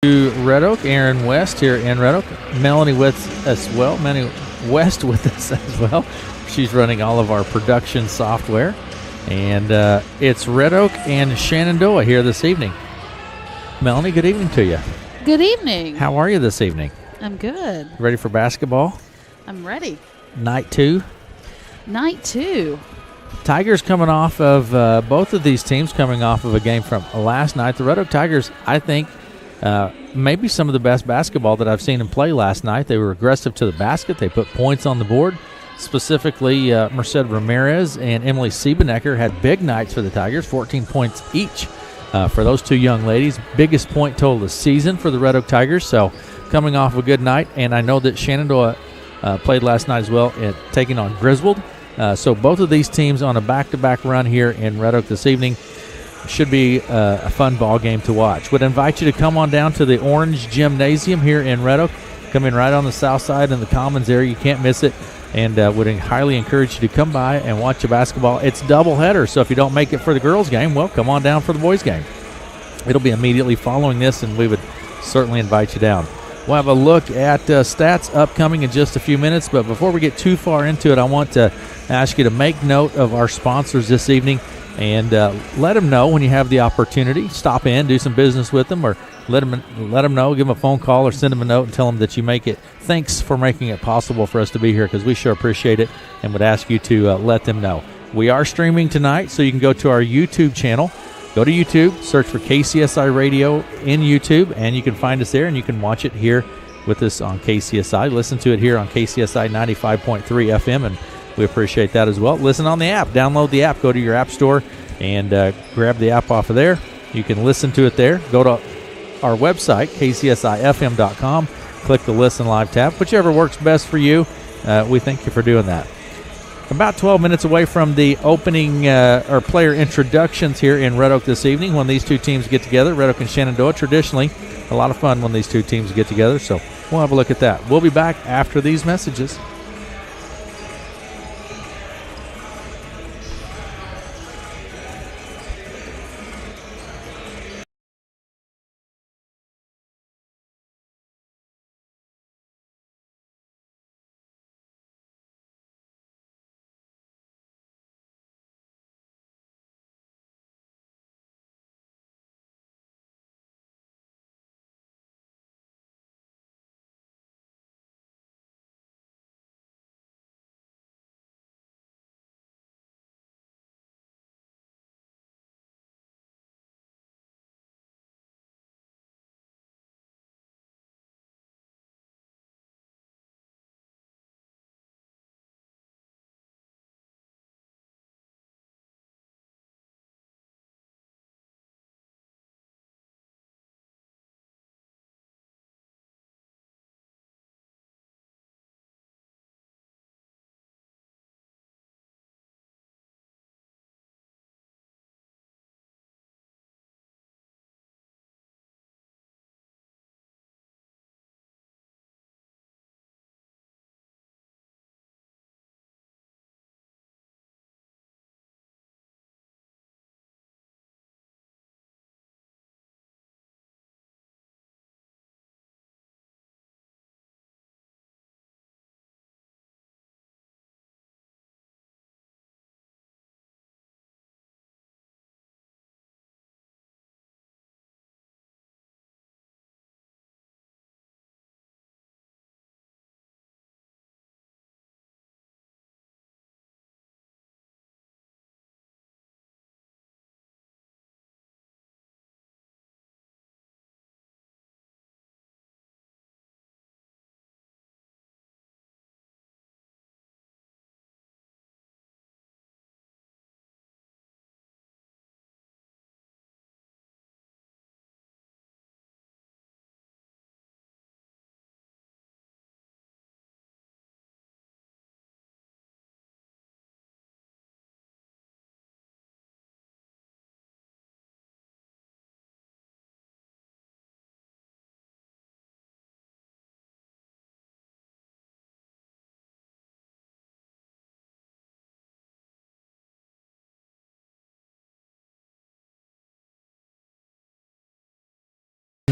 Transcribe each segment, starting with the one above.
to Red Oak. Aaron West here in Red Oak. Melanie with us as well. Melanie West with us as well. She's running all of our production software. And it's Red Oak and Shenandoah here this evening. Melanie, good evening to you. Good evening. How are you this evening? I'm good. Ready for basketball? I'm ready. Night two? Night two. Tigers coming off of both of these teams coming off of a game from last night. The Red Oak Tigers, I think, maybe some of the best basketball that I've seen them play last night. They were aggressive to the basket. They put points on the board. Specifically, Merced Ramirez and Emily Siebenecker had big nights for the Tigers, 14 points each for those two young ladies. Biggest point total of the season for the Red Oak Tigers. So coming off a good night, and I know that Shenandoah played last night as well at taking on Griswold. So both of these teams on a back-to-back run here in Red Oak this evening. Should be a fun ball game to watch. Would invite you to come on down to the Orange Gymnasium here in Red Oak. Coming right on the south side in the Commons area. You can't miss it. And would highly encourage you to come by and watch the basketball. It's doubleheader, so if you don't make it for the girls' game, well, come on down for the boys' game. It'll be immediately following this, and we would certainly invite you down. We'll have a look at stats upcoming in just a few minutes, but before we get too far into it, I want to ask you to make note of our sponsors this evening and let them know when you have the opportunity. Stop in, do some business with them, or let them know, give them a phone call or send them a note and tell them that you make it. Thanks for making it possible for us to be here, because we sure appreciate it and would ask you to let them know. We are streaming tonight, so you can go to our YouTube channel. Go to YouTube, search for KCSI Radio in YouTube, and you can find us there, and you can watch it here with us on KCSI. Listen to it here on KCSI 95.3 FM, and we appreciate that as well. Listen on the app. Download the app. Go to your app store and grab the app off of there. You can listen to it there. Go to our website, kcsifm.com. Click the Listen Live tab. Whichever works best for you, we thank you for doing that. About 12 minutes away from the opening or player introductions here in Red Oak this evening when these two teams get together. Red Oak and Shenandoah, traditionally a lot of fun when these two teams get together, so we'll have a look at that. We'll be back after these messages.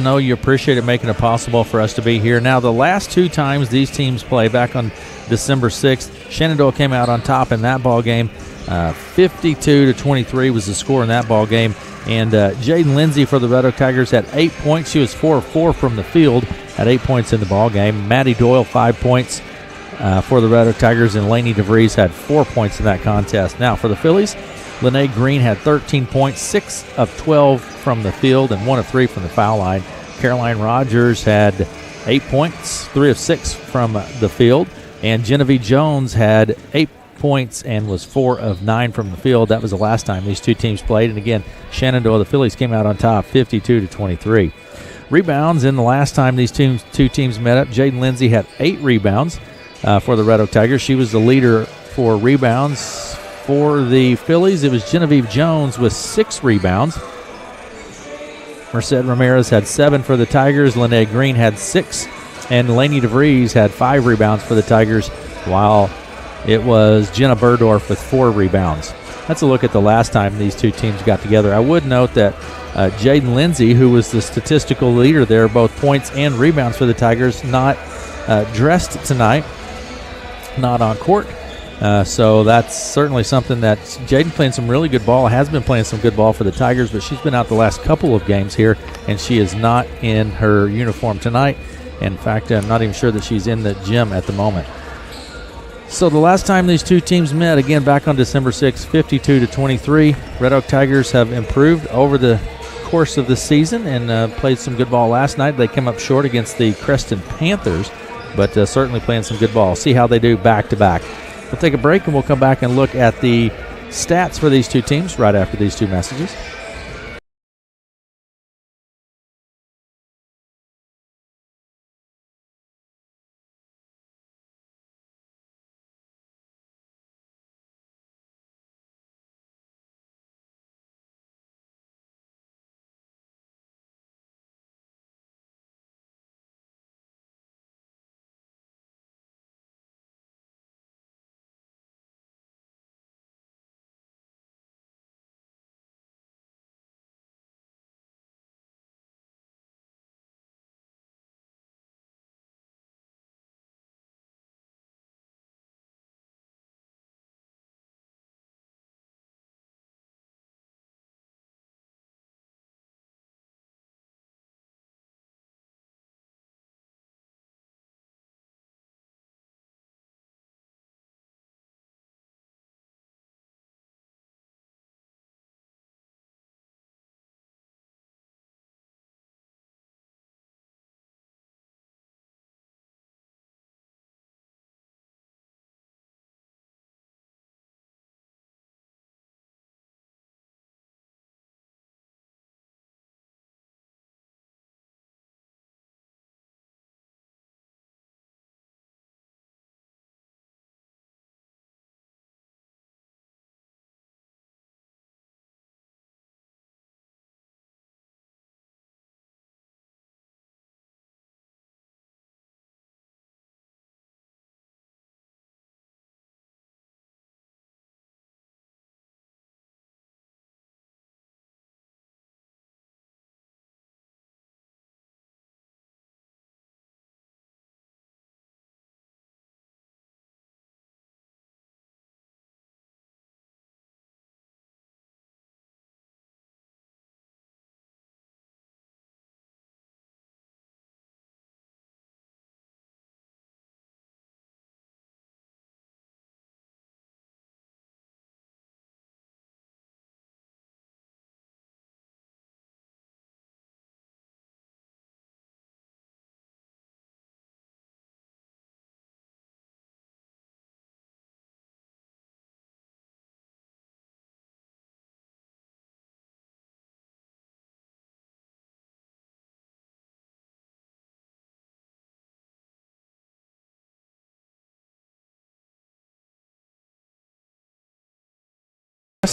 know you appreciate it, making it possible for us to be here. Now, the last 2 times these teams play, back on December 6th, Shenandoah came out on top in that ball game. 52-23 was the score in that ball game. And Jaden Lindsay for the Red Oak Tigers had 8 points. She was 4 of 4 from the field, had 8 points in the ball game. Maddie Doyle, 5 points for the Red Oak Tigers, and Lainey DeVries had 4 points in that contest. Now, for the Phillies, Lene Green had 13 points, 6 of 12 from the field, and 1 of 3 from the foul line. Caroline Rogers had 8 points, 3 of 6 from the field, and Genevieve Jones had 8 points and was 4 of 9 from the field. That was the last time these 2 teams played. And again, Shenandoah, the Phillies, came out on top 52-23. Rebounds in the last time these 2 teams met up, Jaden Lindsay had 8 rebounds for the Red Oak Tigers. She was the leader for rebounds. For the Phillies, it was Genevieve Jones with 6 rebounds. Merced Ramirez had 7 for the Tigers. Lene Green had 6. And Lainey DeVries had 5 rebounds for the Tigers, while it was Jenna Burdorf with 4 rebounds. That's a look at the last time these 2 teams got together. I would note that Jaden Lindsay, who was the statistical leader there, both points and rebounds for the Tigers, not dressed tonight, not on court. So that's certainly something that Jaden playing some really good ball, has been playing some good ball for the Tigers, but she's been out the last couple of games here, and she is not in her uniform tonight. In fact, I'm not even sure that she's in the gym at the moment. So the last time these 2 teams met, again back on December 6th, 52-23, Red Oak Tigers have improved over the course of the season and played some good ball last night. They came up short against the Creston Panthers, but certainly playing some good ball. See how they do back-to-back. We'll take a break, and we'll come back and look at the stats for these 2 teams right after these 2 messages.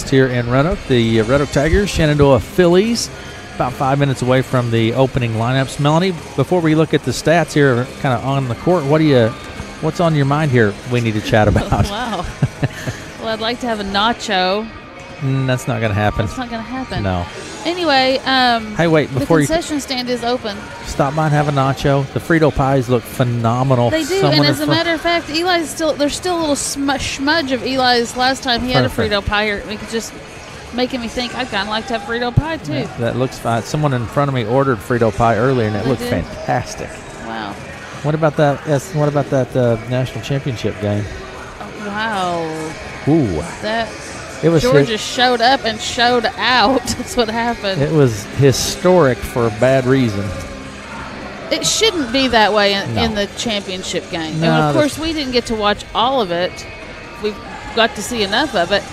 Here in Red Oak, the Red Oak Tigers, Shenandoah Phillies, about 5 minutes away from the opening lineups. Melanie, before we look at the stats here, kind of on the court, what's on your mind here we need to chat about? Wow. Well, I'd like to have a nacho That's not going to happen. That's not going to happen. No. Anyway, Hey, wait, before the concession stand is open. Stop by and have a nacho. The Frito pies look phenomenal. They do, and as a matter of fact, there's still a little smudge of Eli's last time he had a Frito pie here. It could just making me think I'd kind of like to have Frito pie, too. Yeah, that looks fine. Someone in front of me ordered Frito pie earlier, and it looked fantastic. Wow. What about that? Yes. What about that national championship game? Oh, wow. Ooh. It was Georgia showed up and showed out. That's what happened. It was historic for a bad reason. It shouldn't be that way in the championship game. No, and of course, we didn't get to watch all of it. We got to see enough of it.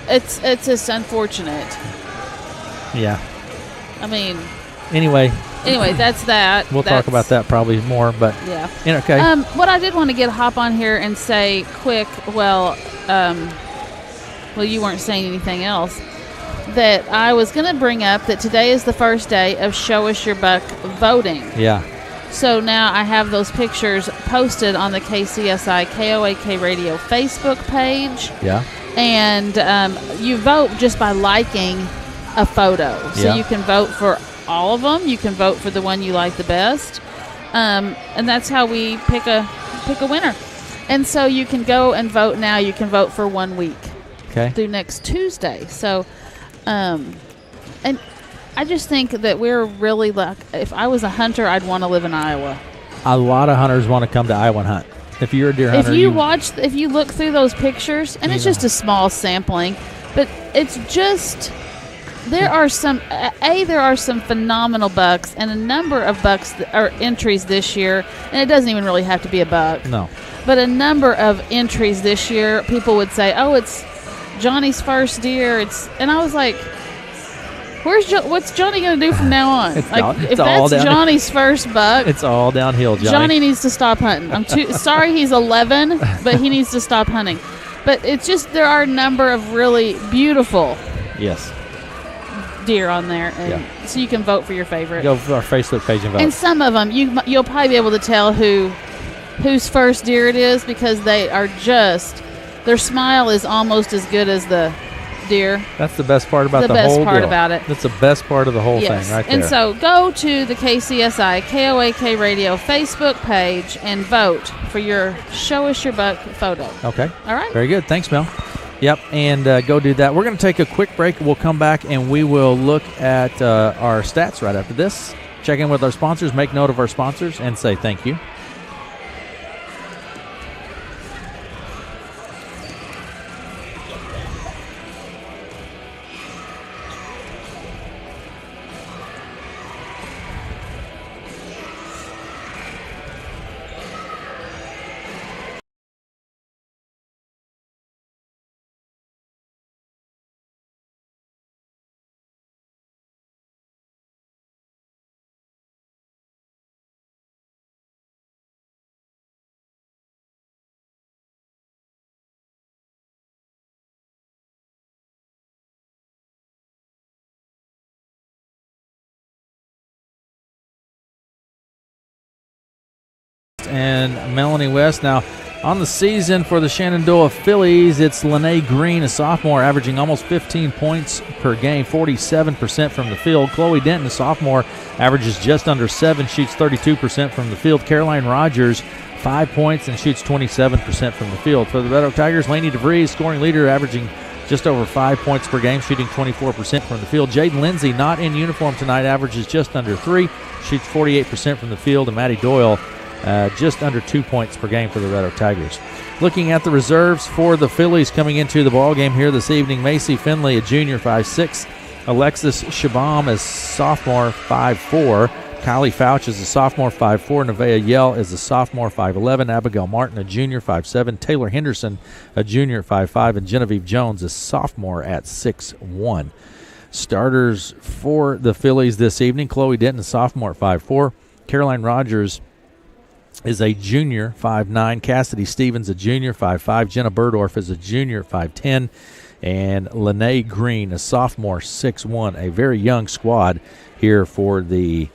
It's just unfortunate. Yeah. I mean. Anyway, that's that. We'll talk about that probably more, but yeah. Okay. What I did want to hop on here and say quick. Well, you weren't saying anything else. That I was going to bring up that today is the first day of Show Us Your Buck voting. Yeah. So now I have those pictures posted on the KCSI KOAK Radio Facebook page. Yeah. And you vote just by liking a photo. So you can vote for all of them. You can vote for the one you like the best. And that's how we pick a winner. And so you can go and vote now. You can vote for 1 week. Okay. Through next Tuesday. So, and I just think that we're really if I was a hunter, I'd want to live in Iowa. A lot of hunters want to come to Iowa and hunt. If you're a deer hunter, if you look through those pictures, and it's just a small sampling, but it's just there are some phenomenal bucks and a number of bucks that are entries this year, and it doesn't even really have to be a buck. No. But a number of entries this year, people would say, "Oh, it's Johnny's first deer." And I was like, what's Johnny going to do from now on? If that's Johnny's first buck, it's all downhill, Johnny. Johnny needs to stop hunting. I'm sorry he's 11, but he needs to stop hunting. But it's just there are a number of really beautiful deer on there, and so you can vote for your favorite. Go to our Facebook page and vote. And some of them you'll probably be able to tell whose first deer it is because they are just their smile is almost as good as the deer. That's the best part about the whole best part deal. about it. That's the best part of the whole thing right there. And so go to the KCSI KOAK Radio Facebook page and vote for your Show Us Your Buck photo. Okay. All right. Very good. Thanks, Mel. Yep, and go do that. We're going to take a quick break. We'll come back, and we will look at our stats right after this. Check in with our sponsors, make note of our sponsors, and say thank you. And Melanie West. Now, on the season for the Shenandoah Phillies, it's Lene Green, a sophomore, averaging almost 15 points per game, 47% from the field. Chloe Denton, a sophomore, averages just under 7, shoots 32% from the field. Caroline Rogers, 5 points and shoots 27% from the field. For the Red Oak Tigers, Lainey DeVries, scoring leader, averaging just over 5 points per game, shooting 24% from the field. Jaden Lindsay, not in uniform tonight, averages just under 3, shoots 48% from the field. And Maddie Doyle, just under 2 points per game for the Red Oak Tigers. Looking at the reserves for the Phillies coming into the ballgame here this evening, Macy Finley, a junior, 5'6". Alexis Shabam is sophomore, 5'4". Kylie Fouch is a sophomore, 5'4". Nevaeh Yell is a sophomore, 5'11". Abigail Martin, a junior, 5'7". Taylor Henderson, a junior, 5'5". And Genevieve Jones, a sophomore, at 6'1". Starters for the Phillies this evening, Chloe Denton, a sophomore, at 5'4". Caroline Rogers is a junior, 5'9". Cassidy Stevens, a junior, 5'5". Jenna Burdorf is a junior, 5'10". And Lene Green, a sophomore, 6'1". A very young squad here for the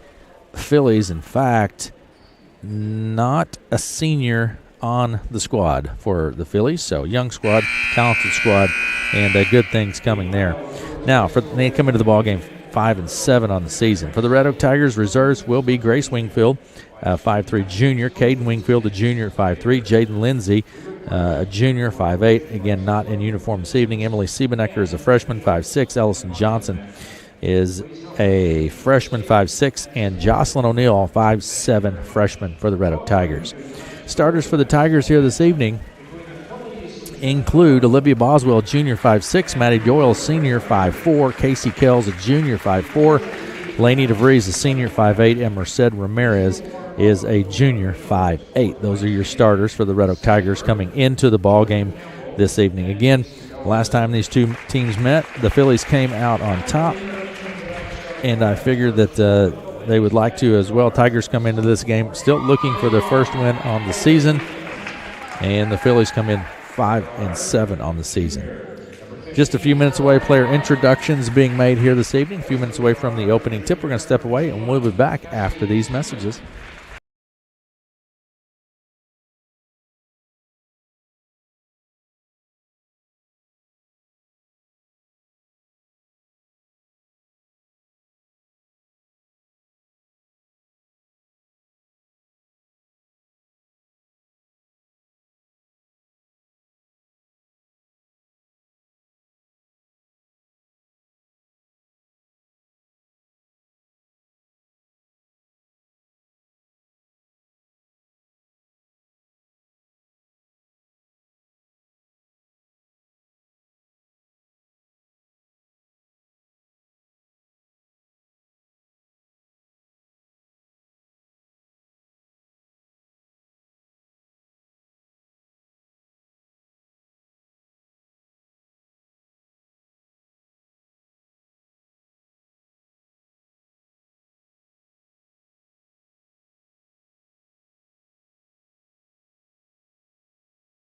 Phillies. In fact, not a senior on the squad for the Phillies. So young squad, talented squad, and good things coming there. Now, they come into the ball game 5-7 on the season. For the Red Oak Tigers, reserves will be Grace Wingfield, 5'3" junior, Caden Wingfield, a junior at 5'3", Jaden Lindsay, a junior, 5'8", again not in uniform this evening. Emily Siebenecker is a freshman, 5'6". Ellison Johnson is a freshman, 5'6", and Jocelyn O'Neill, 5'7", freshman for the Red Oak Tigers. Starters for the Tigers here this evening include Olivia Boswell, junior, 5'6", Maddie Doyle, senior, 5'4", Casey Kells, a junior, 5'4", Lainey DeVries, a senior, 5'8", and Merced Ramirez is a junior, 5'8". Those are your starters for the Red Oak Tigers coming into the ball game this evening. Again, last time these two teams met, the Phillies came out on top, and I figured that they would like to as well. Tigers come into this game still looking for their first win on the season, and the Phillies come in 5-7 on the season. Just a few minutes away, player introductions being made here this evening. A few minutes away from the opening tip. We're going to step away, and we'll be back after these messages.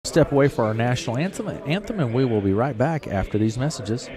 Step away for our national anthem, and we will be right back after these messages.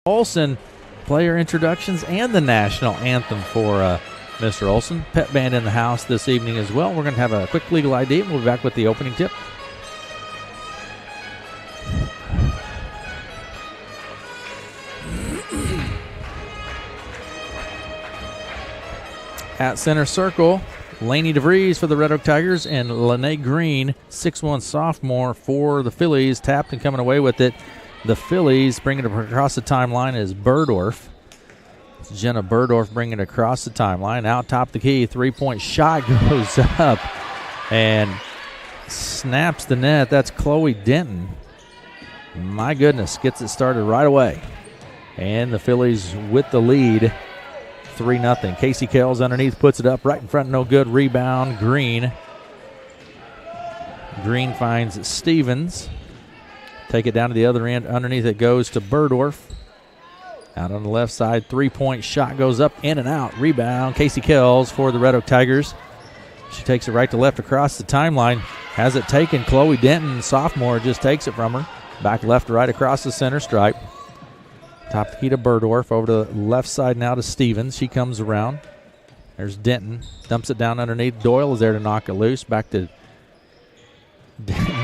Olson, player introductions and the national anthem for Mr. Olson. Pep band in the house this evening as well. We're going to have a quick legal ID, and we'll be back with the opening tip. At center circle, Lainey DeVries for the Red Oak Tigers and Lene Green, 6'1" sophomore for the Phillies, tapped and coming away with it. The Phillies bringing it across the timeline is Burdorf. It's Jenna Burdorf bringing it across the timeline. Out top the key, three-point shot goes up and snaps the net. That's Chloe Denton. My goodness, gets it started right away. And the Phillies with the lead, 3-0. Casey Kells underneath, puts it up right in front, no good. Rebound, Green. Green finds Stevens. Take it down to the other end. Underneath it goes to Burdorf. Out on the left side, three-point shot goes up, in and out. Rebound, Casey Kells for the Red Oak Tigers. She takes it right to left across the timeline. Has it taken. Chloe Denton, sophomore, just takes it from her. Back left to right across the center stripe. Top the key to Burdorf. Over to the left side now to Stevens. She comes around. There's Denton. Dumps it down underneath. Doyle is there to knock it loose. Back to Denton.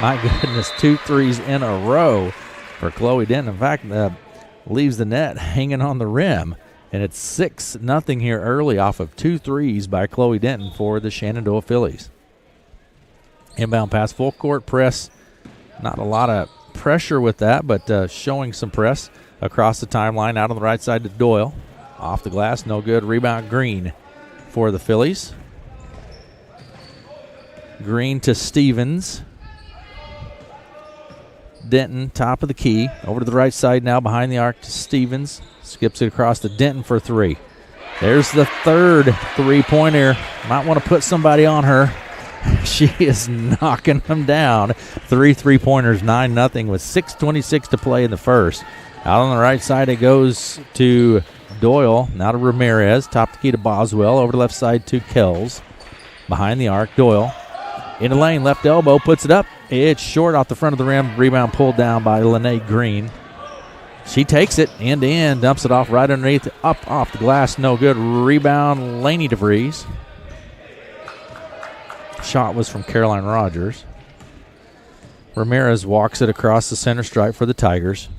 My goodness, 2 threes in a row for Chloe Denton. In fact, leaves the net hanging on the rim. And it's 6-0 here early off of 2 threes by Chloe Denton for the Shenandoah Phillies. Inbound pass, full court press. Not a lot of pressure with that, but showing some press across the timeline. Out on the right side to Doyle. Off the glass, no good. Rebound Green for the Phillies. Green to Stevens. Denton, top of the key. Over to the right side now, behind the arc to Stevens. Skips it across to Denton for 3. There's the third three-pointer. Might want to put somebody on her. She is knocking them down. 3 3-pointers, 9-0 with 6:26 to play in the first. Out on the right side, it goes to Doyle. Now to Ramirez. Top the key to Boswell. Over the left side to Kells. Behind the arc, Doyle. In the lane, left elbow, puts it up. It's short off the front of the rim. Rebound pulled down by Lene Green. She takes it end to end, dumps it off right underneath, up off the glass, no good. Rebound, Laney DeVries. Shot was from Caroline Rogers. Ramirez walks it across the center stripe for the Tigers.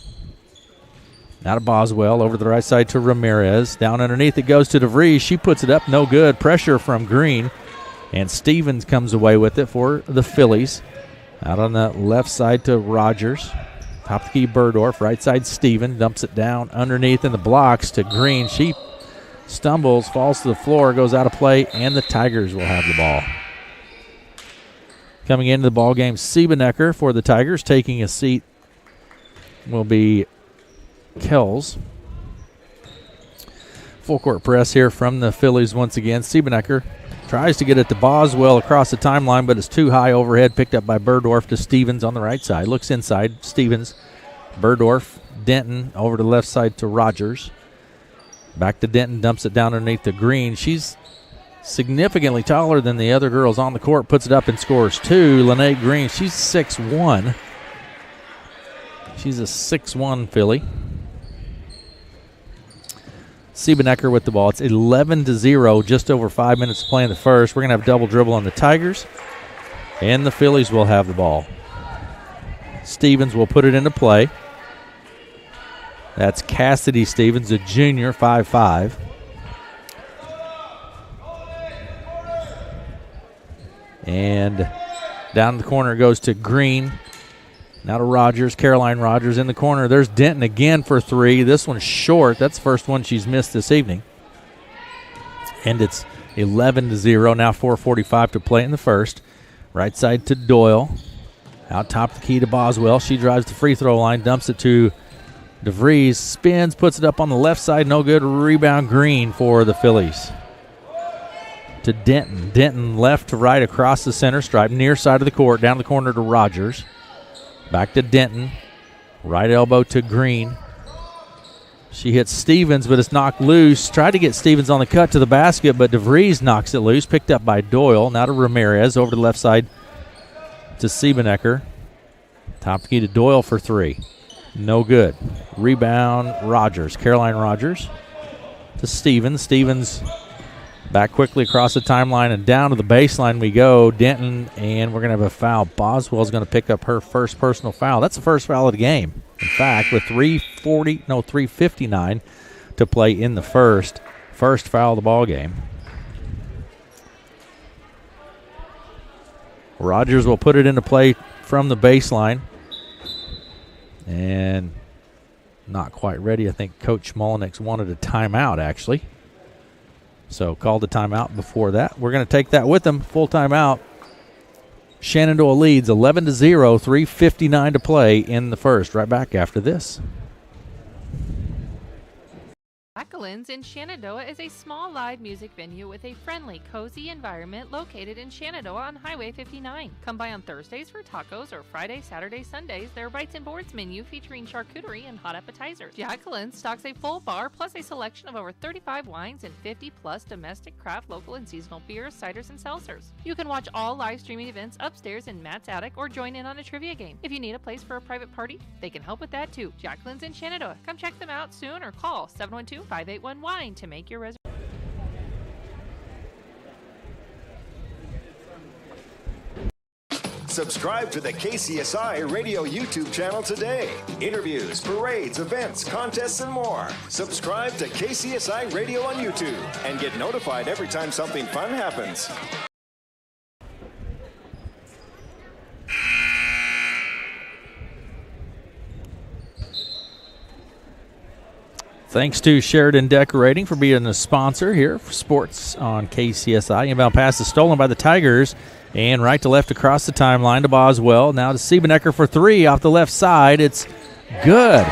Now to Boswell, over to the right side to Ramirez. Down underneath it goes to DeVries. She puts it up, no good. Pressure from Green. And Stevens comes away with it for the Phillies. Out on the left side to Rogers. Top the key Burdorf. Right side Steven. Dumps it down underneath in the blocks to Green. She stumbles, falls to the floor, goes out of play, and the Tigers will have the ball. Coming into the ball game, Siebenecker for the Tigers. Taking a seat will be Kells. Full court press here from the Phillies once again. Siebenecker tries to get it to Boswell across the timeline, but it's too high overhead. Picked up by Burdorf to Stevens on the right side. Looks inside. Stevens, Burdorf, Denton over to the left side to Rogers. Back to Denton. Dumps it down underneath the Green. She's significantly taller than the other girls on the court. Puts it up and scores 2. Lene Green, she's 6'1". She's a 6'1" Philly. Siebenecker with the ball. It's 11-0, just over 5 minutes to play in the first. We're going to have double dribble on the Tigers, and the Phillies will have the ball. Stevens will put it into play. That's Cassidy Stevens, a junior, 5'5". And down the corner goes to Green. Now to Rogers, Caroline Rogers in the corner. There's Denton again for 3. This one's short. That's the first one she's missed this evening. And it's 11-0. Now 4:45 to play in the first. Right side to Doyle. Out top the key to Boswell. She drives the free throw line, dumps it to DeVries. Spins, puts it up on the left side. No good. Rebound Green for the Phillies. To Denton. Denton left to right across the center stripe. Near side of the court. Down the corner to Rogers. Back to Denton. Right elbow to Green. She hits Stevens, but it's knocked loose. Tried to get Stevens on the cut to the basket, but DeVries knocks it loose. Picked up by Doyle. Now to Ramirez. Over to the left side to Siebenecker. Top key to Doyle for 3. No good. Rebound Rogers. Caroline Rogers to Stevens. Stevens back quickly across the timeline and down to the baseline we go. Denton, and we're going to have a foul. Boswell's going to pick up her first personal foul. That's the first foul of the game. In fact, with 3:59 to play in the first foul of the ball game. Rogers will put it into play from the baseline. And not quite ready. I think Coach Mullenix wanted a timeout, actually. So called a timeout before that. We're going to take that with them. Full timeout. Shenandoah leads 11-0, 3:59 to play in the first. Right back after this. Jacqueline's in Shenandoah is a small live music venue with a friendly, cozy environment located in Shenandoah on Highway 59. Come by on Thursdays for tacos or Friday, Saturday, Sundays. Their Bites and Boards menu featuring charcuterie and hot appetizers. Jacqueline's stocks a full bar plus a selection of over 35 wines and 50 plus domestic, craft, local, and seasonal beers, ciders, and seltzers. You can watch all live streaming events upstairs in Matt's attic or join in on a trivia game. If you need a place for a private party, they can help with that too. Jacqueline's in Shenandoah. Come check them out soon or call 712-581-WINE to make your reservation. Subscribe to the KCSI Radio YouTube channel today. Interviews, parades, events, contests, and more. Subscribe to KCSI Radio on YouTube and get notified every time something fun happens. Thanks to Sheridan Decorating for being a sponsor here for sports on KCSI. Inbound pass is stolen by the Tigers. And right to left across the timeline to Boswell. Now to Siebenecker for three off the left side. It's good.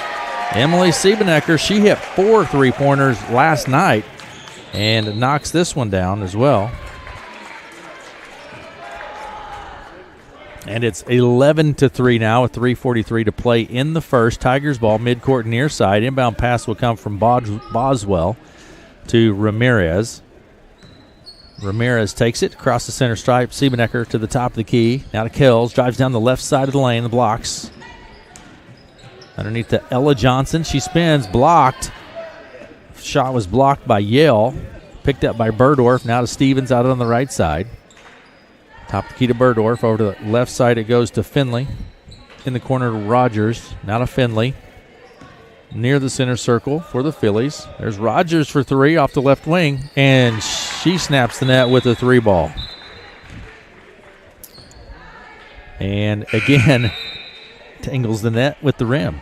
Emily Siebenecker, she hit 4 3-pointers last night and knocks this one down as well. And it's 11-3 now with 3:43 to play in the first. Tigers ball midcourt near side. Inbound pass will come from Boswell to Ramirez. Ramirez takes it across the center stripe. Siebenecker to the top of the key. Now to Kells. Drives down the left side of the lane. The blocks. Underneath to Ella Johnson. She spins. Blocked. Shot was blocked by Yale. Picked up by Burdorf. Now to Stevens out on the right side. Top of the key to Burdorf. Over to the left side it goes to Finley. In the corner to Rogers. Now to Finley. Near the center circle for the Phillies. There's Rogers for three off the left wing. And she snaps the net with a 3-ball. And again, tangles the net with the rim.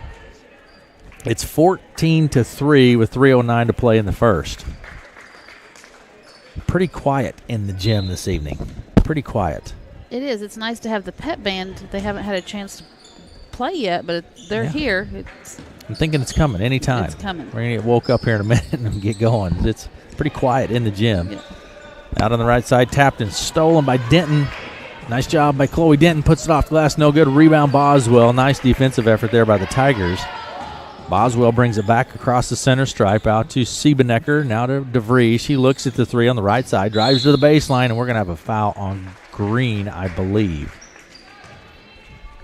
It's 14-3 with 3:09 to play in the first. Pretty quiet in the gym this evening. Pretty quiet. It is. It's nice to have the pep band. They haven't had a chance to play yet, but they're here. I'm thinking it's coming anytime. It's coming. We're going to get woke up here in a minute and get going. It's pretty quiet in the gym. Yeah. Out on the right side, tapped and stolen by Denton. Nice job by Chloe Denton. Puts it off the glass. No good. Rebound Boswell. Nice defensive effort there by the Tigers. Boswell brings it back across the center stripe out to Siebenecker. Now to DeVries. She looks at the three on the right side. Drives to the baseline, and we're going to have a foul on Green, I believe.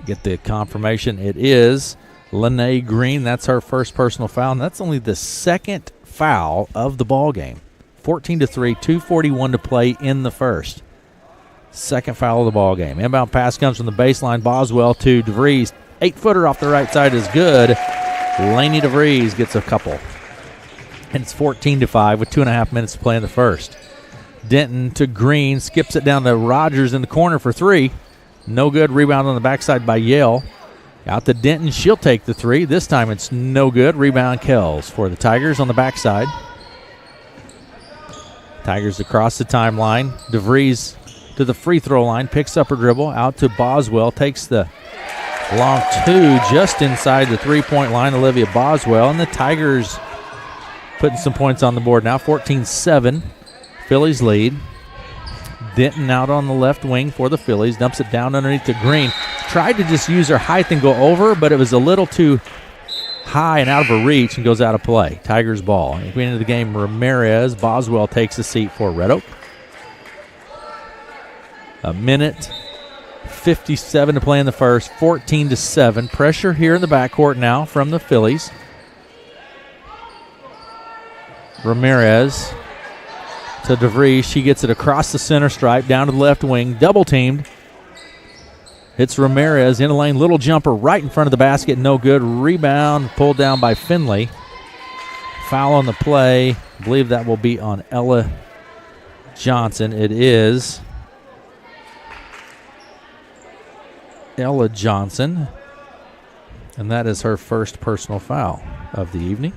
Get the confirmation. It is Lene Green. That's her first personal foul, and that's only the second foul of the ball game. 14-3, 2:41 to play in the first. Second foul of the ball game. Inbound pass comes from the baseline. Boswell to DeVries. 8-footer off the right side is good. Laney DeVries gets a couple. And it's 14-5 with 2.5 minutes to play in the first. Denton to Green. Skips it down to Rogers in the corner for three. No good. Rebound on the backside by Yale. Out to Denton. She'll take the three. This time it's no good. Rebound Kells for the Tigers on the backside. Tigers across the timeline. DeVries to the free throw line. Picks up her dribble. Out to Boswell. Takes the long two just inside the three-point line. Olivia Boswell. And the Tigers putting some points on the board now. 14-7. Phillies lead. Denton out on the left wing for the Phillies. Dumps it down underneath to Green. Tried to just use her height and go over, but it was a little too high and out of her reach and goes out of play. Tigers ball. At the end of the game, Ramirez. Boswell takes a seat for Red Oak. A minute 57 to play in the first. 14-7. Pressure here in the backcourt now from the Phillies. Ramirez to DeVries. She gets it across the center stripe, down to the left wing, double teamed. Hits Ramirez in the lane, little jumper right in front of the basket, no good. Rebound pulled down by Finley. Foul on the play. I believe that will be on Ella Johnson. It is Ella Johnson, and that is her first personal foul of the evening.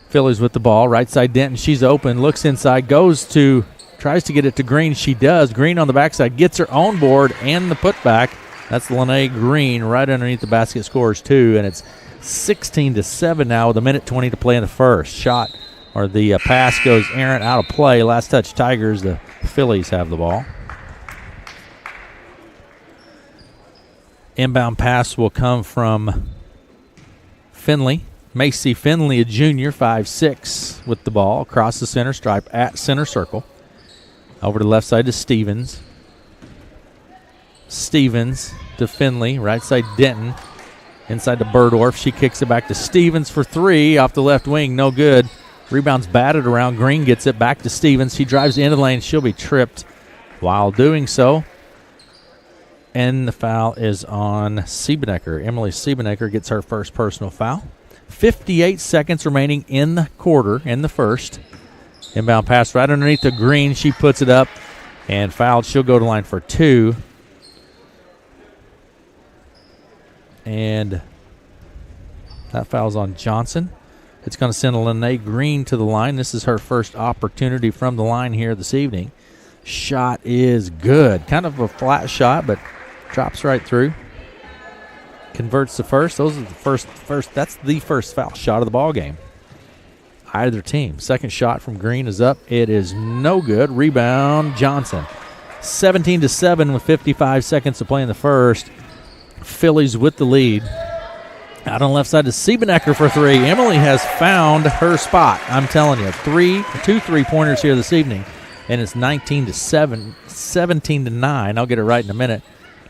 Phillies with the ball. Right side Denton. She's open. Looks inside. Tries to get it to Green. She does. Green on the backside. Gets her own board and the putback. That's Lene Green right underneath the basket. Scores two. And it's 16-7 now with 1:20 to play in the first. Shot or the pass goes errant, out of play. Last touch Tigers. The Phillies have the ball. Inbound pass will come from Finley. Macy Finley, a junior, 5'6", with the ball across the center stripe at center circle. Over to the left side to Stevens. Stevens to Finley. Right side Denton. Inside to Burdorf. She kicks it back to Stevens for three. Off the left wing, no good. Rebound's batted around. Green gets it back to Stevens. She drives into the lane. She'll be tripped while doing so. And the foul is on Siebenecker. Emily Siebenecker gets her first personal foul. 58 seconds remaining in the quarter, in the first. Inbound pass right underneath the Green. She puts it up and fouled. She'll go to line for two. And that foul's on Johnson. It's going to send Lene Green to the line. This is her first opportunity from the line here this evening. Shot is good. Kind of a flat shot, but drops right through. Converts the first. Those are the first. That's the first foul shot of the ball game. Either team. Second shot from Green is up. It is no good. Rebound Johnson. 17-7 with 55 seconds to play in the first. Phillies with the lead. Out on the left side to Siebenecker for three. Emily has found her spot. I'm telling you, two three-pointers here this evening, and it's 19-7, 17-9. I'll get it right in a minute.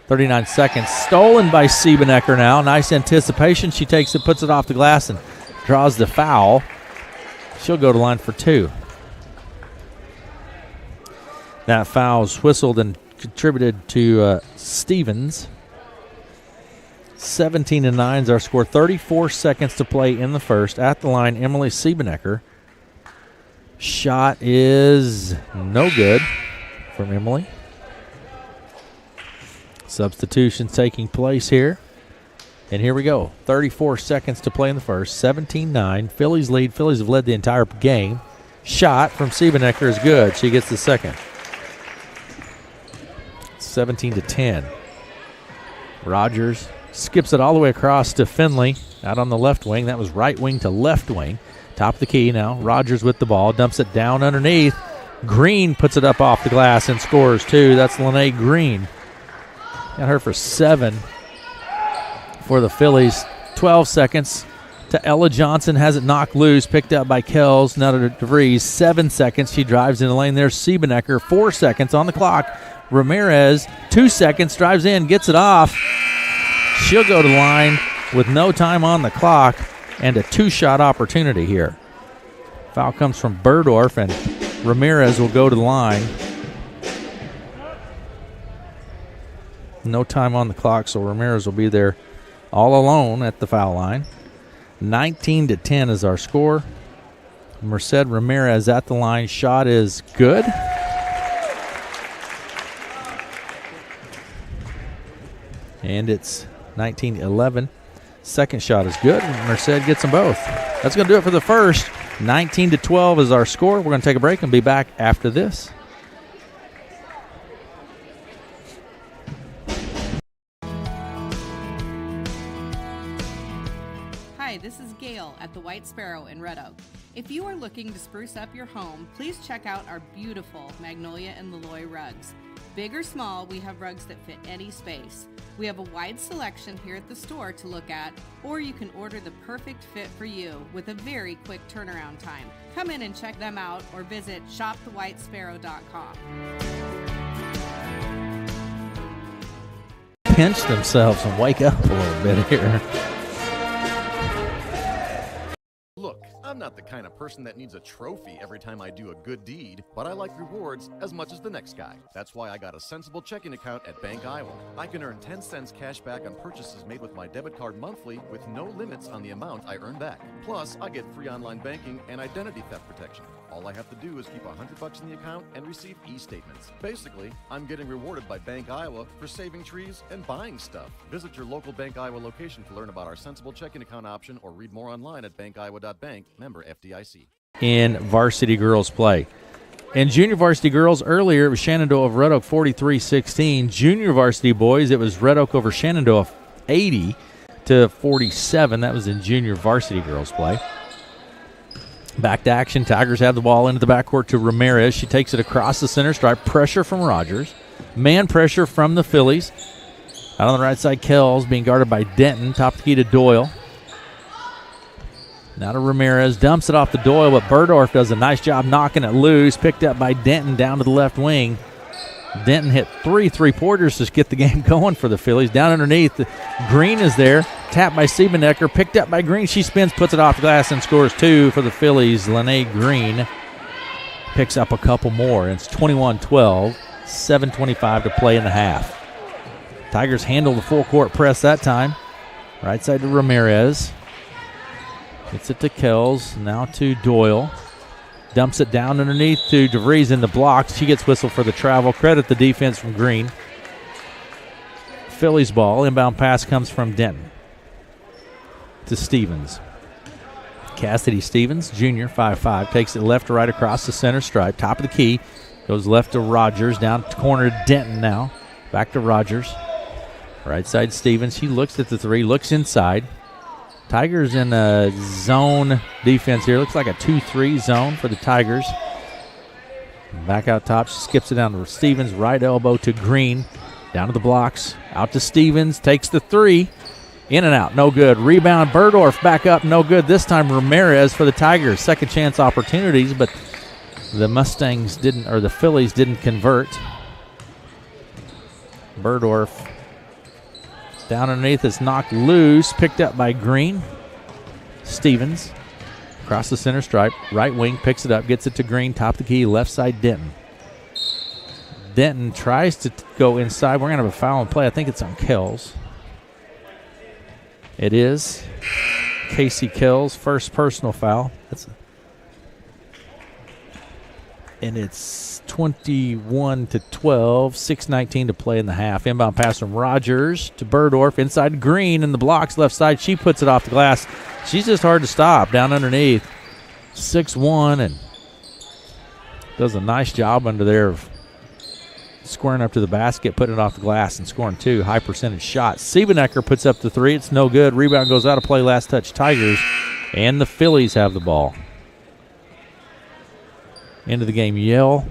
39 seconds. Stolen by Siebenecker now. Nice anticipation. She takes it, puts it off the glass, and draws the foul. She'll go to line for two. That foul's whistled and contributed to Stevens. 17-9 is our score. 34 seconds to play in the first. At the line, Emily Siebenecker. Shot is no good from Emily. Substitutions taking place here. And here we go. 34 seconds to play in the first. 17-9. Phillies lead. Phillies have led the entire game. Shot from Siebenecker is good. She gets the second. 17-10. Rogers skips it all the way across to Finley out on the left wing. That was right wing to left wing. Top of the key now. Rogers with the ball. Dumps it down underneath. Green puts it up off the glass and scores two. That's Lene Green. Got her for 7 for the Phillies. 12 seconds to Ella Johnson. Has it knocked loose. Picked up by Kells. Now to DeVries. 7 seconds. She drives in the lane. There's Siebenecker. 4 seconds on the clock. Ramirez. 2 seconds. Drives in. Gets it off. She'll go to the line with no time on the clock and a two-shot opportunity here. Foul comes from Burdorf, and Ramirez will go to the line. No time on the clock, so Ramirez will be there all alone at the foul line. 19-10 is our score. Merced Ramirez at the line. Shot is good. And it's 19-11. Second shot is good. Merced gets them both. That's going to do it for the first. 19-12 is our score. We're going to take a break and be back after this. Hi, this is Gail at the White Sparrow in Red Oak. If you are looking to spruce up your home, please check out our beautiful Magnolia and Laloy rugs. Big or small, we have rugs that fit any space. We have a wide selection here at the store to look at, or you can order the perfect fit for you with a very quick turnaround time. Come in and check them out or visit shopthewhitesparrow.com. Pinch themselves and wake up a little bit here. Look, I'm not the kind of person that needs a trophy every time I do a good deed, but I like rewards as much as the next guy. That's why I got a sensible checking account at Bank Iowa. I can earn 10 cents cash back on purchases made with my debit card monthly with no limits on the amount I earn back. Plus, I get free online banking and identity theft protection. All I have to do is keep $100 in the account and receive e-statements. Basically, I'm getting rewarded by Bank Iowa for saving trees and buying stuff. Visit your local Bank Iowa location to learn about our sensible checking account option or read more online at bankiowa.bank. Member FDIC. In varsity girls play. In junior varsity girls, earlier it was Shenandoah over Red Oak 43-16. Junior varsity boys, it was Red Oak over Shenandoah 80 48-47. That was in junior varsity girls play. Back to action. Tigers have the ball into the backcourt to Ramirez. She takes it across the center stripe. Pressure from Rogers. Man pressure from the Phillies. Out on the right side, Kells being guarded by Denton. Top of the key to Doyle. Now to Ramirez. Dumps it off to Doyle, but Burdorf does a nice job knocking it loose. Picked up by Denton down to the left wing. Denton hit 3 3-pointers to get the game going for the Phillies. Down underneath, Green is there. Tapped by Siebenecker. Picked up by Green. She spins, puts it off the glass, and scores 2 for the Phillies. Lene Green picks up a couple more. It's 21-12. 7:25 to play in the half. Tigers handle the full court press that time. Right side to Ramirez. Gets it to Kells. Now to Doyle. Dumps it down underneath to DeVries in the blocks. She gets whistled for the travel. Credit the defense from Green. Phillies ball. Inbound pass comes from Denton to Stevens. Cassidy Stevens, junior, 5'5", takes it left to right across the center stripe. Top of the key. Goes left to Rogers. Down to corner to Denton now. Back to Rogers. Right side Stevens. He looks at the three. Looks inside. Tigers in a zone defense here. Looks like a 2-3 zone for the Tigers. Back out top. She skips it down to Stevens. Right elbow to Green. Down to the blocks. Out to Stevens. Takes the three. In and out. No good. Rebound. Burdorf back up. No good. This time Ramirez for the Tigers. Second chance opportunities, but the Mustangs didn't, or the Phillies didn't convert. Burdorf down underneath is knocked loose, picked up by Green. Stevens across the center stripe, right wing, picks it up, gets it to Green, top of the key, left side Denton. Denton tries to go inside. We're going to have a foul in play. I think it's on Kells. It is. Casey Kells, first personal foul. And it's 21-12, 6:19 to play in the half. Inbound pass from Rogers to Burdorf. Inside Green in the blocks, left side. She puts it off the glass. She's just hard to stop down underneath. 6'1", and does a nice job under there of squaring up to the basket, putting it off the glass, and scoring 2 high percentage shots. Siebenecker puts up the 3. It's no good. Rebound goes out of play. Last touch Tigers, and the Phillies have the ball. Into the game, Yell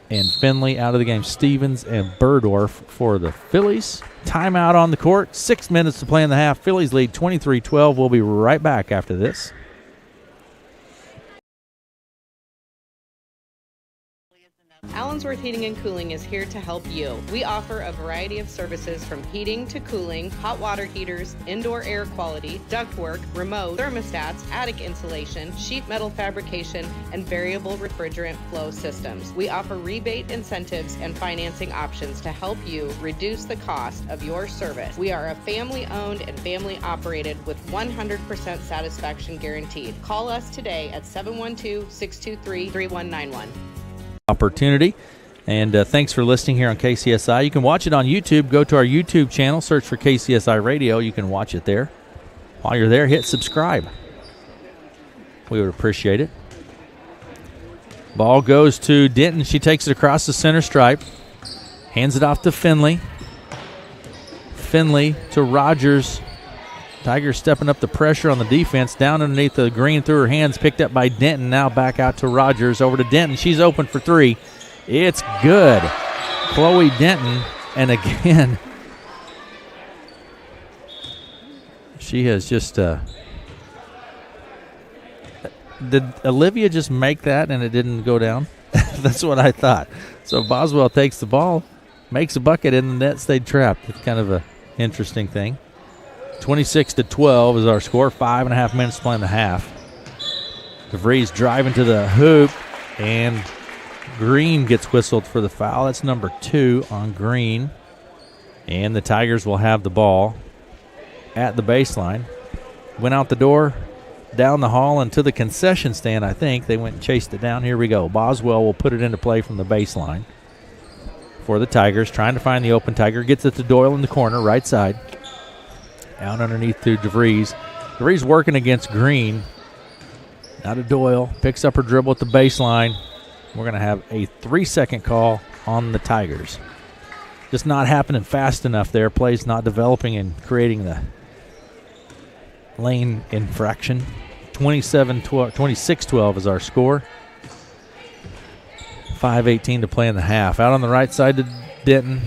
and Finley. Out of the game, Stevens and Burdorf for the Phillies. Timeout on the court. 6 minutes to play in the half. Phillies lead 23-12. We'll be right back after this. Allensworth Heating and Cooling is here to help you. We offer a variety of services from heating to cooling, hot water heaters, indoor air quality, ductwork, remote, thermostats, attic insulation, sheet metal fabrication, and variable refrigerant flow systems. We offer rebate incentives and financing options to help you reduce the cost of your service. We are a family-owned and family-operated with 100% satisfaction guaranteed. Call us today at 712-623-3191. Opportunity. And thanks for listening here on KCSI. You can watch it on YouTube. Go to our YouTube channel, search for KCSI Radio. You can watch it there. While you're there, hit subscribe. We would appreciate it. Ball goes to Denton. She takes it across the center stripe. Hands it off to Finley. Finley to Rogers. Tigers stepping up the pressure on the defense. Down underneath the Green through her hands. Picked up by Denton. Now back out to Rogers. Over to Denton. She's open for 3. It's good. Chloe Denton. And again, she has just did Olivia just make that and it didn't go down? That's what I thought. So Boswell takes the ball, makes a bucket, and the net stayed trapped. It's kind of an interesting thing. 26-12 is our score. 5.5 minutes to play in the half. DeVries driving to the hoop, and Green gets whistled for the foul. That's number 2 on Green. And the Tigers will have the ball at the baseline. Went out the door, down the hall, and to the concession stand, I think. They went and chased it down. Here we go. Boswell will put it into play from the baseline for the Tigers, trying to find the open Tiger. Gets it to Doyle in the corner, right side. Down underneath to DeVries. DeVries working against Green. Now to Doyle. Picks up her dribble at the baseline. We're going to have a 3-second call on the Tigers. just not happening fast enough there. Plays not developing and creating the lane infraction. 26-12 is our score. 5:18 to play in the half. Out on the right side to Denton.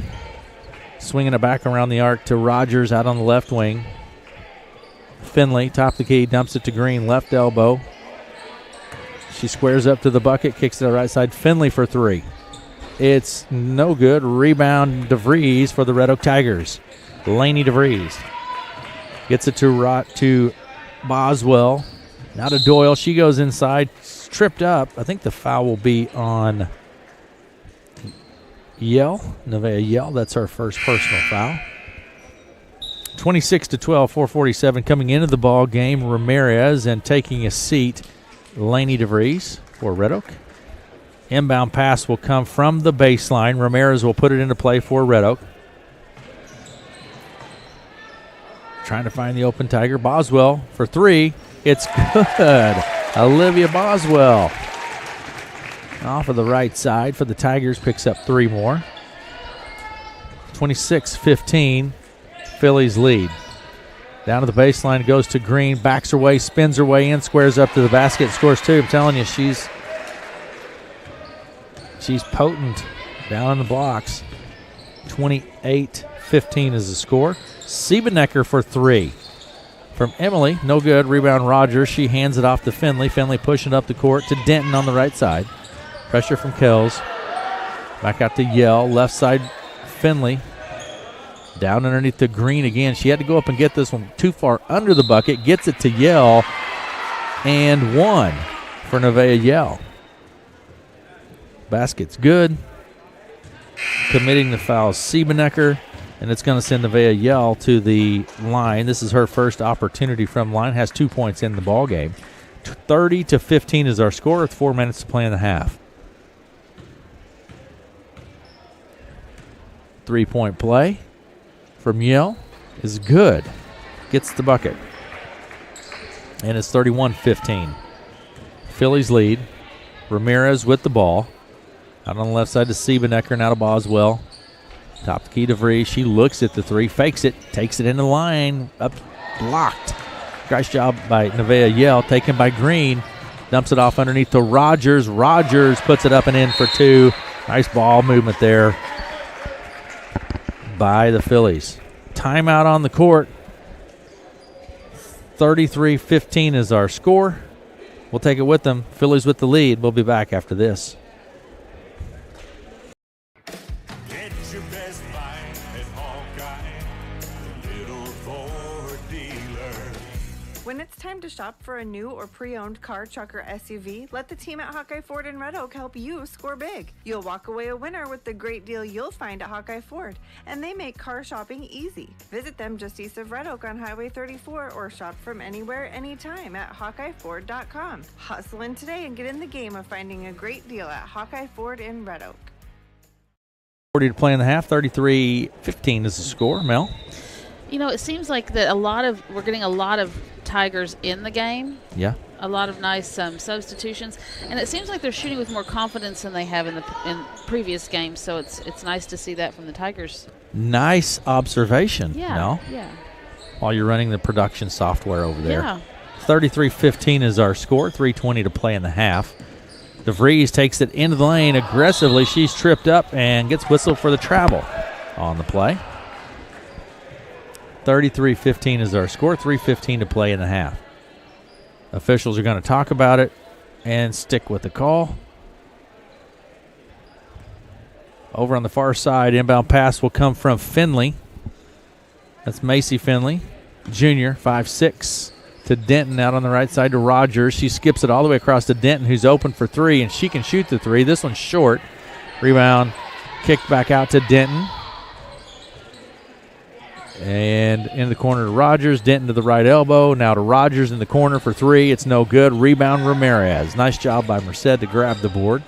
Swinging it back around the arc to Rogers out on the left wing. Finley, top of the key, dumps it to Green, left elbow. She squares up to the bucket, kicks it to the right side. Finley for three. It's no good. Rebound DeVries for the Red Oak Tigers. Laney DeVries gets it to Boswell. Now to Doyle. She goes inside, tripped up. I think the foul will be on Yell, Nevaeh Yell. That's our first personal foul. 26-12, 4:47 coming into the ball game. Ramirez and taking a seat, Laney DeVries for Red Oak. Inbound pass will come from the baseline. Ramirez will put it into play for Red Oak. Trying to find the open Tiger. Boswell for three. It's good. Olivia Boswell off of the right side for the Tigers, picks up three more. 26-15, Phillies lead. Down to the baseline, goes to Green, backs her way, spins her way in, squares up to the basket, scores two. I'm telling you, she's potent down in the blocks. 28-15 is the score. Siebenecker for three. From Emily, no good. Rebound Rogers. She hands it off to Finley. Finley pushing up the court to Denton on the right side. Pressure from Kells. Back out to Yell. Left side, Finley. Down underneath to Green again. She had to go up and get this one too far under the bucket. Gets it to Yell. And one for Nevaeh Yell. Basket's good. Committing the foul, Siebenecker. And it's going to send Nevaeh Yell to the line. This is her first opportunity from line. Has 2 points in the ball game. 30-15 is our score with 4 minutes to play in the half. 3-point play from Yell is good. Gets the bucket. And it's 31-15. Phillies lead. Ramirez with the ball. Out on the left side to Siebenecker, now to Boswell. Top the key to DeVries. She looks at the three, fakes it, takes it in the line, up blocked. Nice job by Nevaeh Yell, taken by Green. Dumps it off underneath to Rogers. Rogers puts it up and in for two. Nice ball movement there by the Phillies. Timeout on the court. 33-15 is our score. We'll take it with them. Phillies with the lead. We'll be back after this. When it's time to shop for a new or pre-owned car, truck, or SUV, let the team at Hawkeye Ford in Red Oak help you score big. You'll walk away a winner with the great deal you'll find at Hawkeye Ford, and they make car shopping easy. Visit them just east of Red Oak on Highway 34 or shop from anywhere, anytime at HawkeyeFord.com. Hustle in today and get in the game of finding a great deal at Hawkeye Ford in Red Oak. 40 to play in the half. 33-15 is the score. Mel? You know, it seems like that we're getting a lot of Tigers in the game. Yeah. A lot of nice substitutions, and it seems like they're shooting with more confidence than they have in previous games. So it's nice to see that from the Tigers. Nice observation. Yeah. Mel. Yeah. While you're running the production software over there. Yeah. 33-15 is our score. 3:20 to play in the half. DeVries takes it into the lane aggressively. She's tripped up and gets whistled for the travel on the play. 33-15 is our score. 3:15 to play in the half. Officials are going to talk about it and stick with the call. Over on the far side, inbound pass will come from Finley. That's Macy Finley, junior, 5'6", to Denton out on the right side to Rogers. She skips it all the way across to Denton, who's open for three, and she can shoot the three. This one's short. Rebound kicked back out to Denton. And in the corner to Rogers. Denton to the right elbow. Now to Rogers in the corner for three. It's no good. Rebound Ramirez. Nice job by Merced to grab the board.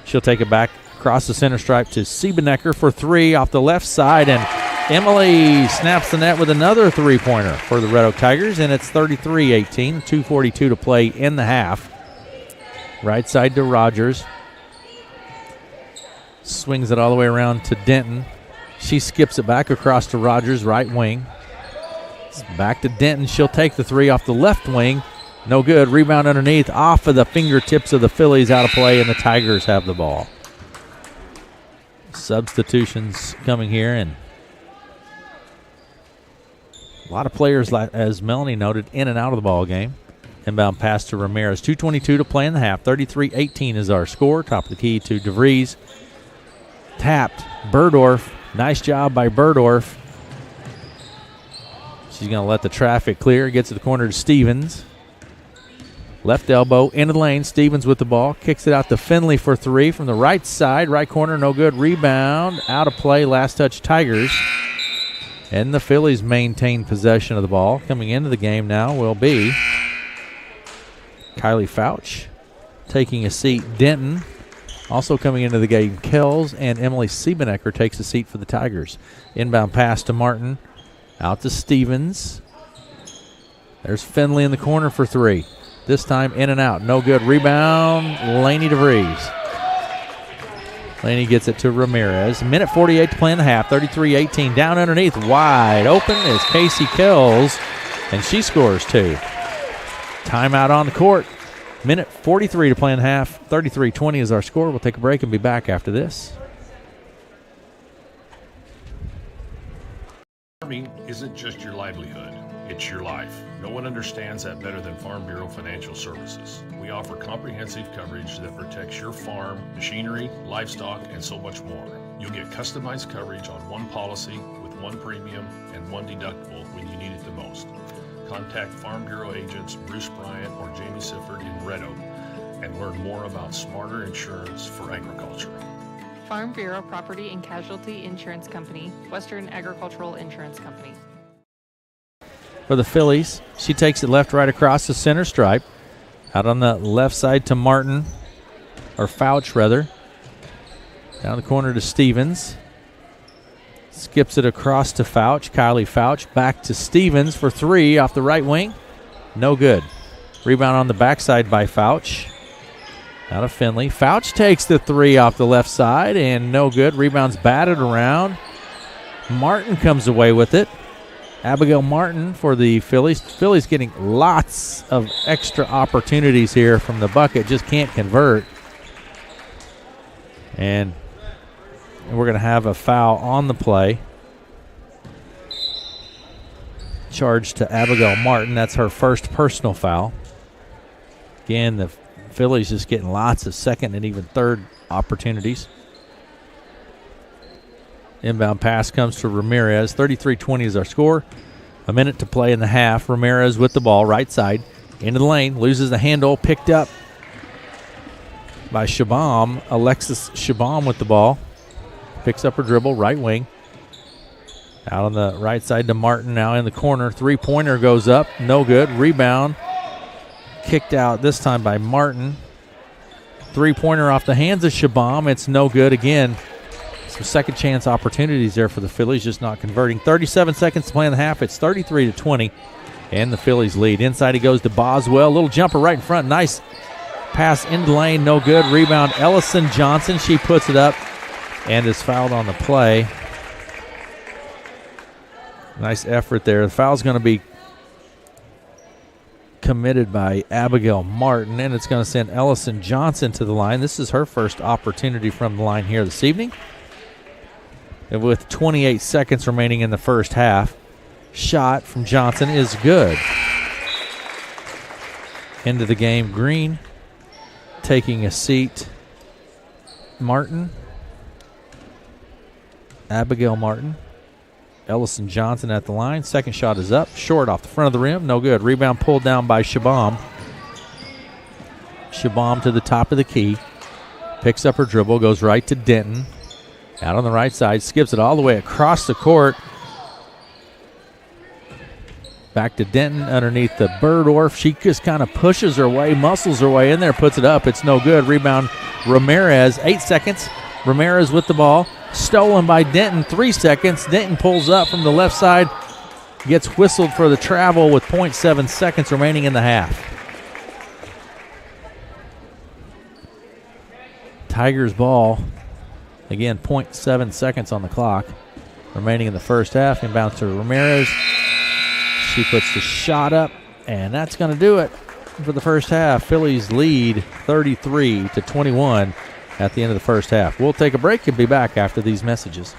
She'll take it back across the center stripe to Siebenecker for three off the left side. And Emily snaps the net with another three-pointer for the Red Oak Tigers. And it's 33-18. 2:42 to play in the half. Right side to Rogers. Swings it all the way around to Denton. She skips it back across to Rogers, right wing. Back to Denton. She'll take the three off the left wing. No good. Rebound underneath, off of the fingertips of the Phillies, out of play, and the Tigers have the ball. Substitutions coming here, and a lot of players, as Melanie noted, in and out of the ball game. Inbound pass to Ramirez. 2:22 to play in the half. 33-18 is our score. Top of the key to DeVries. Tapped. Burdorf. Nice job by Burdorf. She's going to let the traffic clear. Gets to the corner to Stevens. Left elbow into the lane. Stevens with the ball. Kicks it out to Finley for three from the right side. Right corner, no good. Rebound. Out of play. Last touch, Tigers. And the Phillies maintain possession of the ball. Coming into the game now will be Kylie Fouch. Taking a seat, Denton. Also coming into the game, Kells, and Emily Siebenecker takes a seat for the Tigers. Inbound pass to Martin. Out to Stevens. There's Finley in the corner for three. This time in and out. No good. Rebound, Laney DeVries. Laney gets it to Ramirez. Minute 48 to play in the half. 33-18. Down underneath. Wide open is Casey Kells, and she scores two. Timeout on the court. Minute 43 to play in the half. 33-20 is our score. We'll take a break and be back after this. Farming isn't just your livelihood, it's your life. No one understands that better than Farm Bureau Financial Services. We offer comprehensive coverage that protects your farm, machinery, livestock, and so much more. You'll get customized coverage on one policy with one premium and one deductible when you need it the most. Contact Farm Bureau agents Bruce Bryant or Jamie Sifford in Red Oak and learn more about smarter insurance for agriculture. Farm Bureau Property and Casualty Insurance Company, Western Agricultural Insurance Company. For the Phillies, she takes it left, right across the center stripe. Out on the left side to Martin, or Fouch rather. Down the corner to Stevens. Skips it across to Fouch. Kylie Fouch back to Stevens for three off the right wing. No good. Rebound on the backside by Fouch. Out of Finley. Fouch takes the three off the left side and no good. Rebounds batted around. Martin comes away with it. Abigail Martin for the Phillies. Phillies getting lots of extra opportunities here from the bucket. Just can't convert. And we're going to have a foul on the play. Charged to Abigail Martin. That's her first personal foul. Again, the Phillies just getting lots of second and even third opportunities. Inbound pass comes to Ramirez. 33-20 is our score. A minute to play in the half. Ramirez with the ball, right side. Into the lane. Loses the handle. Picked up by Shabam. Alexis Shabam with the ball. Picks up her dribble, right wing. Out on the right side to Martin, now in the corner. Three-pointer goes up. No good. Rebound. Kicked out this time by Martin. Three-pointer off the hands of Shabam. It's no good again. Some second chance opportunities there for the Phillies, just not converting. 37 seconds to play in the half. It's 33-20, and the Phillies lead. Inside he goes to Boswell. Little jumper right in front. Nice pass into the lane. No good. Rebound Ellison Johnson. She puts it up and is fouled on the play. Nice effort there. The foul's going to be committed by Abigail Martin, and it's going to send Ellison Johnson to the line. This is her first opportunity from the line here this evening. And with 28 seconds remaining in the first half, shot from Johnson is good. Into the game, Green taking a seat. Martin. Abigail Martin. Ellison Johnson at the line. Second shot is up. Short off the front of the rim. No good. Rebound pulled down by Shabam. Shabam to the top of the key. Picks up her dribble. Goes right to Denton. Out on the right side. Skips it all the way across the court. Back to Denton underneath the Burdorf. She just kind of pushes her way, muscles her way in there, puts it up. It's no good. Rebound Ramirez. 8 seconds. Ramirez with the ball. Stolen by Denton. 3 seconds. Denton pulls up from the left side. Gets whistled for the travel with 0.7 seconds remaining in the half. Tigers ball. Again, 0.7 seconds on the clock. remaining in the first half. Inbounds to Ramirez. She puts the shot up, and that's going to do it for the first half. Phillies lead 33-21 at the end of the first half. We'll take a break and be back after these messages.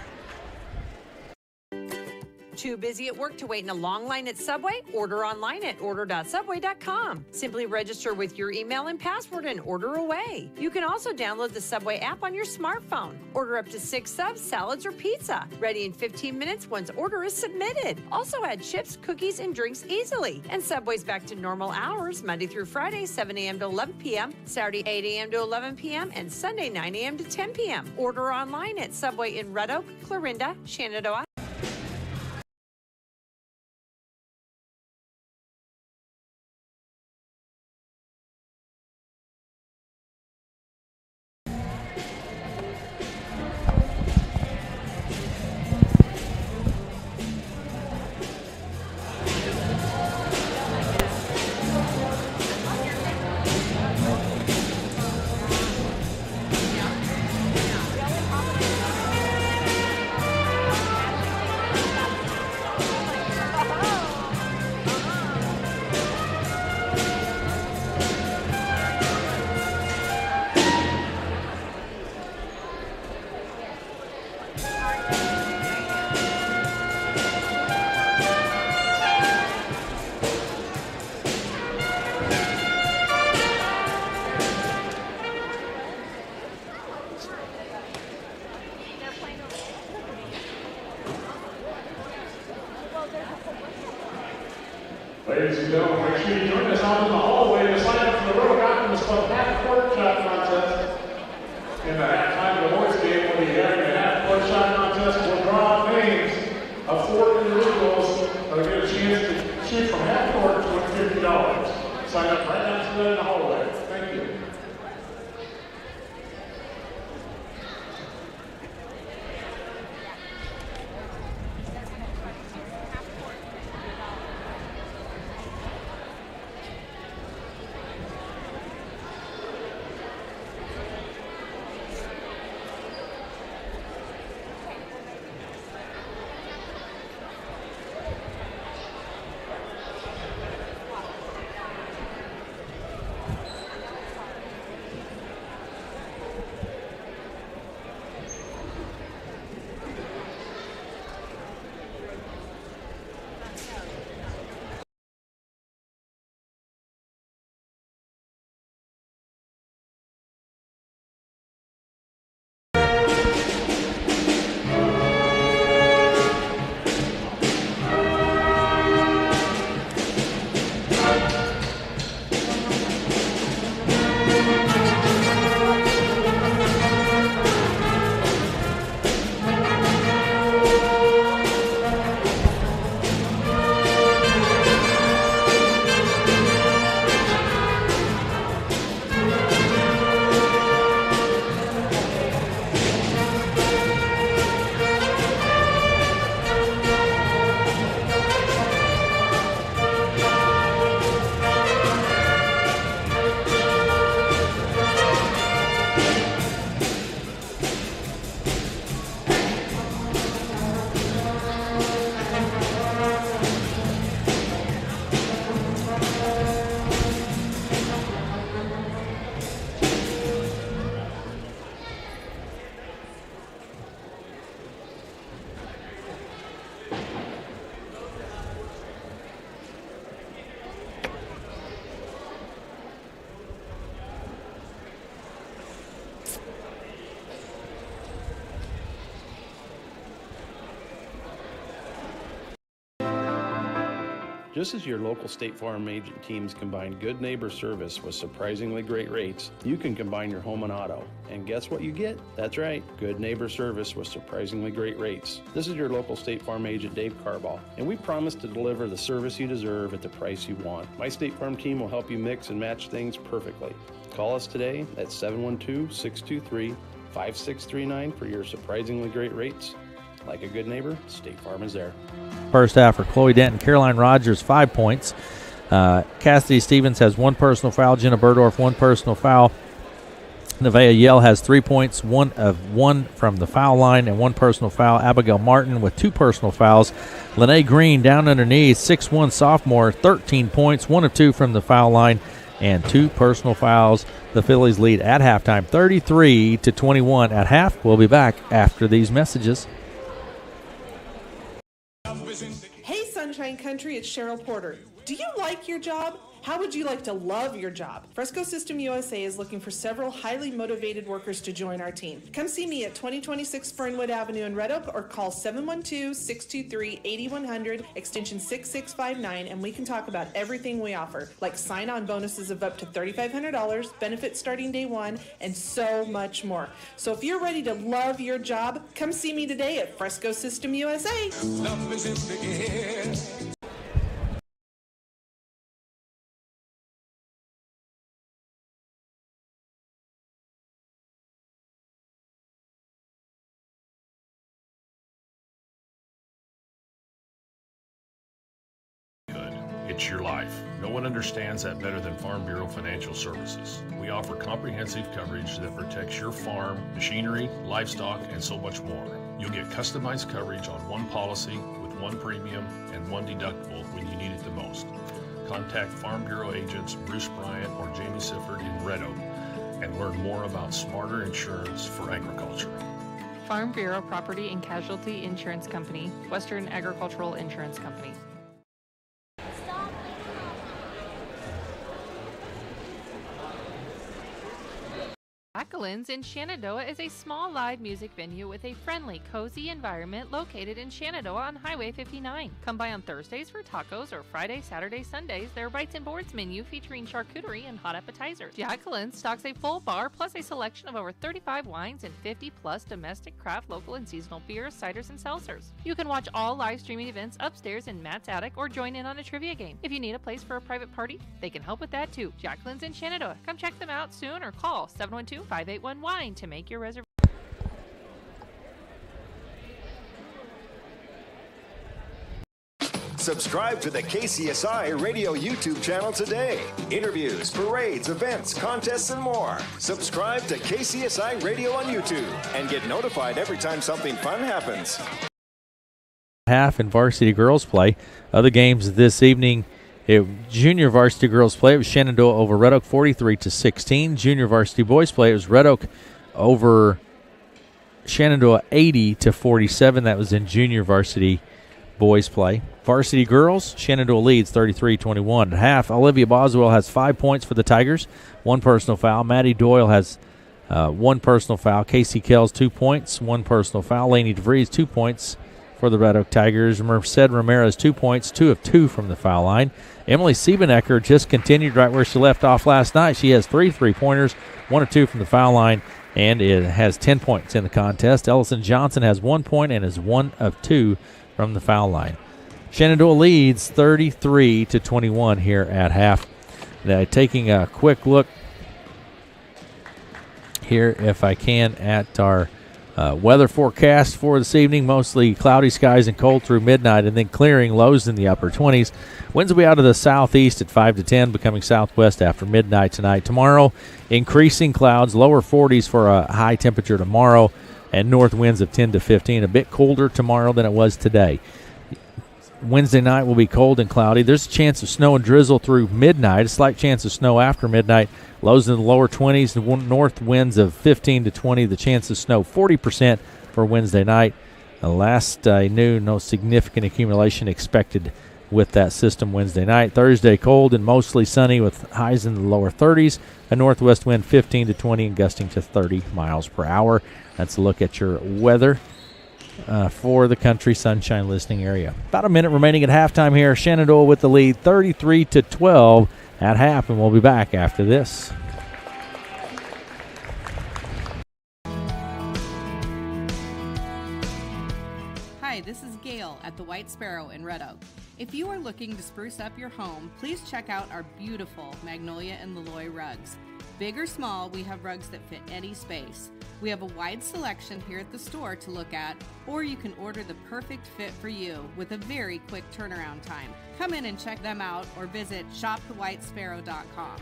Too busy at work to wait in a long line at Subway? Order online at order.subway.com. Simply register with your email and password and order away. You can also download the Subway app on your smartphone. Order up to 6 subs, salads, or pizza. Ready in 15 minutes once order is submitted. Also add chips, cookies, and drinks easily. And Subway's back to normal hours Monday through Friday, 7 a.m. to 11 p.m., Saturday, 8 a.m. to 11 p.m., and Sunday, 9 a.m. to 10 p.m. Order online at Subway in Red Oak, Clarinda, Shenandoah. Ladies and gentlemen, make sure you join us out in the hallway to sign up for the Road Optimus Club half-court shot contest. In the halftime of the boys game, we'll be having a half-court shot contest. We'll draw names of 4 individuals that'll get a chance to shoot from half-court to win $50. Sign up right now to that in the hallway. Thank you. Just as your local State Farm agent teams combine good neighbor service with surprisingly great rates, you can combine your home and auto. And guess what you get? That's right, good neighbor service with surprisingly great rates. This is your local State Farm agent, Dave Carball, and we promise to deliver the service you deserve at the price you want. My State Farm team will help you mix and match things perfectly. Call us today at 712-623-5639 for your surprisingly great rates. Like a good neighbor, State Farm is there. First half for Chloe Denton. Caroline Rogers, 5 points. Cassidy Stevens has 1 personal foul. Jenna Burdorf, 1 personal foul. Nevaeh Yell has 3 points, 1 of 1 from the foul line, and 1 personal foul. Abigail Martin with 2 personal fouls. Lene Green down underneath, 6'1" sophomore, 13 points, 1 of 2 from the foul line, and 2 personal fouls. The Phillies lead at halftime, 33-21 at half. We'll be back after these messages. Hey, Sunshine Country, it's Cheryl Porter. Do you like your job? How would you like to love your job? Fresco System USA is looking for several highly motivated workers to join our team. Come see me at 2026 Fernwood Avenue in Red Oak or call 712-623-8100, extension 6659, and we can talk about everything we offer, like sign-on bonuses of up to $3,500, benefits starting day one, and so much more. So if you're ready to love your job, come see me today at Fresco System USA. Love is in the air. It's your life. No one understands that better than Farm Bureau Financial Services. We offer comprehensive coverage that protects your farm, machinery, livestock, and so much more. You'll get customized coverage on one policy with one premium and one deductible when you need it the most. Contact Farm Bureau agents Bruce Bryant or Jamie Sifford in Red Oak and learn more about smarter insurance for agriculture. Farm Bureau Property and Casualty Insurance Company, Western Agricultural Insurance Company. Jacqueline's in Shenandoah is a small live music venue with a friendly, cozy environment located in Shenandoah on Highway 59. Come by on Thursdays for tacos or Friday, Saturday, Sundays. Their Bites and Boards menu featuring charcuterie and hot appetizers. Jacqueline's stocks a full bar plus a selection of over 35 wines and 50 plus domestic, craft, local, and seasonal beers, ciders, and seltzers. You can watch all live streaming events upstairs in Matt's attic or join in on a trivia game. If you need a place for a private party, they can help with that too. Jacqueline's in Shenandoah. Come check them out soon or call 712-581-WINE to make your reservation. Subscribe to the KCSI Radio YouTube channel today. Interviews, parades, events, contests, and more. Subscribe to KCSI Radio on YouTube and get notified every time something fun happens. Half in varsity girls play. Other games this evening, junior varsity girls play, it was Shenandoah over Red Oak 43-16. Junior varsity boys play, it was Red Oak over Shenandoah 80-47. That was in junior varsity boys play. Varsity girls, Shenandoah leads 33-21 at half. Olivia Boswell has 5 points for the Tigers, 1 personal foul. Maddie Doyle has 1 personal foul. Casey Kells 2 points, 1 personal foul. Lainey DeVries 2 points for the Red Oak Tigers. Merced Ramirez 2 points, 2 of 2 from the foul line. Emily Siebenecker just continued right where she left off last night. She has 3 3-pointers, 1 of 2 from the foul line, and it has 10 points in the contest. Ellison Johnson has 1 point and is 1 of 2 from the foul line. Shenandoah leads 33-21 here at half. Now, taking a quick look here, if I can, at our weather forecast for this evening. Mostly cloudy skies and cold through midnight, and then clearing, lows in the upper 20s. Winds will be out of the southeast at 5 to 10, becoming southwest after midnight tonight. Tomorrow, increasing clouds, lower 40s for a high temperature tomorrow, and north winds of 10 to 15. A bit colder tomorrow than it was today. Wednesday night will be cold and cloudy. There's a chance of snow and drizzle through midnight, a slight chance of snow after midnight. Lows in the lower 20s, north winds of 15 to 20. The chance of snow 40% for Wednesday night. Last I knew, no significant accumulation expected with that system Wednesday night. Thursday, cold and mostly sunny with highs in the lower 30s. A northwest wind 15 to 20 and gusting to 30 miles per hour. That's a look at your weather for the Country Sunshine listening area. About a minute remaining at halftime here. Shenandoah with the lead, 33-12 at half, and we'll be back after this. Hi, this is Gail at the White Sparrow in Red Oak. If you are looking to spruce up your home, please check out our beautiful Magnolia and Laloy rugs. Big or small, we have rugs that fit any space. We have a wide selection here at the store to look at, or you can order the perfect fit for you with a very quick turnaround time. Come in and check them out or visit shopthewhitesparrow.com.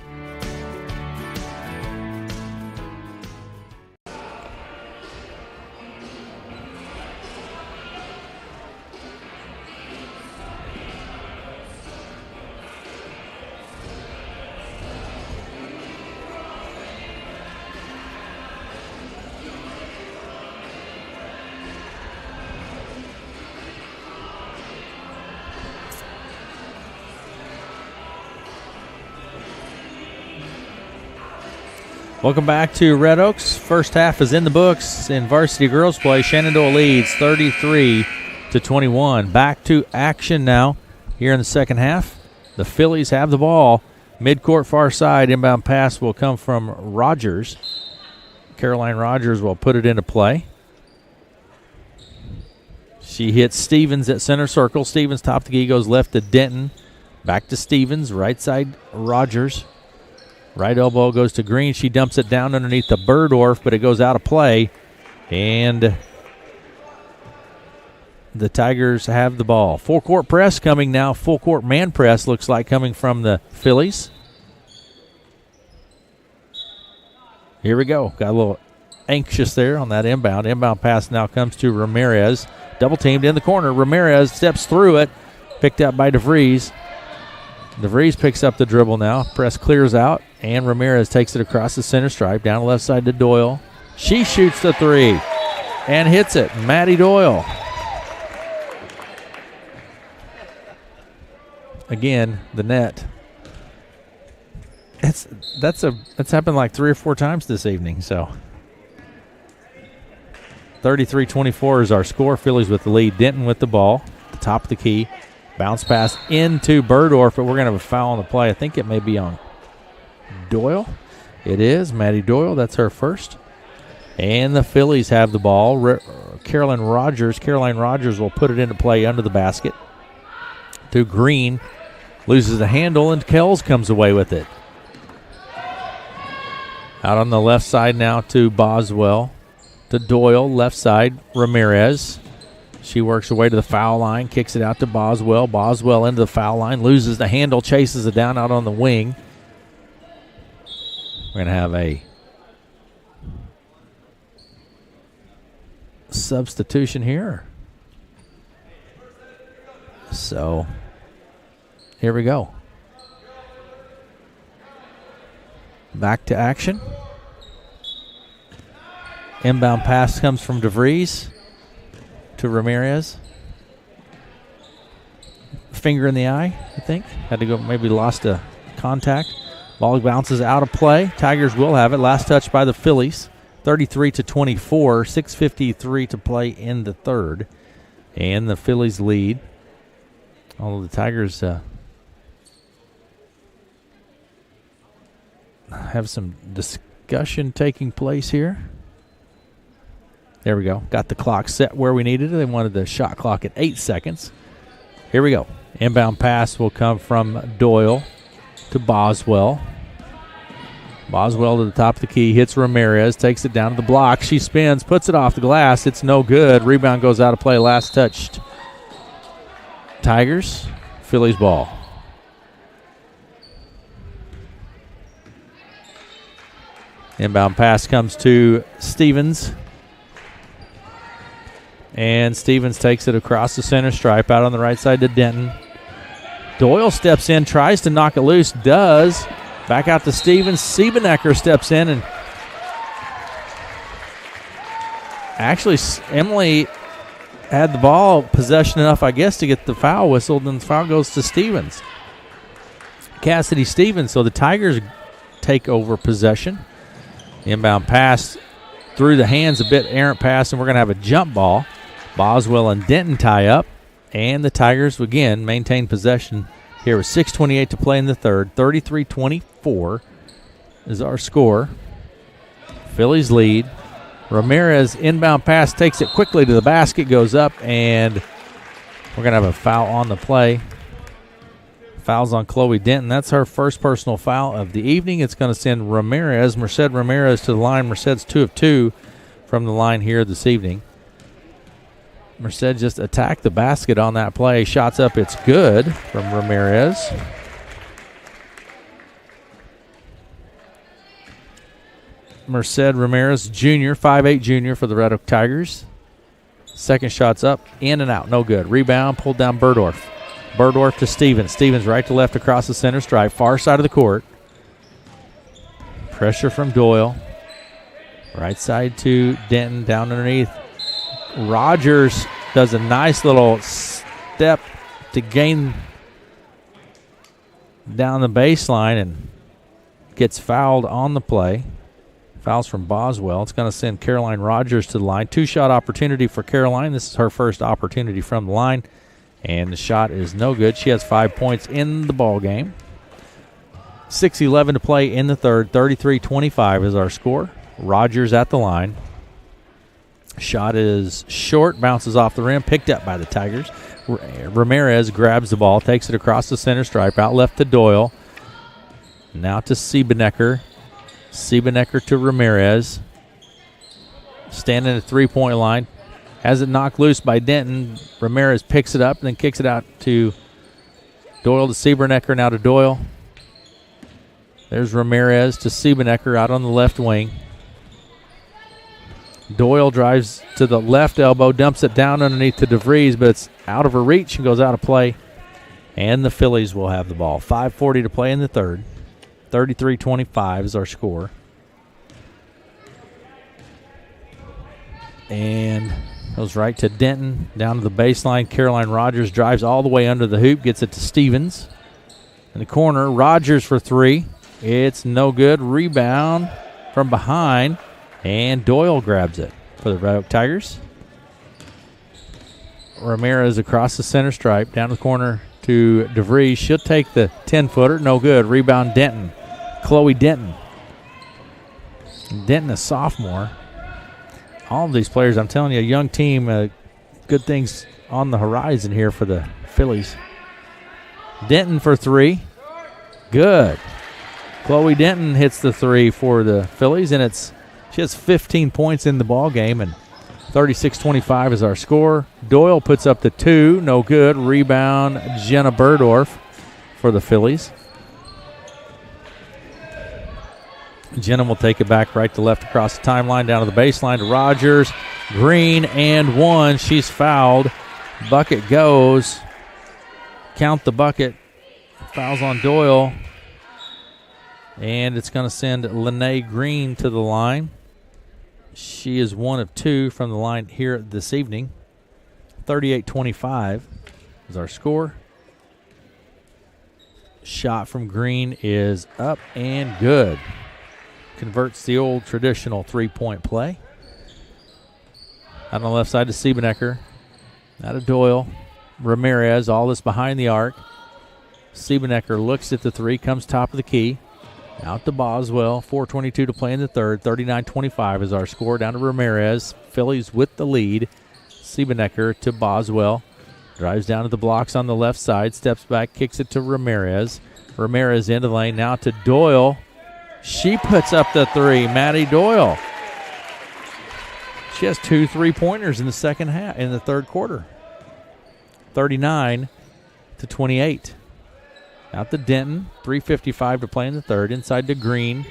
Welcome back to Red Oaks. First half is in the books in varsity girls play. Shenandoah leads 33-21. Back to action now here in the second half. The Phillies have the ball. Midcourt far side. Inbound pass will come from Rogers. Caroline Rogers will put it into play. She hits Stevens at center circle. Stevens top the key, goes left to Denton. Back to Stevens. Right side, Rogers. Right elbow goes to Green. She dumps it down underneath the Burdorf, but it goes out of play. And the Tigers have the ball. Full court press coming now. Full court man press looks like coming from the Phillies. Here we go. Got a little anxious there on that inbound. Inbound pass now comes to Ramirez. Double teamed in the corner. Ramirez steps through it. Picked up by DeVries. DeVries picks up the dribble now. Press clears out, and Ramirez takes it across the center stripe, down the left side to Doyle. She shoots the three and hits it. Maddie Doyle. Again, the net. That's happened like 3 or 4 times this evening, so 33-24 is our score. Phillies with the lead. Denton with the ball, the top of the key. Bounce pass into Burdorf, but we're going to have a foul on the play. I think it may be on Doyle. It is. Maddie Doyle, that's her first. And the Phillies have the ball. Caroline Rogers will put it into play under the basket. To Green. Loses the handle, and Kells comes away with it. Out on the left side now to Boswell. To Doyle, left side, Ramirez. She works her way to the foul line, kicks it out to Boswell. Boswell into the foul line, loses the handle, chases it down out on the wing. We're going to have a substitution here. So, here we go. Back to action. Inbound pass comes from DeVries to Ramirez. Finger in the eye, I think. Had to go, maybe lost a contact. Ball bounces out of play. Tigers will have it. Last touch by the Phillies. 33-24. 6:53 to play in the third. And the Phillies lead. Although the Tigers have some discussion taking place here. There we go. Got the clock set where we needed it. They wanted the shot clock at 8 seconds. Here we go. Inbound pass will come from Doyle to Boswell. Boswell to the top of the key. Hits Ramirez. Takes it down to the block. She spins. Puts it off the glass. It's no good. Rebound goes out of play. Last touched. Tigers. Phillies ball. Inbound pass comes to Stevens. And Stevens takes it across the center stripe out on the right side to Denton. Doyle steps in, tries to knock it loose, does. Back out to Stevens. Siebenecker steps in, and actually Emily had the ball possession enough, I guess, to get the foul whistled, and the foul goes to Stevens. Cassidy Stevens, so the Tigers take over possession. Inbound pass through the hands, a bit errant pass, and we're going to have a jump ball. Boswell and Denton tie up, and the Tigers, again, maintain possession here with 6:28 to play in the third. 33-24 is our score. Phillies lead. Ramirez inbound pass takes it quickly to the basket, goes up, and we're going to have a foul on the play. Foul's on Chloe Denton. That's her first personal foul of the evening. It's going to send Merced Ramirez to the line. Merced's 2 of 2 from the line here this evening. Merced just attacked the basket on that play. Shots up, it's good from Ramirez. Merced Ramirez, junior, 5'8" junior for the Red Oak Tigers. Second shot's up, in and out, no good. Rebound, pulled down Burdorf. Burdorf to Stevens. Stevens right to left across the center stripe, far side of the court. Pressure from Doyle. Right side to Denton, down underneath. Rogers does a nice little step to gain down the baseline and gets fouled on the play. Fouls from Boswell. It's going to send Caroline Rogers to the line. 2-shot opportunity for Caroline. This is her first opportunity from the line. And the shot is no good. She has 5 points in the ball game. 6:11 to play in the third. 33-25 is our score. Rogers at the line. Shot is short, bounces off the rim, picked up by the Tigers. Ramirez grabs the ball, takes it across the center stripe, out left to Doyle. Now to Siebenecker. Siebenecker to Ramirez. Standing at the three-point line. Has it knocked loose by Denton. Ramirez picks it up and then kicks it out to Doyle to Siebenecker, now to Doyle. There's Ramirez to Siebenecker out on the left wing. Doyle drives to the left elbow, dumps it down underneath to DeVries, but it's out of her reach and goes out of play. And the Phillies will have the ball. 5:40 to play in the third. 33-25 is our score. And goes right to Denton, down to the baseline. Caroline Rogers drives all the way under the hoop, gets it to Stevens. In the corner, Rogers for three. It's no good. Rebound from behind, and Doyle grabs it for the Red Oak Tigers. Ramirez across the center stripe, down the corner to DeVries. She'll take the 10-footer. No good. Rebound Denton. Chloe Denton. Denton, a sophomore. All of these players, I'm telling you, a young team, good things on the horizon here for the Phillies. Denton for three. Good. Chloe Denton hits the three for the Phillies, and she has 15 points in the ball game, and 36-25 is our score. Doyle puts up the two. No good. Rebound Jenna Burdorf for the Phillies. Jenna will take it back right to left across the timeline, down to the baseline to Rogers. Green and one. She's fouled. Bucket goes. Count the bucket. Fouls on Doyle. And it's going to send Lene Green to the line. She is one of two from the line here this evening. 38-25 is our score. Shot from Green is up and good. Converts the old traditional three-point play. Out on the left side to Siebenecker. Out of Doyle. Ramirez, all this behind the arc. Siebenecker looks at the three, comes top of the key. Out to Boswell. 4:22 to play in the third. 39-25 is our score. Down to Ramirez. Phillies with the lead. Siebenecker to Boswell. Drives down to the blocks on the left side. Steps back, kicks it to Ramirez. Ramirez into the lane. Now to Doyle. She puts up the three. Maddie Doyle. She has 2 3-pointers in the second half, in the third quarter. 39-28. Out to Denton. 3:55 to play in the third. Inside to Green.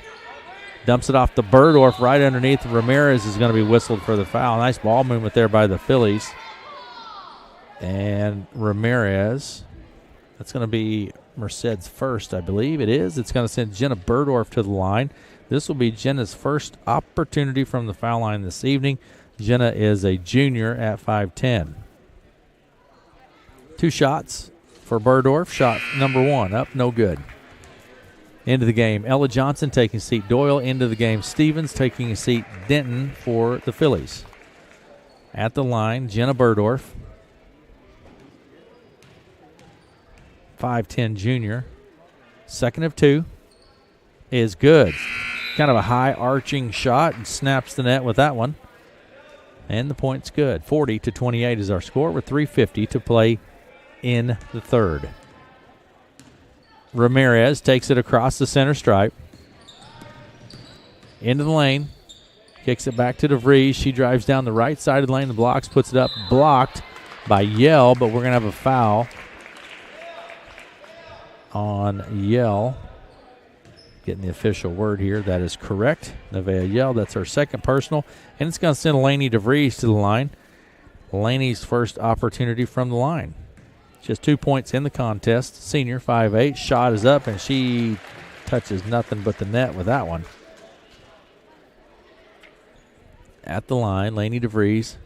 Dumps it off to Burdorf right underneath. Ramirez is going to be whistled for the foul. Nice ball movement there by the Phillies. And Ramirez, that's going to be Merced's first, I believe it is. It's going to send Jenna Burdorf to the line. This will be Jenna's first opportunity from the foul line this evening. Jenna is a junior at 5'10". 2 shots for Burdorf. Shot number one up, no good. Into the game, Ella Johnson taking a seat. Doyle into the game. Stevens taking a seat. Denton for the Phillies. At the line, Jenna Burdorf. 5'10" junior. Second of two is good. Kind of a high arching shot and snaps the net with that one. And the point's good. 40-28 is our score with 3:50 to play in the third. Ramirez takes it across the center stripe. Into the lane. Kicks it back to DeVries. She drives down the right side of the lane. The blocks, puts it up. Blocked by Yell, but we're going to have a foul on Yell. Getting the official word here. That is correct. Nevaeh Yell, that's her second personal. And it's going to send Lainey DeVries to the line. Lainey's first opportunity from the line. She has 2 points in the contest. Senior, 5'8". Shot is up, and she touches nothing but the net with that one. At the line, Lainey DeVries.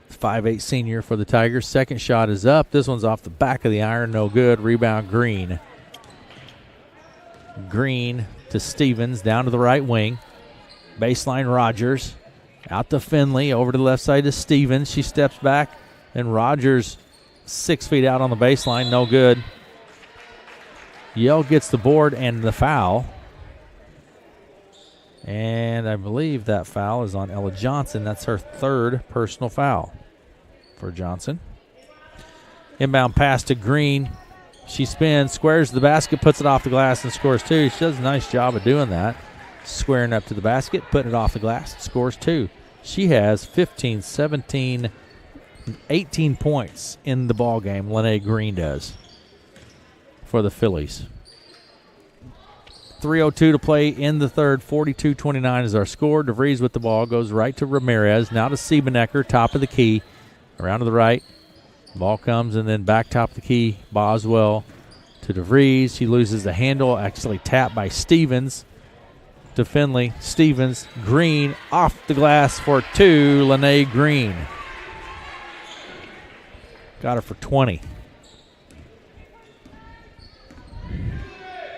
5'8" senior for the Tigers. Second shot is up. This one's off the back of the iron. No good. Rebound Green. Green to Stevens. Down to the right wing. Baseline Rogers. Out to Finley. Over to the left side to Stevens. She steps back. And Rogers 6 feet out on the baseline. No good. Yell gets the board and the foul. And I believe that foul is on Ella Johnson. That's her third personal foul for Johnson. Inbound pass to Green. She spins, squares the basket, puts it off the glass, and scores 2. She does a nice job of doing that. Squaring up to the basket, putting it off the glass, scores 2. She has 15, 17, 18 points in the ball game. Lene Green does for the Phillies. 3:02 to play in the third. 42-29 is our score. DeVries with the ball goes right to Ramirez. Now to Siebenecker, top of the key. Around to the right. Ball comes and then back top of the key. Boswell to DeVries. She loses the handle. Actually tapped by Stevens to Finley. Stevens, Green off the glass for 2. Lene Green. Got her for 20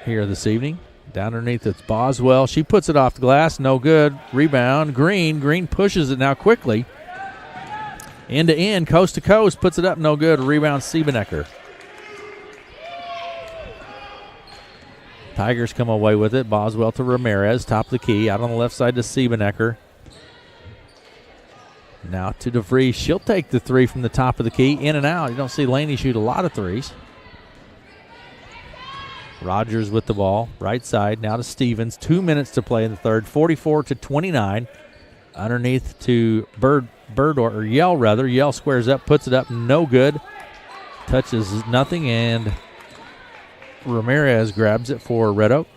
here this evening. Down underneath, it's Boswell. She puts it off the glass. No good. Rebound. Green. Green pushes it now quickly. End to end, coast to coast. Puts it up. No good. Rebound, Siebenecker. Tigers come away with it. Boswell to Ramirez. Top of the key. Out on the left side to Siebenecker. Now to DeVries. She'll take the 3 from the top of the key. In and out. You don't see Laney shoot a lot of 3s. Rogers with the ball, right side, now to Stevens. 2 minutes to play in the third, 44-29. Underneath to Yell. Yell squares up, puts it up, no good. Touches nothing, and Ramirez grabs it for Red Oak.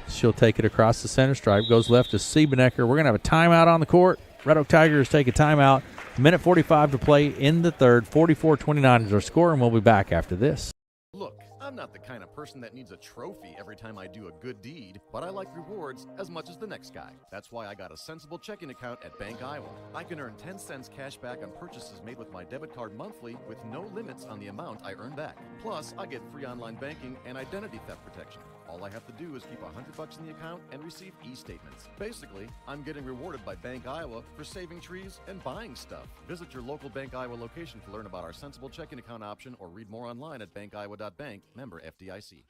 She'll take it across the center stripe, goes left to Siebenecker. We're going to have a timeout on the court. Red Oak Tigers take a timeout. Minute 45 to play in the third, 44-29 is our score, and we'll be back after this. Look, I'm not the kind of person that needs a trophy every time I do a good deed, but I like rewards as much as the next guy. That's why I got a sensible checking account at Bank Iowa. I can earn 10 cents cash back on purchases made with my debit card monthly with no limits on the amount I earn back. Plus, I get free online banking and identity theft protection. All I have to do is keep $100 in the account and receive e-statements. Basically, I'm getting rewarded by Bank Iowa for saving trees and buying stuff. Visit your local Bank Iowa location to learn about our sensible checking account option or read more online at bankiowa.bank. Member FDIC.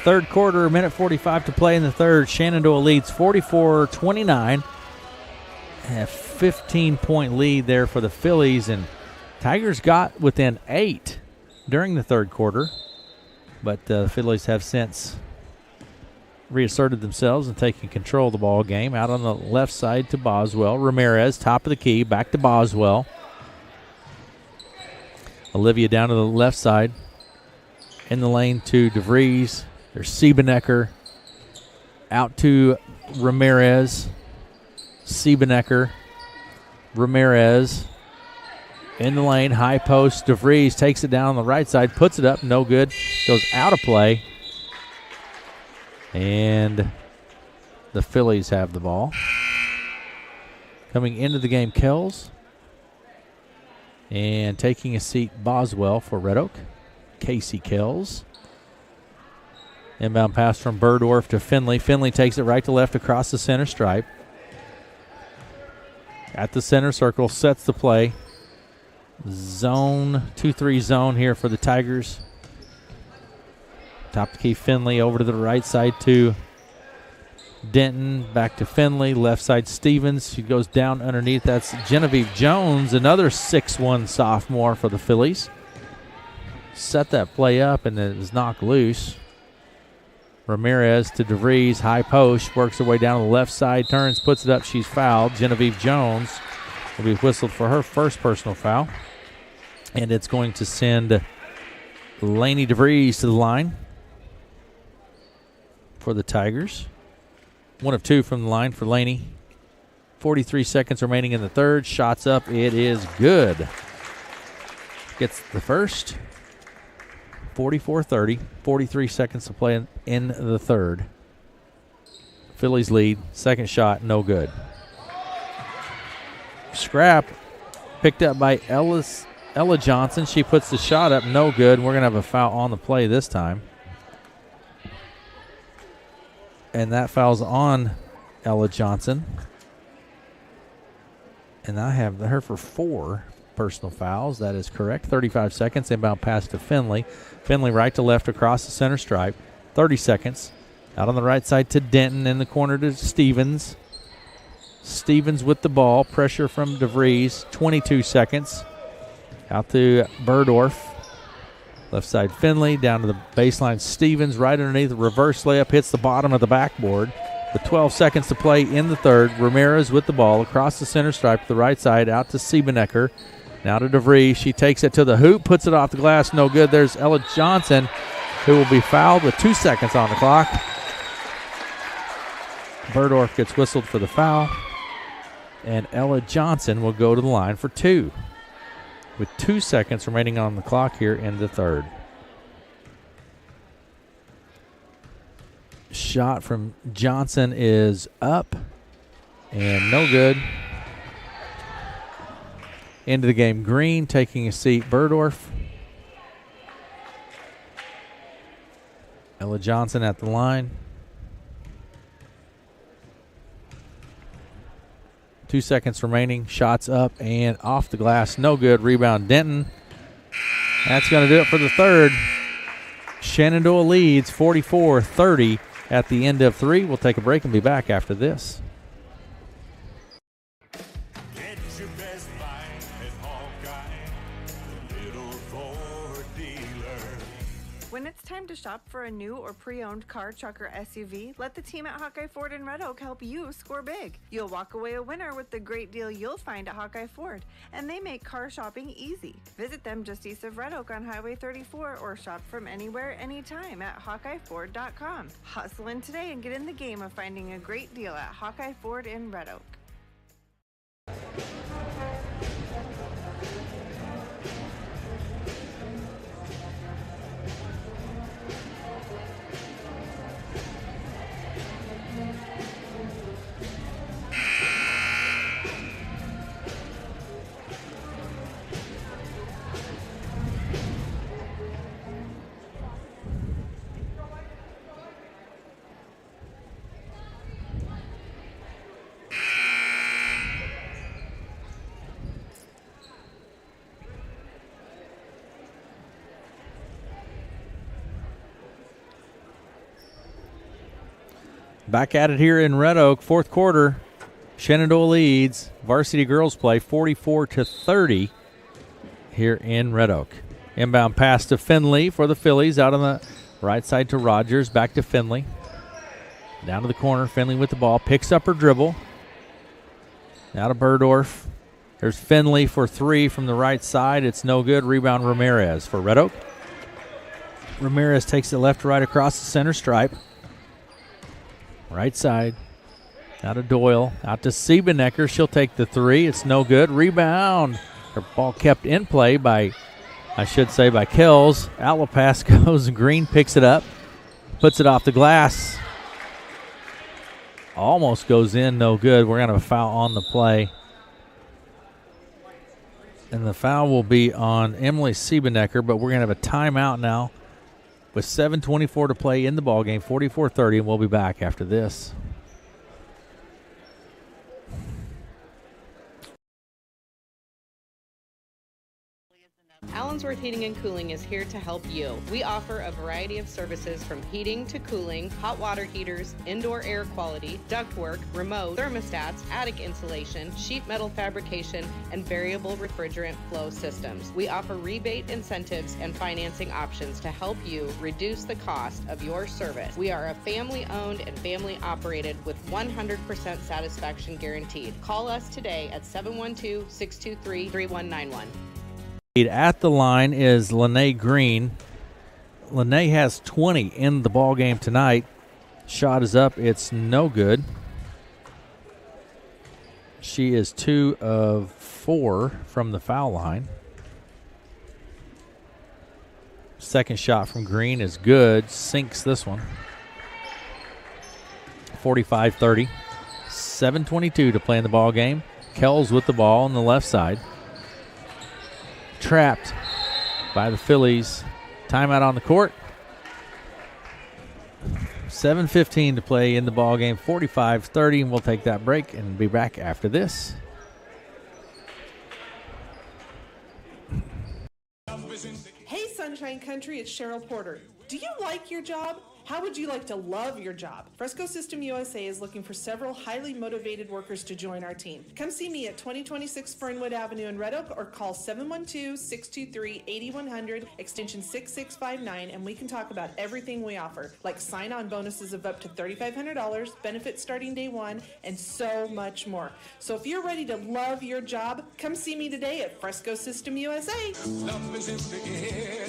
Third quarter, minute 45 to play in the third. Shenandoah leads 44-29. A 15-point lead there for the Phillies, and Tigers got within 8 during the third quarter, but the Phillies have since reasserted themselves and taken control of the ball game. Out on the left side to Boswell. Ramirez, top of the key, back to Boswell. Olivia down to the left side. In the lane to DeVries. There's Siebenecker. Out to Ramirez. Siebenecker. Ramirez. In the lane, high post. DeVries takes it down on the right side, puts it up, no good. Goes out of play. And the Phillies have the ball. Coming into the game, Kells. And taking a seat, Boswell for Red Oak. Casey Kells. Inbound pass from Burdorf to Finley. Finley takes it right to left across the center stripe. At the center circle, sets the play. Zone, 2-3 zone here for the Tigers. Top of the key, Finley over to the right side to Denton. Back to Finley, left side Stevens. She goes down underneath. That's Genevieve Jones, another 6'1 sophomore for the Phillies. Set that play up and it was knocked loose. Ramirez to DeVries, high post, works her way down the left side, turns, puts it up, she's fouled. Genevieve Jones will be whistled for her first personal foul. And it's going to send Laney DeVries to the line. for the Tigers. 1 of 2 from the line for Laney. 43 seconds remaining in the third. Shots up. It is good. Gets the first. 44-30. 43 seconds to play in the third. Phillies lead. Second shot, no good. Scrap picked up by Ella Johnson. She puts the shot up, no good. We're going to have a foul on the play this time. And that foul's on Ella Johnson. And I have her for 4 personal fouls. That is correct. 35 seconds. Inbound pass to Finley. Finley right to left across the center stripe. 30 seconds. Out on the right side to Denton. In the corner to Stevens. Stevens with the ball. Pressure from DeVries. 22 seconds. Out to Burdorf. Left side Finley. Down to the baseline Stevens. Right underneath. Reverse layup. Hits the bottom of the backboard. With 12 seconds to play in the third. Ramirez with the ball across the center stripe to the right side. Out to Siebenecker. Now to DeVries. She takes it to the hoop. Puts it off the glass. No good. There's Ella Johnson, who will be fouled with 2 seconds on the clock. Burdorf gets whistled for the foul. And Ella Johnson will go to the line for 2. With 2 seconds remaining on the clock here in the third. Shot from Johnson is up and no good. Into the game, Green taking a seat. Burdorf. Ella Johnson at the line. 2 seconds remaining. Shots up and off the glass. No good. Rebound, Denton. That's going to do it for the third. Shenandoah leads 44-30 at the end of 3. We'll take a break and be back after this. When it's time to shop for a new or pre-owned car, truck, or SUV, let the team at Hawkeye Ford in Red Oak help you score big. You'll walk away a winner with the great deal you'll find at Hawkeye Ford, and they make car shopping easy. Visit them just east of Red Oak on Highway 34 or shop from anywhere, anytime at HawkeyeFord.com. Hustle in today and get in the game of finding a great deal at Hawkeye Ford in Red Oak. Back at it here in Red Oak, fourth quarter. Shenandoah leads. Varsity girls play 44-30 here in Red Oak. Inbound pass to Finley for the Phillies. Out on the right side to Rogers. Back to Finley. Down to the corner. Finley with the ball. Picks up her dribble. Now to Burdorf. There's Finley for 3 from the right side. It's no good. Rebound Ramirez for Red Oak. Ramirez takes it left to right across the center stripe. Right side. Out to Doyle. Out to Siebenecker. She'll take the 3. It's no good. Rebound. Her ball kept in play by Kells. Outlet pass goes. Green picks it up. Puts it off the glass. Almost goes in. No good. We're going to have a foul on the play. And the foul will be on Emily Siebenecker, but we're going to have a timeout now. With 7:24 to play in the ballgame, 44-30, and we'll be back after this. Allensworth Heating and Cooling is here to help you. We offer a variety of services from heating to cooling, hot water heaters, indoor air quality, ductwork, remote, thermostats, attic insulation, sheet metal fabrication, and variable refrigerant flow systems. We offer rebate incentives and financing options to help you reduce the cost of your service. We are a family-owned and family-operated with 100% satisfaction guaranteed. Call us today at 712-623-3191. At the line is Lene Green. Lene has 20 in the ball game tonight. Shot is up. It's no good. She is 2 of 4 from the foul line. Second shot from Green is good. Sinks this one. 45-30. 7:22 to play in the ball game. Kells with the ball on the left side. Trapped by the Phillies. Timeout on the court. 7:15 to play in the ball game. 45-30, and we'll take that break and be back after this. Hey, Sunshine Country, it's Cheryl Porter. Do you like your job? How would you like to love your job? Fresco System USA is looking for several highly motivated workers to join our team. Come see me at 2026 Fernwood Avenue in Red Oak or call 712-623-8100, extension 6659, and we can talk about everything we offer, like sign-on bonuses of up to $3,500, benefits starting day one, and so much more. So if you're ready to love your job, come see me today at Fresco System USA. Love is in the air.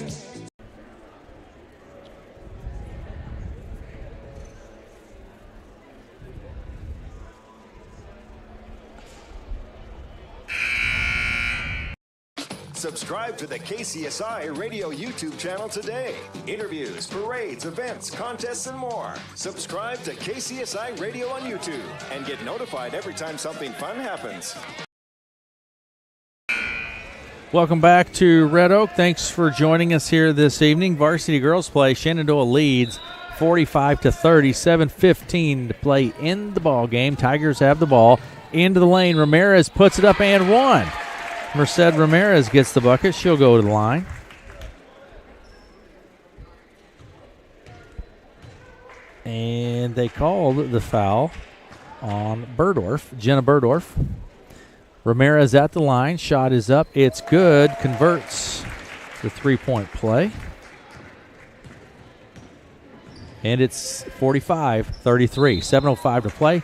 Subscribe to the KCSI Radio YouTube channel today. Interviews, parades, events, contests, and more. Subscribe to KCSI Radio on YouTube and get notified every time something fun happens. Welcome back to Red Oak. Thanks for joining us here this evening. Varsity girls play. Shenandoah leads 45-30. 7:15 to play in the ball game. Tigers have the ball into the lane. Ramirez puts it up and one. Merced Ramirez gets the bucket. She'll go to the line. And they called the foul on Burdorf, Jenna Burdorf. Ramirez at the line. Shot is up. It's good. Converts the three-point play. And it's 45-33. 7:05 to play.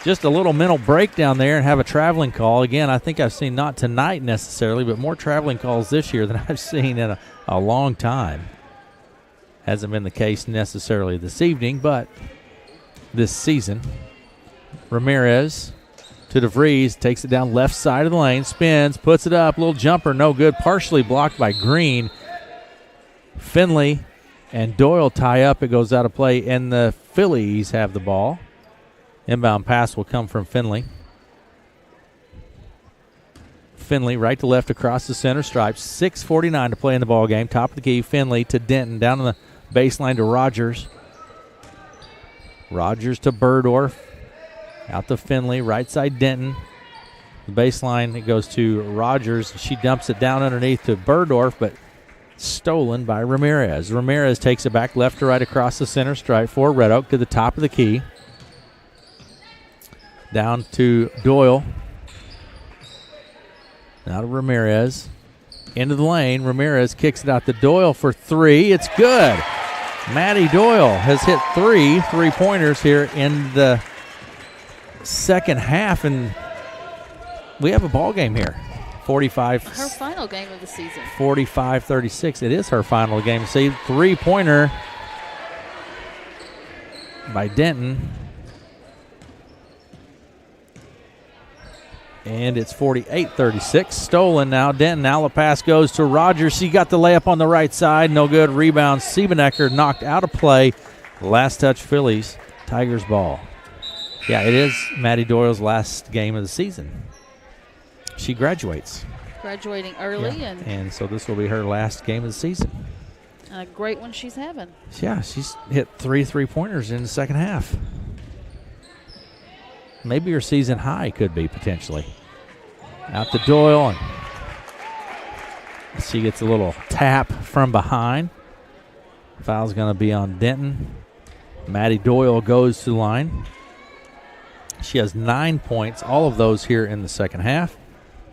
Just a little mental breakdown there and have a traveling call. Again, I think I've seen not tonight necessarily, but more traveling calls this year than I've seen in a long time. Hasn't been the case necessarily this evening, but this season. Ramirez to DeVries, takes it down left side of the lane, spins, puts it up, little jumper, no good, partially blocked by Green. Finley and Doyle tie up. It goes out of play, and the Phillies have the ball. Inbound pass will come from Finley. Finley right to left across the center stripe. 6:49 to play in the ball game. Top of the key, Finley to Denton. Down on the baseline to Rogers. Rogers to Burdorf. Out to Finley. Right side Denton. The baseline, it goes to Rogers. She dumps it down underneath to Burdorf, but stolen by Ramirez. Ramirez takes it back left to right across the center stripe for Red Oak to the top of the key. Down to Doyle. Now to Ramirez. Into the lane. Ramirez kicks it out to Doyle for three. It's good. Maddie Doyle has hit three three-pointers here in the second half, and we have a ball game here. 45. Her final game of the season. 45-36. It is her final game. See, three-pointer by Denton. And it's 48-36. Stolen now. Denton. Now the pass goes to Rogers. She got the layup on the right side. No good. Rebound. Siebenecker knocked out of play. Last touch Phillies. Tigers ball. Yeah, it is Maddie Doyle's last game of the season. She graduates. Graduating early. Yeah. And so this will be her last game of the season. A great one she's having. Yeah, she's hit three three-pointers in the second half. Maybe her season high could be potentially. Out to Doyle, and she gets a little tap from behind. Foul's going to be on Denton. Maddie Doyle goes to the line. She has 9 points, all of those here in the second half.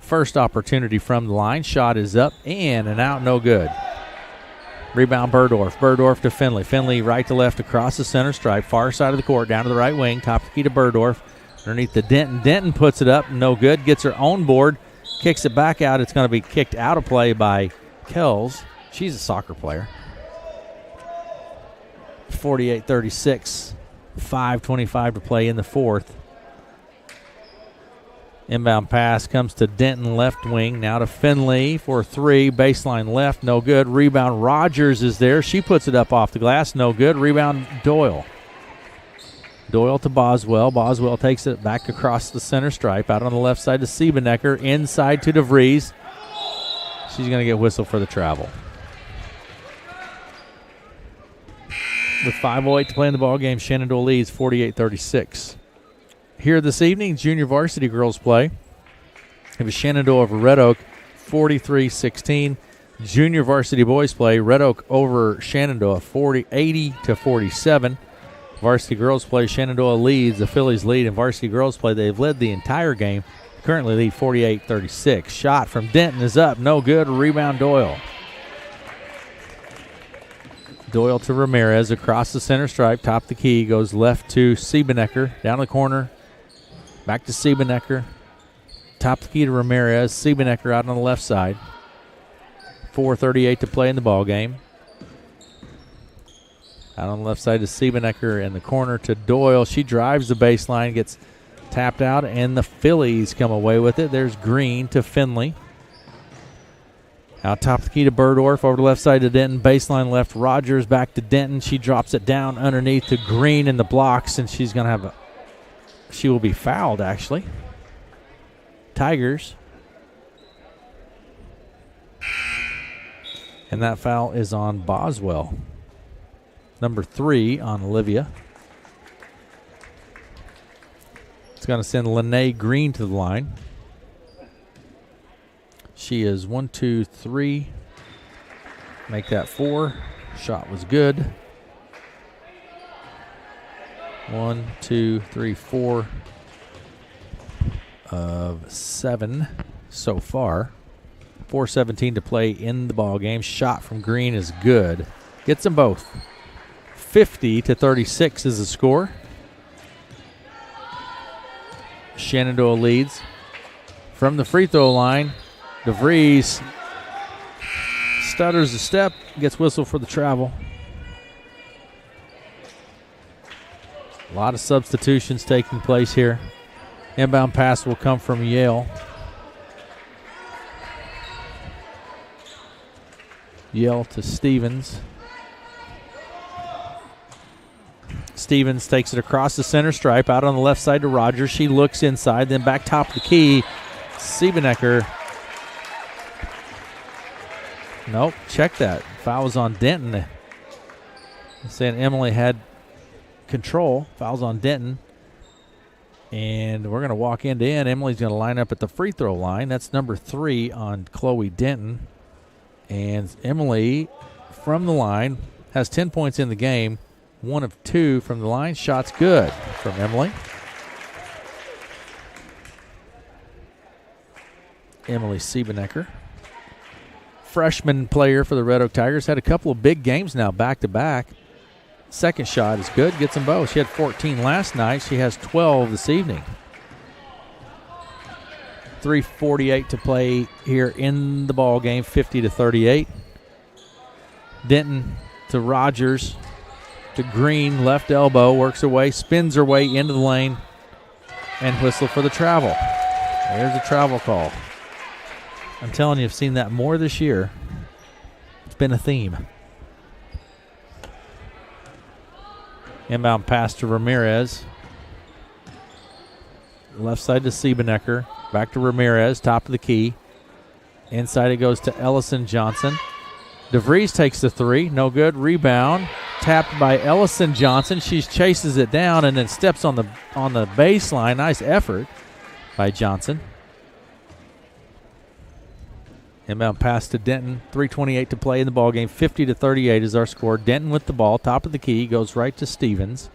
First opportunity from the line. Shot is up and out, no good. Rebound Burdorf. Burdorf to Finley. Finley right to left across the center stripe. Far side of the court, down to the right wing. Top of the key to Burdorf. Underneath the Denton. Denton puts it up, no good. Gets her own board. Kicks it back out. It's going to be kicked out of play by Kells. She's a soccer player. 48-36. 5:25 to play in the fourth. Inbound pass comes to Denton, left wing. Now to Finley for 3. Baseline left, no good. Rebound, Rogers is there. She puts it up off the glass, no good. Rebound, Doyle. Doyle to Boswell. Boswell takes it back across the center stripe. Out on the left side to Siebenecker. Inside to DeVries. She's going to get whistled for the travel. With 5:08 to play in the ball game, Shenandoah leads 48-36. Here this evening, junior varsity girls play. It was Shenandoah over Red Oak, 43-16. Junior varsity boys play. Red Oak over Shenandoah, 80-47. Varsity girls play. Shenandoah leads. The Phillies lead in varsity girls play. They've led the entire game. Currently lead 48-36. Shot from Denton is up. No good. Rebound Doyle. Doyle to Ramirez across the center stripe. Top of the key. Goes left to Siebenecker. Down the corner. Back to Siebenecker. Top of the key to Ramirez. Siebenecker out on the left side. 4:38 to play in the ball game. Out on the left side to Siebenecker in the corner to Doyle. She drives the baseline, gets tapped out, and the Phillies come away with it. There's Green to Finley. Out top of the key to Burdorf. Over the left side to Denton. Baseline left. Rogers back to Denton. She drops it down underneath to Green in the blocks, and she's going to have she will be fouled, actually. Tigers. And that foul is on Boswell. Number 3 on Olivia. It's going to send Lene Green to the line. She is 1, 2, 3. Make that 4. Shot was good. 1, 2, 3, 4 of 7 so far. 4:17 to play in the ball game. Shot from Green is good. Gets them both. 50-36 is the score. Shenandoah leads. From the free throw line, DeVries stutters a step, gets whistled for the travel. A lot of substitutions taking place here. Inbound pass will come from Yale. Yale to Stevens. Stevens takes it across the center stripe, out on the left side to Rogers. She looks inside, then back top of the key. Siebenecker. Nope, check that. Foul's on Denton. Saying Emily had control. Foul's on Denton. And we're going to walk end to end. Emily's going to line up at the free throw line. That's number 3 on Chloe Denton. And Emily, from the line, has 10 points in the game. 1 of 2 from the line. Shot's good from Emily. Emily Siebenecker. Freshman player for the Red Oak Tigers. Had a couple of big games now back-to-back. Second shot is good. Gets them both. She had 14 last night. She has 12 this evening. 3:48 to play here in the ball game. 50-38. Denton to Rogers to Green. Left elbow. Works her way. Spins her way into the lane. And whistle for the travel. There's a travel call. I'm telling you, I've seen that more this year. It's been a theme. Inbound pass to Ramirez. Left side to Siebenecker. Back to Ramirez, top of the key. Inside it goes to Ellison Johnson. DeVries takes the 3. No good. Rebound. Tapped by Ellison Johnson. She chases it down and then steps on the baseline. Nice effort by Johnson. Inbound pass to Denton. 3:28 to play in the ballgame. 50-38 is our score. Denton with the ball. Top of the key. Goes right to Stevens.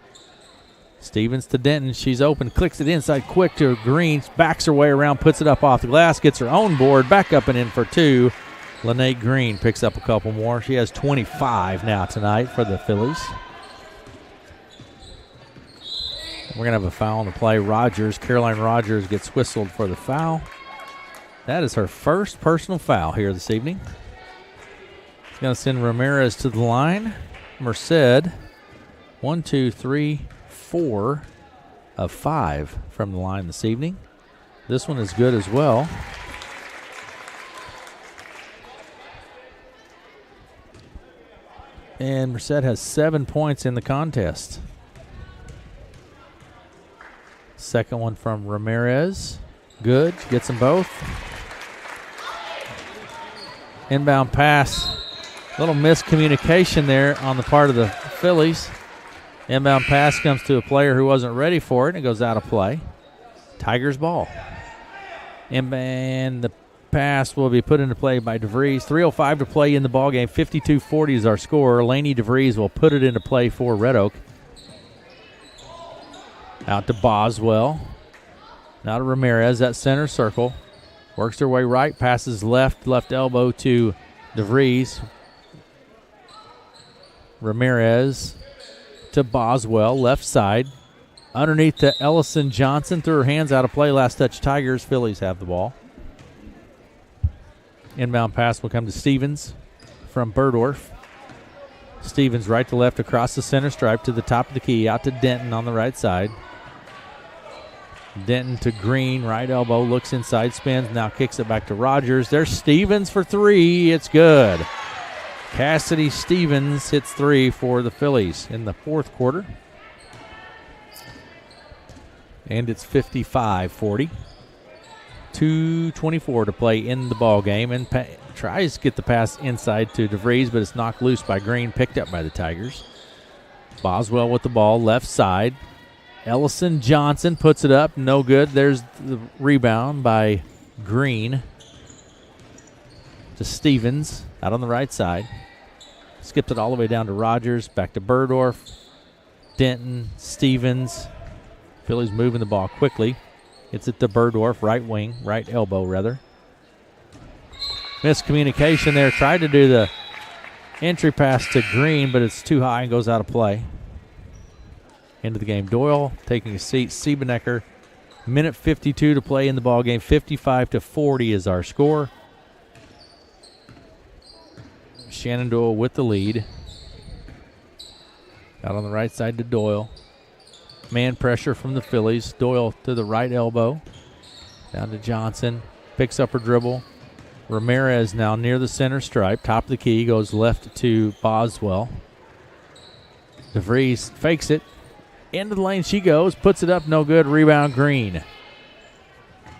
Stevens to Denton. She's open. Clicks it inside quick to Green. Backs her way around. Puts it up off the glass. Gets her own board. Back up and in for 2. Lene Green picks up a couple more. She has 25 now tonight for the Phillies. We're going to have a foul on the play. Caroline Rogers gets whistled for the foul. That is her first personal foul here this evening. It's going to send Ramirez to the line. Merced. 1, 2, 3, 4 of 5 from the line this evening. This one is good as well. And Merced has 7 points in the contest. Second one from Ramirez. Good. Gets them both. Inbound pass. Little miscommunication there on the part of the Phillies. Inbound pass comes to a player who wasn't ready for it, and it goes out of play. Tigers ball. And the pass will be put into play by DeVries. 3:05 to play in the ballgame. 52-40 is our score. Laney DeVries will put it into play for Red Oak. Out to Boswell. Now to Ramirez at center circle. Works their way right, passes left elbow to DeVries. Ramirez to Boswell, left side. Underneath to Ellison Johnson, threw her hands out of play. Last touch Tigers. Phillies have the ball. Inbound pass will come to Stevens from Burdorf. Stevens right to left across the center stripe to the top of the key. Out to Denton on the right side. Denton to Green, right elbow, looks inside, spins, now kicks it back to Rogers. There's Stevens for 3. It's good. Cassidy Stevens hits 3 for the Phillies in the fourth quarter. And it's 55-40. 2:24 to play in the ball game, and tries to get the pass inside to DeVries, but it's knocked loose by Green, picked up by the Tigers. Boswell with the ball, left side. Ellison Johnson puts it up, no good. There's the rebound by Green to Stevens out on the right side. Skipped it all the way down to Rogers, back to Burdorf, Denton, Stevens. Phillies moving the ball quickly. It's at the Burdorf, right wing, right elbow rather. Miscommunication there. Tried to do the entry pass to Green, but it's too high and goes out of play. Into the game. Doyle taking a seat. Siebenecker. Minute 52 to play in the ball game. 55-40 is our score. Shenandoah with the lead. Out on the right side to Doyle. Man pressure from the Phillies. Doyle to the right elbow. Down to Johnson. Picks up her dribble. Ramirez now near the center stripe. Top of the key. Goes left to Boswell. DeVries fakes it. Into the lane she goes. Puts it up. No good. Rebound Green.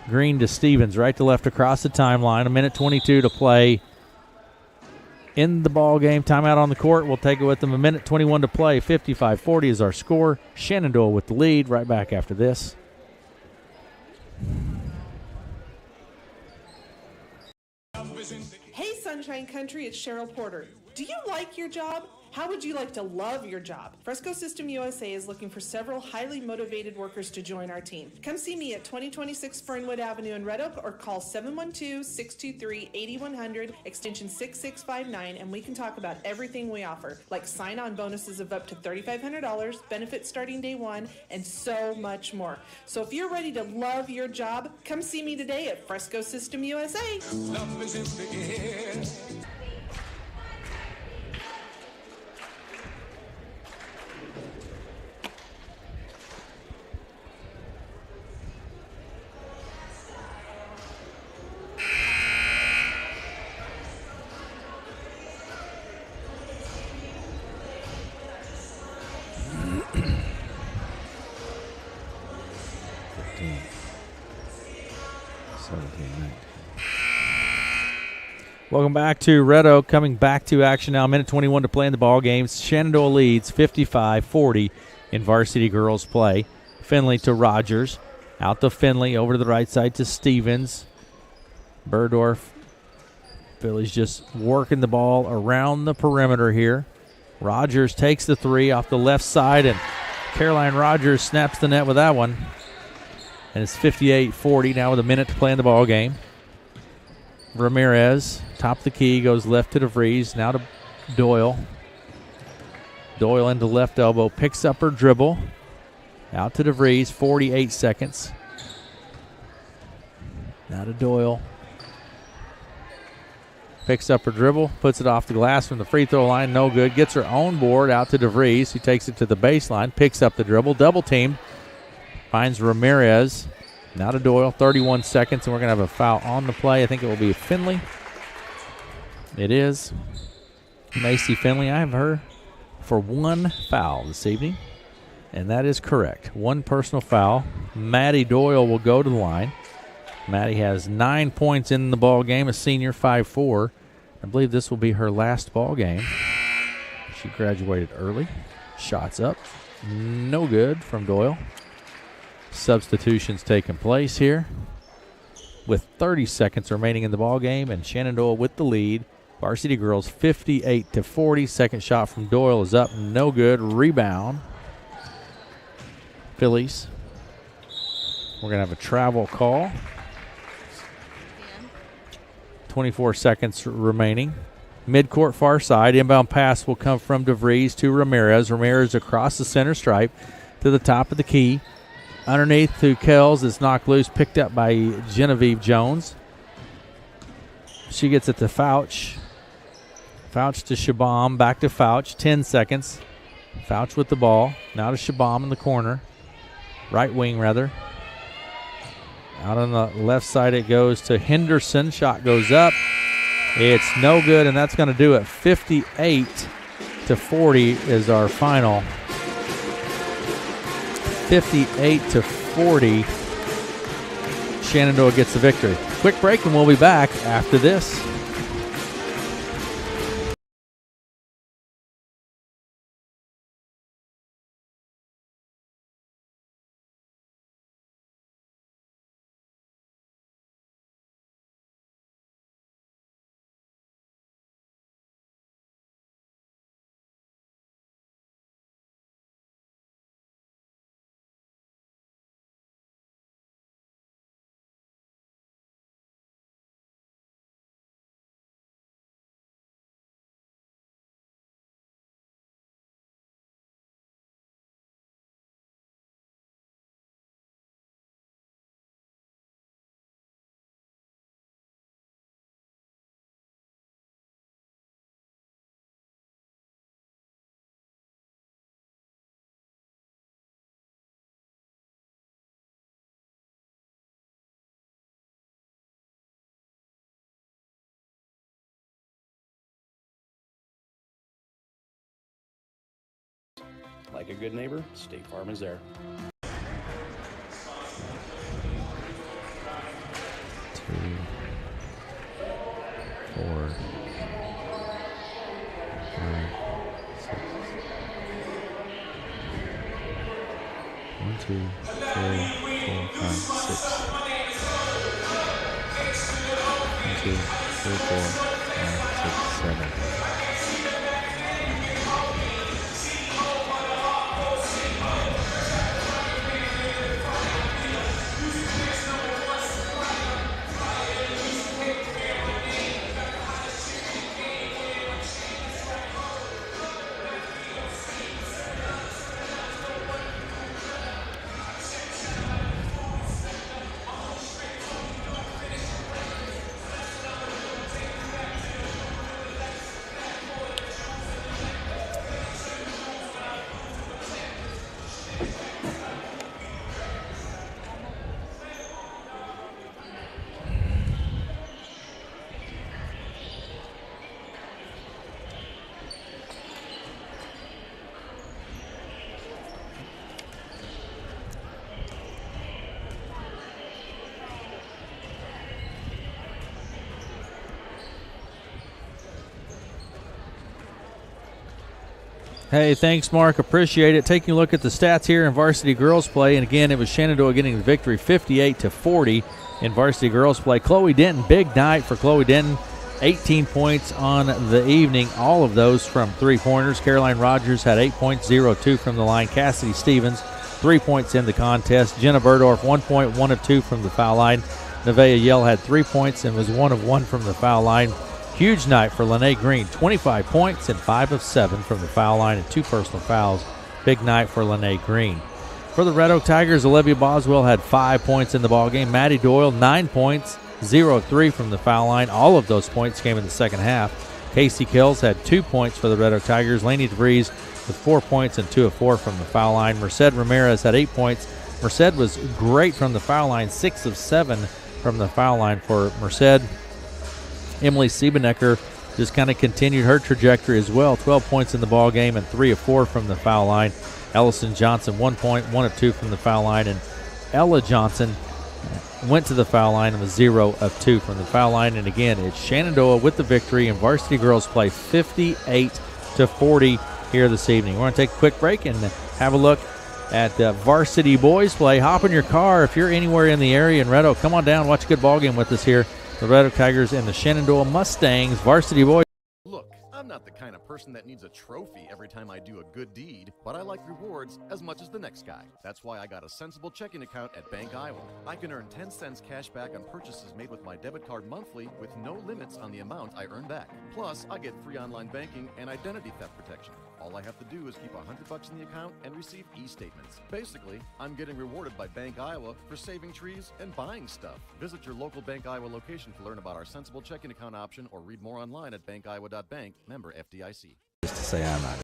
Green to Stevens. Right to left across the timeline. 1:22 to play in the ball game. Timeout on the court. We'll take it with them. 1:21 to play. 55-40 is our score. Shenandoah with the lead. Right back after this. Hey, Sunshine Country, it's Cheryl Porter. Do you like your job? How would you like to love your job? Fresco System USA is looking for several highly motivated workers to join our team. Come see me at 2026 Fernwood Avenue in Red Oak or call 712-623-8100, extension 6659, and we can talk about everything we offer, like sign-on bonuses of up to $3,500, benefits starting day one, and so much more. So if you're ready to love your job, come see me today at Fresco System USA. Love is in the air. Welcome back to Red Oak, coming back to action now. 1:21 to play in the ball game. Shenandoah leads 55-40 in varsity girls play. Finley to Rogers. Out to Finley, over to the right side to Stevens. Burdorf. Phillies just working the ball around the perimeter here. Rogers takes the 3 off the left side, and Caroline Rogers snaps the net with that one. And it's 58-40 now with a minute to play in the ball game. Ramirez, top of the key, goes left to DeVries, now to Doyle. Doyle into left elbow, picks up her dribble. Out to DeVries, 48 seconds. Now to Doyle. Picks up her dribble, puts it off the glass from the free throw line, no good. Gets her own board out to DeVries, who takes it to the baseline, picks up the dribble, double teamed, finds Ramirez. Now to Doyle, 31 seconds, and we're going to have a foul on the play. I think it will be Finley. It is Macy Finley. I have her for one foul this evening, and that is correct. One personal foul. Maddie Doyle will go to the line. Maddie has 9 points in the ball game, a senior, 5'4". I believe this will be her last ball game. She graduated early. Shots up. No good from Doyle. Substitutions taking place here with 30 seconds remaining in the ball game, and Shenandoah with the lead. Varsity girls 58-40. Second shot from Doyle is up, no good. Rebound. Phillies. We're going to have a travel call. 24 seconds remaining. Midcourt far side. Inbound pass will come from DeVries to Ramirez. Ramirez across the center stripe to the top of the key. Underneath to Kells. It's knocked loose, picked up by Genevieve Jones. She gets it to Fouch. Fouch to Shabam. Back to Fouch. 10 seconds. Fouch with the ball. Now to Shabam in the corner. Right wing, rather. Out on the left side it goes to Henderson. Shot goes up. It's no good, and that's going to do it. 58-40 is our final. 58-40. Shenandoah gets the victory. Quick break, and we'll be back after this. Like a good neighbor, State Farm is there. 2, 4, 5, 6. 1, 2, 3, 4, 5, 6. 1, 2, 3, 4, 5, 6, 7. Hey, thanks, Mark. Appreciate it. Taking a look at the stats here in varsity girls play, and again, it was Shenandoah getting the victory, 58-40 in varsity girls play. Chloe Denton, big night for Chloe Denton. 18 points on the evening, all of those from three-pointers. Caroline Rogers had 8 points, 0-2 from the line. Cassidy Stevens, 3 points in the contest. Jenna Burdorf, 1 point, 1 of 2 from the foul line. Nevaeh Yell had 3 points and was 1 of 1 from the foul line. Huge night for Lene Green, 25 points and 5 of 7 from the foul line and 2 personal fouls. Big night for Lene Green. For the Red Oak Tigers, Olivia Boswell had 5 points in the ballgame. Maddie Doyle, 9 points, 0 of 3 from the foul line. All of those points came in the second half. Casey Kills had 2 points for the Red Oak Tigers. Laney DeVries with 4 points and 2 of 4 from the foul line. Merced Ramirez had 8 points. Merced was great from the foul line, 6 of 7 from the foul line for Merced. Emily Siebenecker just kind of continued her trajectory as well, 12 points in the ball game and 3 of 4 from the foul line. Ellison Johnson, 1 point, 1 of 2 from the foul line, and Ella Johnson went to the foul line and was 0 of 2 from the foul line. And again, it's Shenandoah with the victory, and varsity girls play 58-40 here this evening. We're going to take a quick break and have a look at varsity boys play. Hop in your car if you're anywhere in the area in Red Oak. Come on down, watch a good ball game with us here. The Red Oak Tigers and the Shenandoah Mustangs varsity boys. Look, I'm not the kind of person that needs a trophy every time I do a good deed, but I like rewards as much as the next guy. That's why I got a sensible checking account at Bank Iowa. I can earn 10 cents cash back on purchases made with my debit card monthly with no limits on the amount I earn back. Plus, I get free online banking and identity theft protection. All I have to do is keep $100 in the account and receive e-statements. Basically, I'm getting rewarded by Bank Iowa for saving trees and buying stuff. Visit your local Bank Iowa location to learn about our sensible checking account option or read more online at bankiowa.bank. Member FDIC. Just to say I'm not.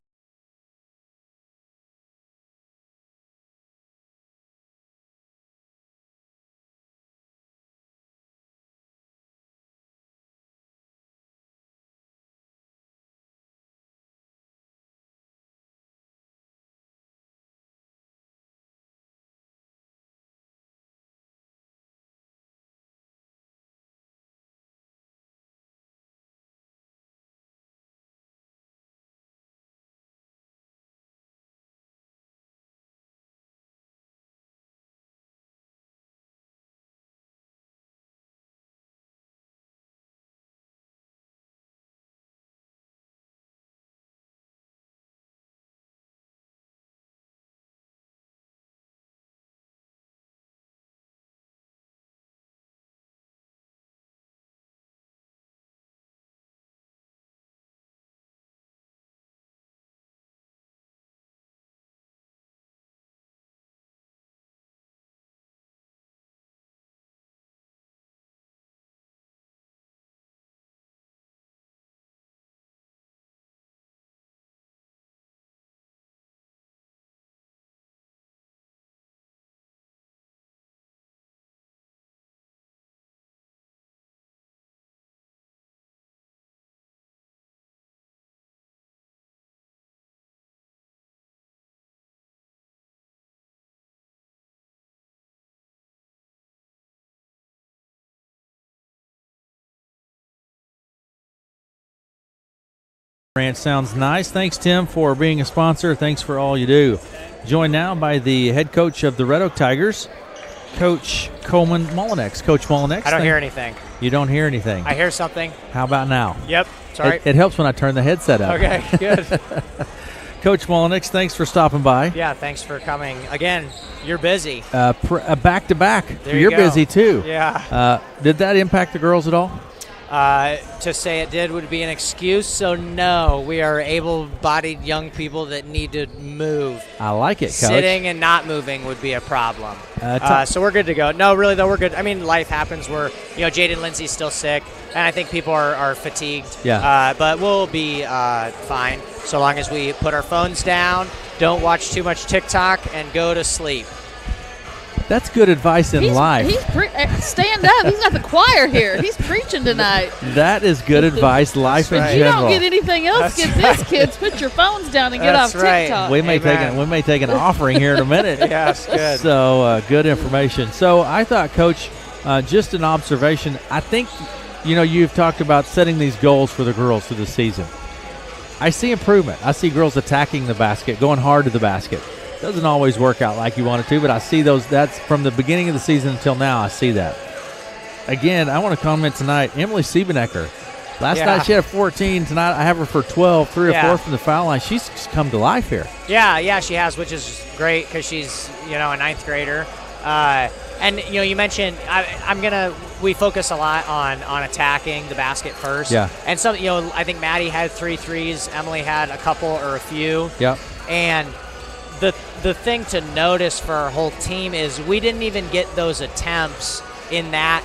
Ranch sounds nice. Thanks, Tim, for being a sponsor. Thanks for all you do. Joined now by the head coach of the Red Oak Tigers, Coach Coleman Mullinex. Coach Mullinex. I don't hear anything. You don't hear anything? I hear something. How about now? Yep. Sorry. It helps when I turn the headset up. Okay, good. Coach Mullinex, thanks for stopping by. Yeah, thanks for coming. Again, you're busy. Back-to-back. There You're you go. busy, too. Yeah. Did that impact the girls at all? To say it did would be an excuse, so no, we are able-bodied young people that need to move. I like it, Coach. Sitting and not moving would be a problem. So we're good to go. No, really, though, we're good. I mean, life happens. Jaden Lindsay's still sick, and I think people are fatigued. Yeah. But we'll be fine so long as we put our phones down, don't watch too much TikTok, and go to sleep. That's good advice in life. Stand up. He's got the choir here. He's preaching tonight. That is good advice, life in general. You don't get anything else. Get this, kids. Put your phones down and get off TikTok. We may take an offering here in a minute. Yes, good. So good information. So I thought, Coach, just an observation. I think, you've talked about setting these goals for the girls for the season. I see improvement. I see girls attacking the basket, going hard to the basket. Doesn't always work out like you want it to, but I see those. That's from the beginning of the season until now. I see that. Again, I want to comment tonight. Emily Siebenecker. Last night she had 14. Tonight I have her for 12, 3 or 4 from the foul line. She's come to life here. Yeah, she has, which is great because she's a ninth grader. And you mentioned we focus a lot on attacking the basket first. Yeah. And some I think Maddie had 3 threes. Emily had a couple or a few. Yep. And the thing to notice for our whole team is we didn't even get those attempts in that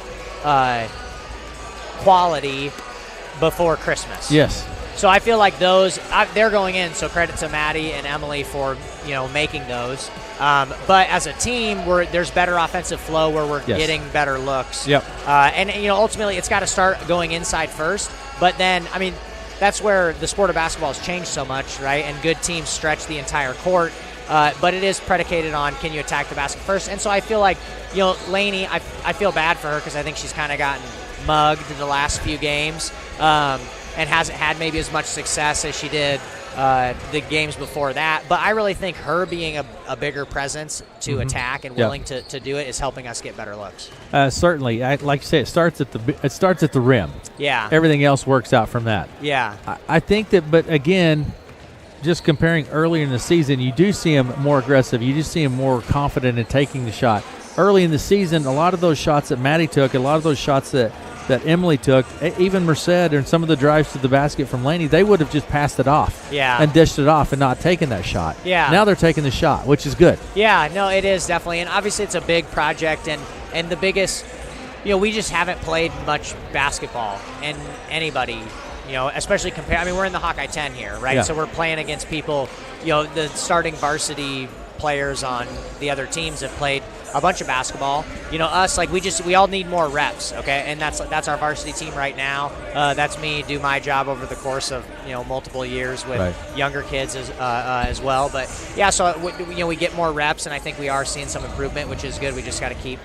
quality before Christmas. Yes. So I feel like those they're going in. So credit to Maddie and Emily for making those. But as a team, there's better offensive flow where we're getting better looks. Yep. And ultimately, it's got to start going inside first. But then, I mean, that's where the sport of basketball has changed so much, right? And good teams stretch the entire court. But it is predicated on can you attack the basket first. And so I feel like, Lainey, I feel bad for her because I think she's kind of gotten mugged in the last few games and hasn't had maybe as much success as she did the games before that. But I really think her being a bigger presence to attack and willing to do it is helping us get better looks. Certainly. Like you say, it starts at the rim. Yeah. Everything else works out from that. Yeah. I think that, but again, just comparing earlier in the season, you do see him more aggressive. You do see him more confident in taking the shot. Early in the season, a lot of those shots that Maddie took, a lot of those shots that Emily took, even Merced and some of the drives to the basket from Laney, they would have just passed it off and dished it off and not taken that shot. Yeah. Now they're taking the shot, which is good. Yeah, no, it is definitely. And obviously it's a big project, and the biggest, we just haven't played much basketball, and anybody, especially we're in the Hawkeye 10 here, right? Yeah. So we're playing against people, the starting varsity players on the other teams have played a bunch of basketball. Us, we all need more reps, okay? And that's our varsity team right now. That's me do my job over the course of multiple years with younger kids as well. But yeah, so we get more reps, and I think we are seeing some improvement, which is good. We just got to keep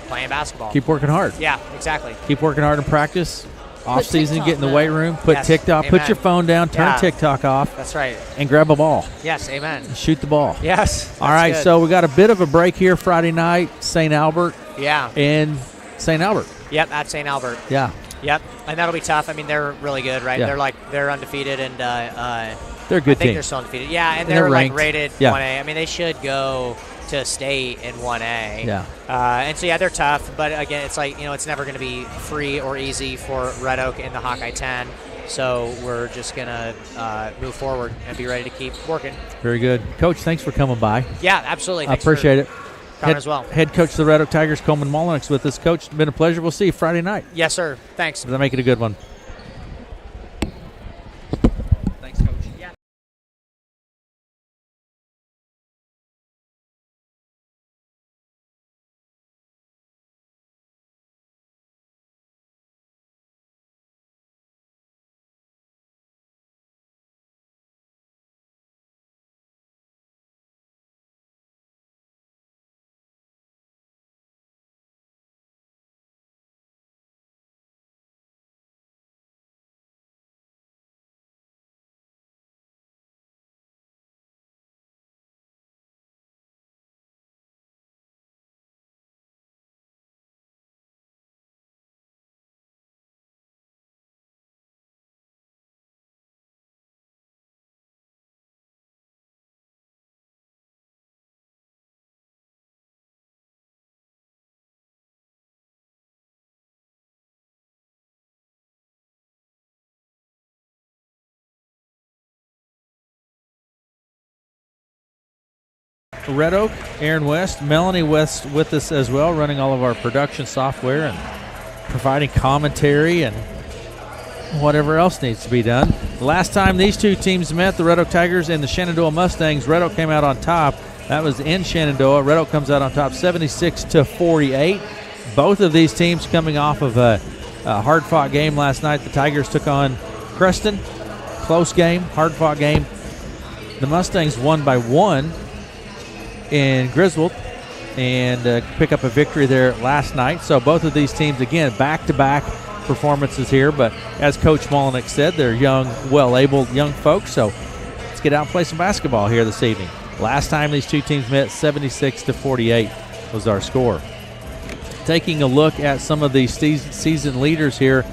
playing basketball. Keep working hard. Yeah, exactly. Keep working hard in practice. Off season, get in the weight room, put TikTok, Amen. put your phone down, turn TikTok off. That's right. And grab a ball. Yes, amen. And shoot the ball. Yes. All right, good. so we got a bit of a break here Friday night, St. Albert. Yeah. In St. Albert. Yep, at St. Albert. Yeah. Yep, and that'll be tough. I mean, they're really good, right? Yeah. They're undefeated, and they're a good I think team. They're still undefeated. Yeah, and they're they're ranked. Rated 1A. I mean, they should go to state in 1A. Yeah. And so, they're tough. But, again, it's it's never going to be free or easy for Red Oak in the Hawkeye 10. So we're just going to move forward and be ready to keep working. Very good. Coach, thanks for coming by. Yeah, absolutely. I appreciate it. As well. Head coach of the Red Oak Tigers, Coleman Molinick's with us. Coach, it's been a pleasure. We'll see you Friday night. Yes, sir. Thanks. Make it a good one. Thanks, Coach. Yeah. Red Oak, Aaron West, Melanie West with us as well, running all of our production software and providing commentary and whatever else needs to be done. The last time these two teams met, the Red Oak Tigers and the Shenandoah Mustangs, Red Oak came out on top. That was in Shenandoah. Red Oak comes out on top 76-48. Both of these teams coming off of a hard-fought game last night. The Tigers took on Creston. Close game, hard-fought game. The Mustangs won by 1 in Griswold and pick up a victory there last night. So both of these teams, again, back-to-back performances here. But as Coach Molinick said, they're young, well-abled young folks. So let's get out and play some basketball here this evening. Last time these two teams met, 76-48 was our score. Taking a look at some of the season leaders here.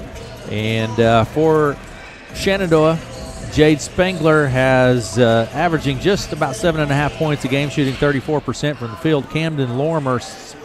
And for Shenandoah, Jade Spengler has averaging just about 7.5 points a game, shooting 34% from the field. Camden Lorimer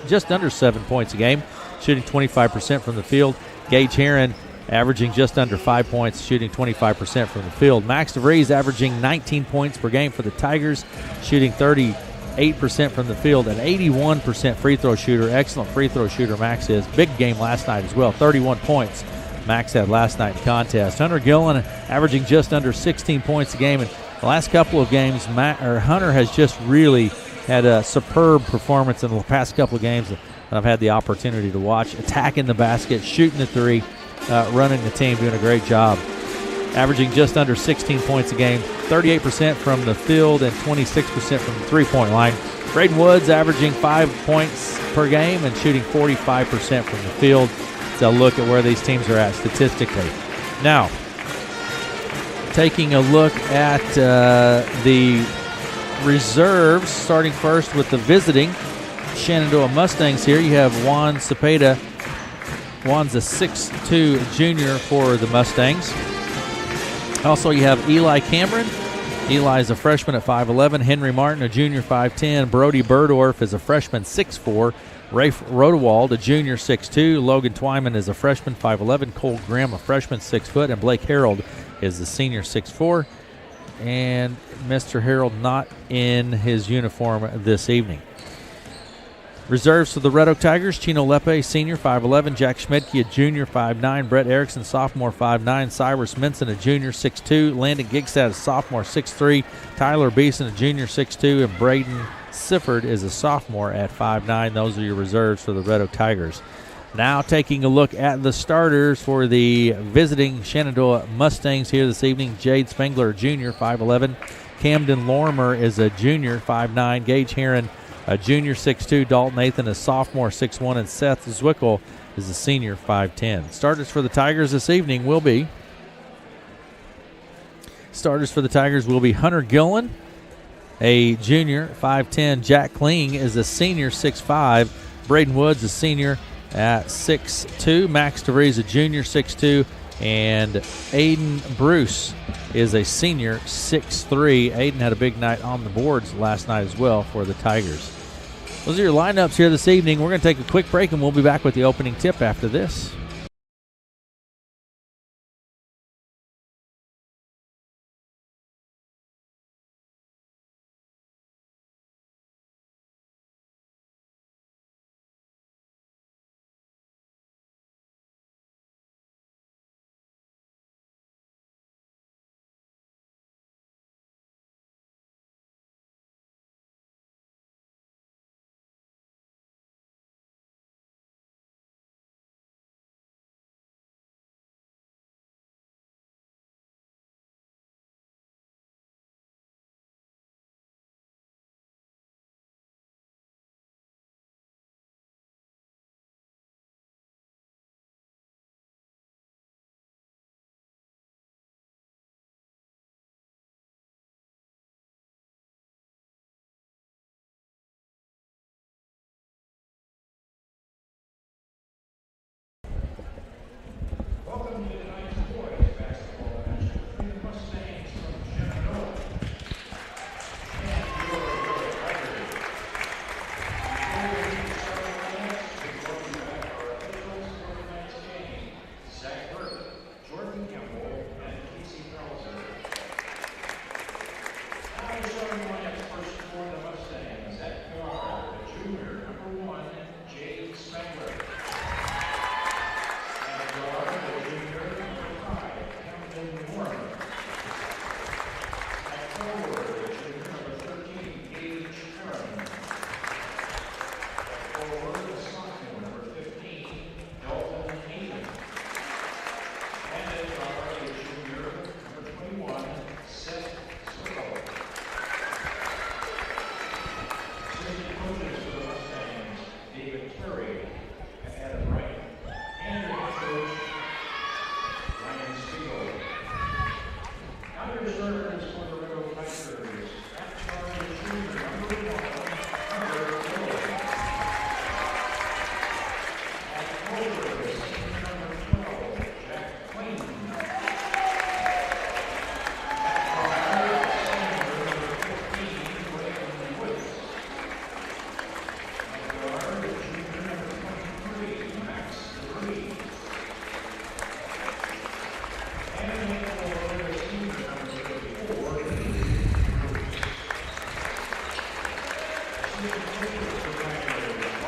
just under 7 points a game, shooting 25% from the field. Gage Heron averaging just under 5 points, shooting 25% from the field. Max DeVries averaging 19 points per game for the Tigers, shooting 30% 8% from the field, an 81% free throw shooter. Excellent free throw shooter, Max is. Big game last night as well, 31 points. Max had last night in contest. Hunter Gillen averaging just under 16 points a game. And the last couple of games, Hunter has just really had a superb performance in the past couple of games that I've had the opportunity to watch. Attacking the basket, shooting the three, running the team, doing a great job. Averaging just under 16 points a game, 38% from the field and 26% from the three-point line. Braden Woods averaging 5 points per game and shooting 45% from the field. So look at where these teams are at statistically. Now, taking a look at the reserves, starting first with the visiting Shenandoah Mustangs here. You have Juan Cepeda. Juan's a 6'2 junior for the Mustangs. Also, you have Eli Cameron. Eli's a freshman at 5'11". Henry Martin, a junior, 5'10". Brody Burdorf is a freshman, 6'4". Rafe Rodewald, a junior, 6'2". Logan Twyman is a freshman, 5'11". Cole Grimm, a freshman, 6 foot. And Blake Harold is the senior, 6'4". And Mr. Harold not in his uniform this evening. Reserves for the Red Oak Tigers, Chino Lepe, senior, 5'11". Jack Schmidtke, a junior, 5'9". Brett Erickson, sophomore, 5'9". Cyrus Minson, a junior, 6'2". Landon Gigstad, a sophomore, 6'3". Tyler Beeson, a junior, 6'2". And Braden Sifford is a sophomore at 5'9". Those are your reserves for the Red Oak Tigers. Now taking a look at the starters for the visiting Shenandoah Mustangs here this evening. Jade Spengler, a junior, 5'11". Camden Lorimer is a junior, 5'9". Gage Heron, a junior, 6'2". Dalton Nathan, a sophomore, 6'1". And Seth Zwickel is a senior, 5'10". Starters for the Tigers this evening will be Hunter Gillen, a junior, 5'10". Jack Kling is a senior, 6'5". Braden Woods, a senior, at 6'2". Max DeVries, a junior, 6'2". And Aiden Bruce is a senior, 6'3". Aiden had a big night on the boards last night as well for the Tigers. Those are your lineups here this evening. We're going to take a quick break, and we'll be back with the opening tip after this.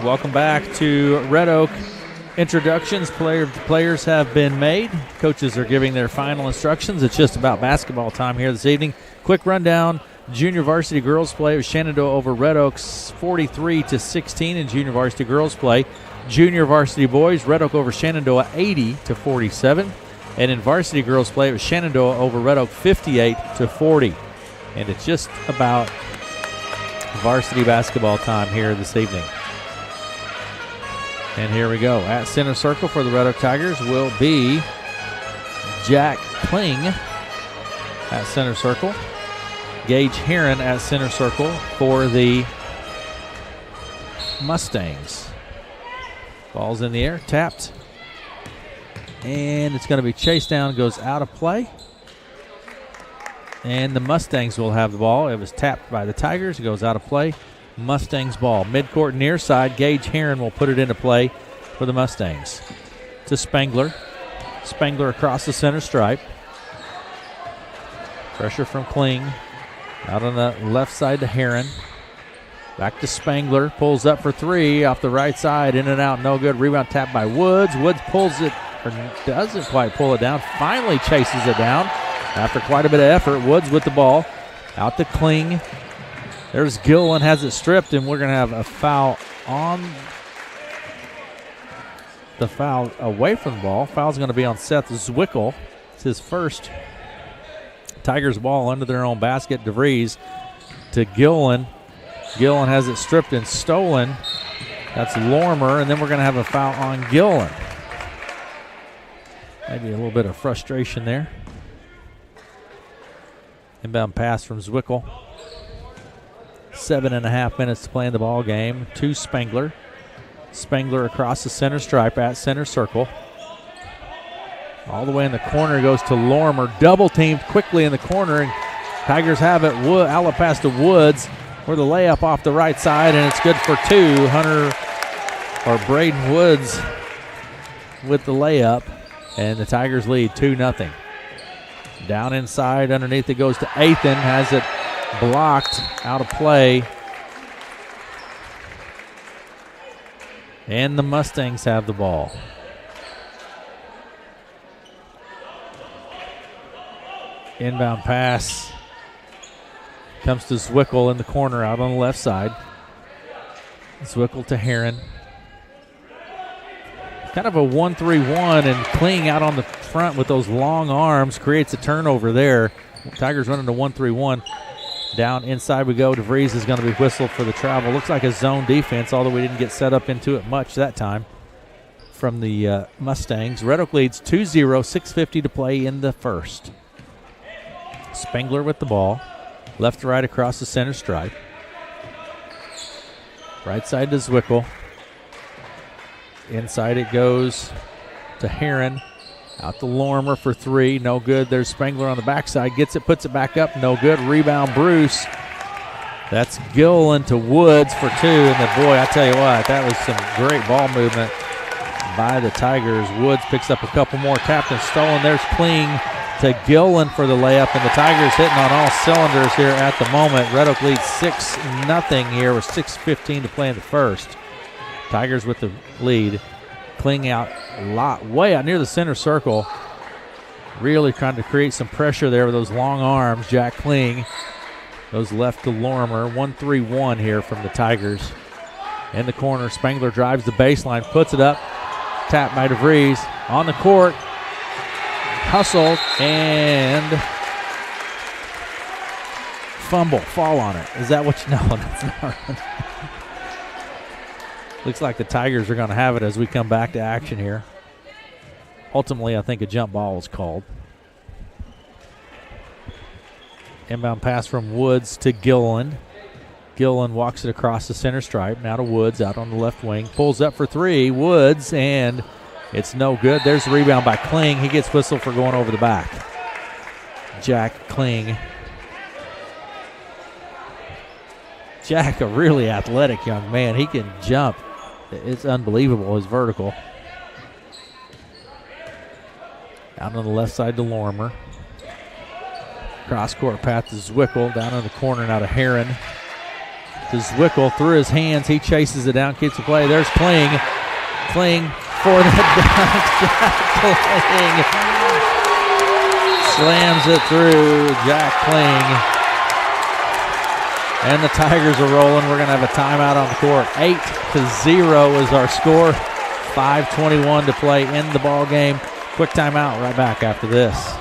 Welcome back to Red Oak. Introductions, players have been made. Coaches are giving their final instructions. It's just about basketball time here this evening. Quick rundown. Junior varsity girls play with Shenandoah over Red Oaks 43-16 in junior varsity girls play. Junior varsity boys, Red Oak over Shenandoah 80-47. And in varsity girls play, it was Shenandoah over Red Oak 58-40. And it's just about varsity basketball time here this evening. And here we go. At center circle for the Red Oak Tigers will be Jack Kling at center circle. Gage Heron at center circle for the Mustangs. Ball's in the air, tapped. And it's going to be chased down, goes out of play. And the Mustangs will have the ball. It was tapped by the Tigers. It goes out of play. Mustangs ball. Midcourt near side. Gage Heron will put it into play for the Mustangs. To Spangler. Spangler across the center stripe. Pressure from Kling. Out on the left side to Heron. Back to Spangler. Pulls up for three off the right side. In and out. No good. Rebound tapped by Woods. Woods pulls it, or doesn't quite pull it down. Finally chases it down. After quite a bit of effort, Woods with the ball. Out to Kling. There's Gillen, has it stripped, and we're going to have a foul on the foul away from the ball. Foul's going to be on Seth Zwickel. It's his first. Tigers ball under their own basket. DeVries to Gillen. Gillen has it stripped and stolen. That's Lormer, and then we're going to have a foul on Gillen. Maybe a little bit of frustration there. Inbound pass from Zwickel. 7.5 minutes to play in the ball game. To Spangler. Spangler across the center stripe at center circle. All the way in the corner goes to Lormer. Double teamed quickly in the corner, and Tigers have it. Outlet pass to Woods for the layup off the right side, and it's good for two. Braden Woods with the layup, and the Tigers lead 2-0. Down inside, underneath it goes to Athan, has it blocked, out of play. And the Mustangs have the ball. Inbound pass comes to Zwickel in the corner out on the left side. Zwickel to Heron. Kind of a 1-3-1, and Kling out on the front with those long arms creates a turnover there. Tigers running to 1-3-1. Down inside we go. DeVries is going to be whistled for the travel. Looks like a zone defense, although we didn't get set up into it much that time from the Mustangs. Red Oak leads 2-0, 6:50 to play in the first. Spangler with the ball. Left to right across the center stripe. Right side to Zwickel. Inside it goes to Heron. Out to Lormer for three. No good. There's Spangler on the backside. Gets it, puts it back up. No good. Rebound, Bruce. That's Gillen to Woods for two. And boy, I tell you what, that was some great ball movement by the Tigers. Woods picks up a couple more. Tapped and stolen. There's Kling to Gillen for the layup. And the Tigers hitting on all cylinders here at the moment. Red Oak leads 6-0 here with 6:15 to play in the first. Tigers with the lead. Kling out a lot, way out near the center circle. Really trying to create some pressure there with those long arms. Jack Kling goes left to Lormer. 1-3-1 here from the Tigers. In the corner, Spangler drives the baseline, puts it up. Tapped by DeVries. On the court. Hustled and fumble. Fall on it. Is that what you know? That's not. Looks like the Tigers are going to have it as we come back to action here. Ultimately, I think a jump ball was called. Inbound pass from Woods to Gillen. Gillen walks it across the center stripe. Now to Woods out on the left wing. Pulls up for three. Woods, and it's no good. There's the rebound by Kling. He gets whistled for going over the back. Jack Kling. Jack, a really athletic young man. He can jump. It's unbelievable, his vertical. Out on the left side to Lormer. Cross-court pass to Zwickel. Down in the corner now to Heron. to Zwickel through his hands. He chases it down, keeps the play. There's Kling. Kling for the dunk. Kling slams it through. Jack Kling. And the Tigers are rolling. We're going to have a timeout on the court. 8-0 is our score. 5:21 to play in the ball game. Quick timeout. Right back after this.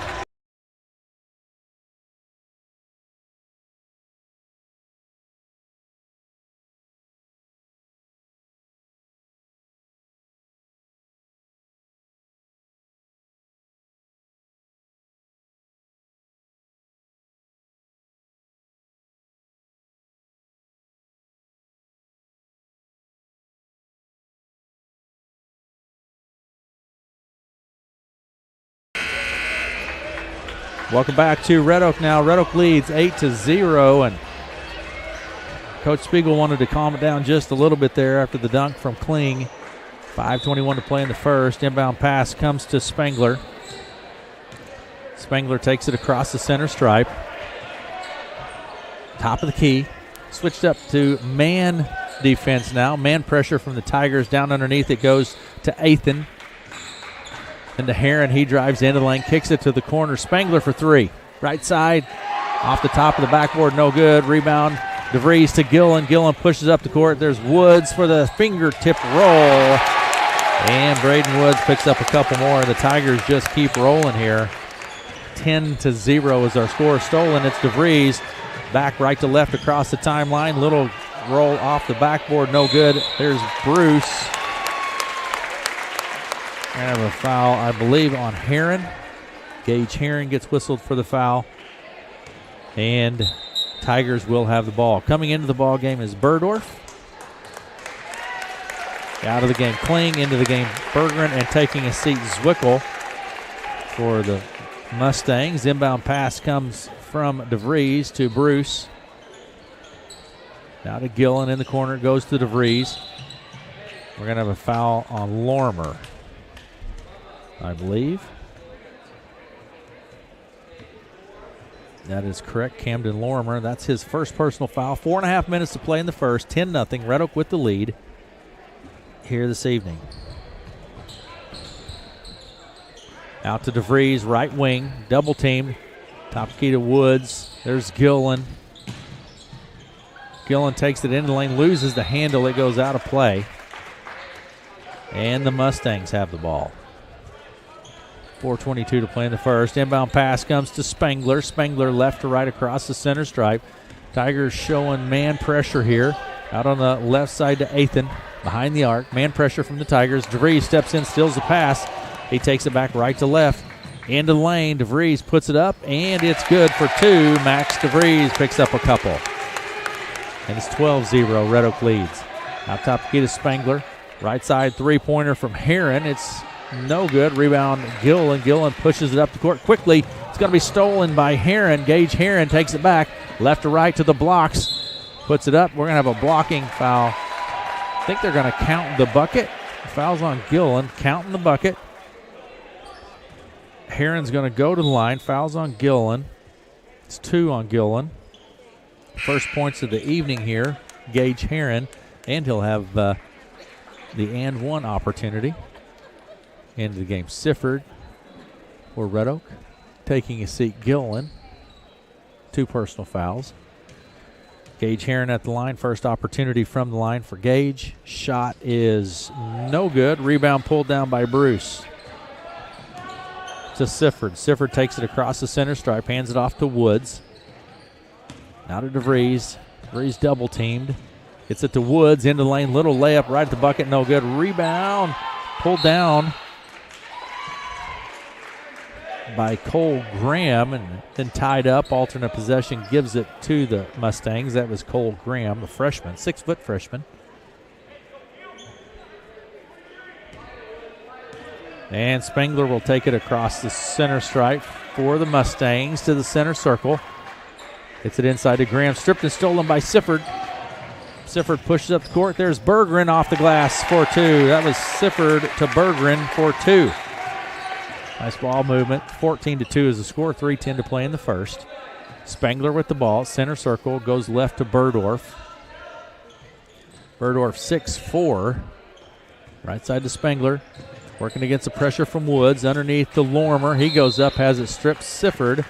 Welcome back to Red Oak now. Red Oak leads 8-0, and Coach Spiegel wanted to calm it down just a little bit there after the dunk from Kling. 5:21 to play in the first. Inbound pass comes to Spangler. Spangler takes it across the center stripe. Top of the key. Switched up to man defense now. Man pressure from the Tigers. Down underneath it goes to Athan. And to Heron, he drives into the lane, kicks it to the corner. Spangler for three. Right side, off the top of the backboard, no good. Rebound, DeVries to Gillen. Gillen pushes up the court. There's Woods for the fingertip roll. And Braden Woods picks up a couple more. The Tigers just keep rolling here. 10-0 is our score. Stolen, it's DeVries. Back right to left across the timeline. Little roll off the backboard, no good. There's Bruce. We're going to have a foul, I believe, on Heron. Gage Heron gets whistled for the foul. And Tigers will have the ball. Coming into the ball game is Burdorf. Out of the game, Kling. Into the game, Bergeron. And taking a seat, Zwickel for the Mustangs. Inbound pass comes from DeVries to Bruce. Now to Gillen in the corner. Goes to DeVries. We're going to have a foul on Lorimer, I believe. That is correct. Camden Lorimer. That's his first personal foul. 4.5 minutes to play in the first. 10-0. Red Oak with the lead here this evening. Out to DeVries, right wing. Double teamed. Top key to Woods. There's Gillen. Gillen takes it into the lane, loses the handle. It goes out of play. And the Mustangs have the ball. 4:22 to play in the first. Inbound pass comes to Spangler. Spangler left to right across the center stripe. Tigers showing man pressure here. Out on the left side to Athan. Behind the arc. Man pressure from the Tigers. DeVries steps in, steals the pass. He takes it back right to left. Into the lane. DeVries puts it up, and it's good for two. Max DeVries picks up a couple. And it's 12-0. Red Oak leads. Out top key to Spangler. Right side three-pointer from Heron. It's no good. Rebound, Gillen. Gillen pushes it up the court quickly. It's going to be stolen by Heron. Gage Heron takes it back. Left to right to the blocks. Puts it up. We're going to have a blocking foul. I think they're going to count the bucket. Foul's on Gillen. Counting the bucket. Heron's going to go to the line. Foul's on Gillen. It's 2 on Gillen. First points of the evening here. Gage Heron. And he'll have the and one opportunity. Into the game, Sifford for Red Oak. Taking a seat, Gillen. 2 personal fouls. Gage Heron at the line. First opportunity from the line for Gage. Shot is no good. Rebound pulled down by Bruce. To Sifford. Sifford takes it across the center stripe. Hands it off to Woods. Now to DeVries. DeVries double teamed. Gets it to Woods. Into the lane. Little layup right at the bucket. No good. Rebound pulled down by Cole Graham and then tied up. Alternate possession gives it to the Mustangs. That was Cole Graham, the freshman, 6-foot freshman. And Spangler will take it across the center stripe for the Mustangs to the center circle. Gets it inside to Graham. Stripped and stolen by Sifford. Sifford pushes up the court. There's Bergeron off the glass for 2. That was Sifford to Bergeron for 2. Nice ball movement. 14-2 is the score. 3:10 to play in the first. Spangler with the ball. Center circle. Goes left to Burdorf. Burdorf 6'4". Right side to Spengler. Working against the pressure from Woods. Underneath to Lormer. He goes up, has it stripped. Sifford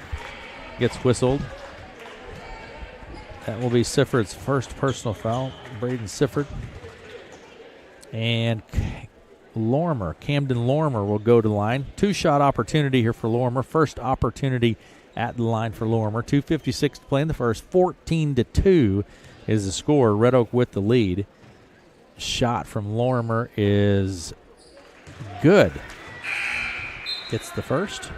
gets whistled. That will be Sifford's first personal foul. Braden Sifford. And Camden Lormer will go to the line. 2-shot opportunity here for Lormer. First opportunity at the line for Lormer. 2:56 to play in the first. 14-2 is the score. Red Oak with the lead. Shot from Lormer is good. Gets the first.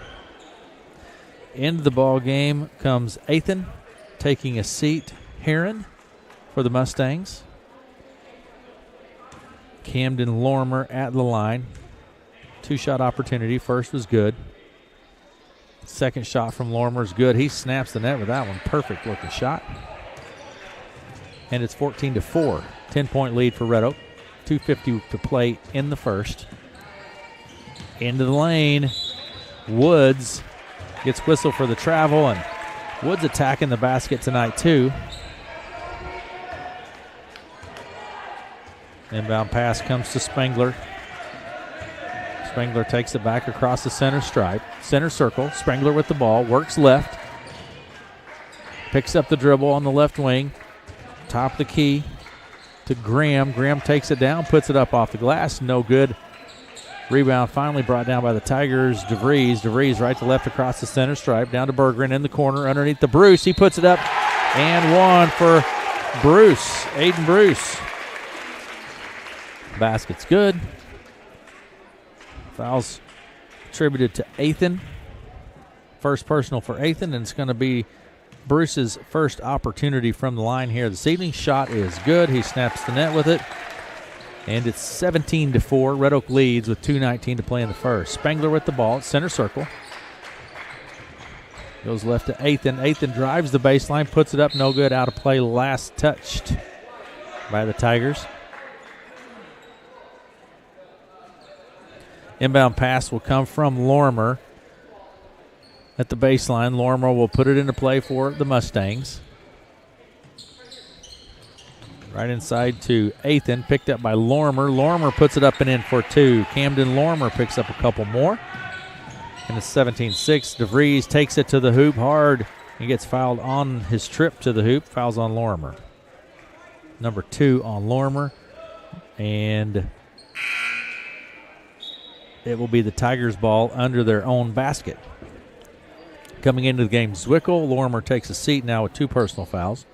Into the ball game comes Athan. Taking a seat, Heron for the Mustangs. Camden Lormer at the line. 2-shot opportunity. First was good. Second shot from Lormer is good. He snaps the net with that one. Perfect looking shot. And it's 14-4. 10-point lead for Red Oak. 2:50 to play in the first. Into the lane. Woods gets whistle for the travel, and Woods attacking the basket tonight too. Inbound pass comes to Spengler. Spengler takes it back across the center stripe. Center circle. Spengler with the ball. Works left. Picks up the dribble on the left wing. Top of the key to Graham. Graham takes it down. Puts it up off the glass. No good. Rebound finally brought down by the Tigers. DeVries. DeVries right to left across the center stripe. Down to Berggren in the corner. Underneath the Bruce. He puts it up. And one for Bruce. Aiden Bruce. Basket's good. Fouls attributed to Athan. First personal for Athan, and it's going to be Bruce's first opportunity from the line here this evening. Shot is good. He snaps the net with it. And it's 17-4. Red Oak leads with 2:19 to play in the first. Spengler with the ball at center circle. Goes left to Athan. Athan drives the baseline, puts it up, no good. Out of play, last touched by the Tigers. Inbound pass will come from Lormer at the baseline. Lormer will put it into play for the Mustangs. Right inside to Athan, picked up by Lormer. Lormer puts it up and in for two. Camden Lormer picks up a couple more. And it's 17-6. DeVries takes it to the hoop hard and gets fouled on his trip to the hoop. Fouls on Lormer. Number 2 on Lormer. And it will be the Tigers' ball under their own basket. Coming into the game, Zwickel. Lormer takes a seat now with 2 personal fouls.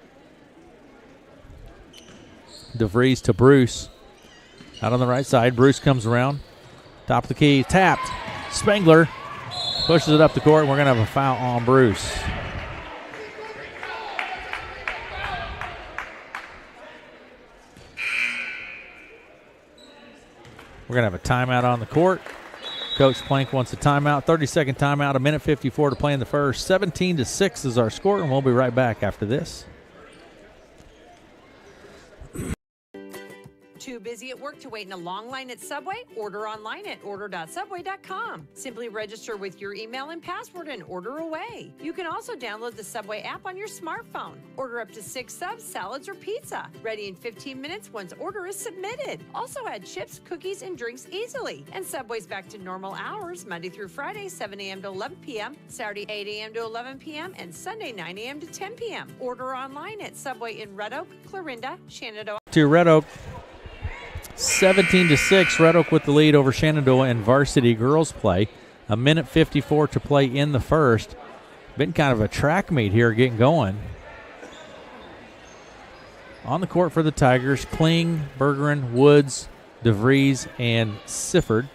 DeVries to Bruce. Out on the right side. Bruce comes around. Top of the key. Tapped. Spengler pushes it up the court, and we're going to have a foul on Bruce. We're going to have a timeout on the court. Coach Plank wants a timeout. 30-second timeout. 1:54 to play in the first. 17-6 is our score, and we'll be right back after this. Too busy at work to wait in a long line at Subway? Order online at order.subway.com. Simply register with your email and password and order away. You can also download the Subway app on your smartphone. Order up to 6 subs, salads, or pizza. Ready in 15 minutes once order is submitted. Also add chips, cookies, and drinks easily. And Subway's back to normal hours Monday through Friday, 7 a.m. to 11 p.m., Saturday, 8 a.m. to 11 p.m., and Sunday, 9 a.m. to 10 p.m. Order online at Subway in Red Oak, Clarinda, Shenandoah. To Red Oak. 17-6, Red Oak with the lead over Shenandoah in varsity girls play. 1:54 to play in the first. Been kind of a track meet here getting going. On the court for the Tigers, Kling, Bergeron, Woods, DeVries, and Sifford.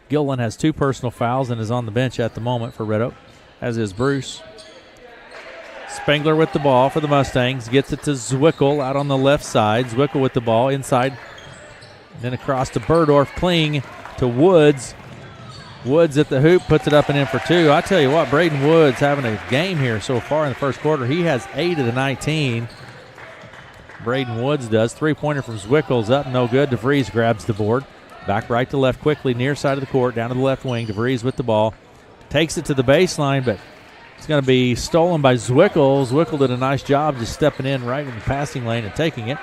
Gillen has 2 personal fouls and is on the bench at the moment for Red Oak, as is Bruce. Spengler with the ball for the Mustangs. Gets it to Zwickel out on the left side. Zwickel with the ball inside. Then across to Burdorf. Kling to Woods. Woods at the hoop. Puts it up and in for 2. I tell you what, Braden Woods having a game here so far in the first quarter. He has 8 of the 19. Braden Woods does. 3-pointer from Zwickel's up. No good. DeVries grabs the board. Back right to left quickly. Near side of the court. Down to the left wing. DeVries with the ball. Takes it to the baseline, but It's going to be stolen by Zwickel. Zwickel did a nice job just stepping in right in the passing lane and taking it.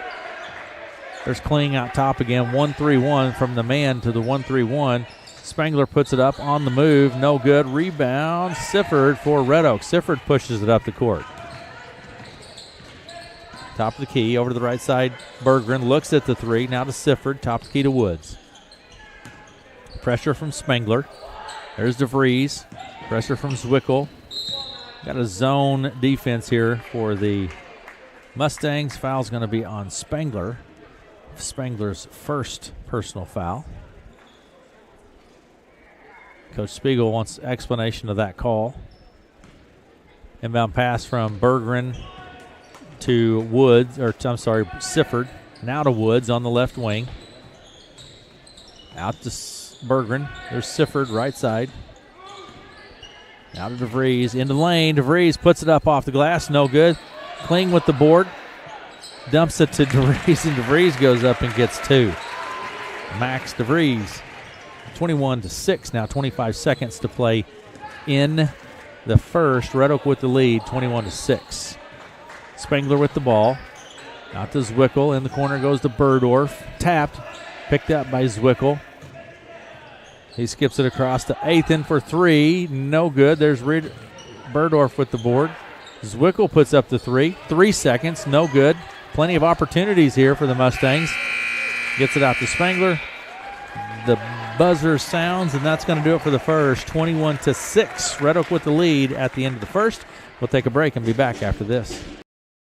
There's Kling out top again, 1-3-1 from the man to the 1-3-1. Spangler puts it up on the move, no good. Rebound, Sifford for Red Oak. Sifford pushes it up the court. Top of the key, over to the right side. Berggren looks at the three, now to Sifford, top of the key to Woods. Pressure from Spangler. There's DeVries. Pressure from Zwickel. Got a zone defense here for the Mustangs. Foul's going to be on Spangler. Spangler's first personal foul. Coach Spiegel wants explanation of that call. Inbound pass from Berggren to Woods, Sifford. Now to Woods on the left wing. Out to Berggren. There's Sifford, right side. Now to DeVries, into the lane. DeVries puts it up off the glass, no good. Kling with the board. Dumps it to DeVries, and DeVries goes up and gets two. Max DeVries, 21-6 now, 25 seconds to play in the first. Red Oak with the lead, 21-6. Spangler with the ball. Out to Zwickel. In the corner goes to Burdorf. Tapped. Picked up by Zwickel. He skips it across to Athan for three. No good. There's Burdorf with the board. Zwickel puts up the three. 3 seconds. No good. Plenty of opportunities here for the Mustangs. Gets it out to Spangler. The buzzer sounds, and that's going to do it for the first. 21-6. Red Oak with the lead at the end of the first. We'll take a break and be back after this.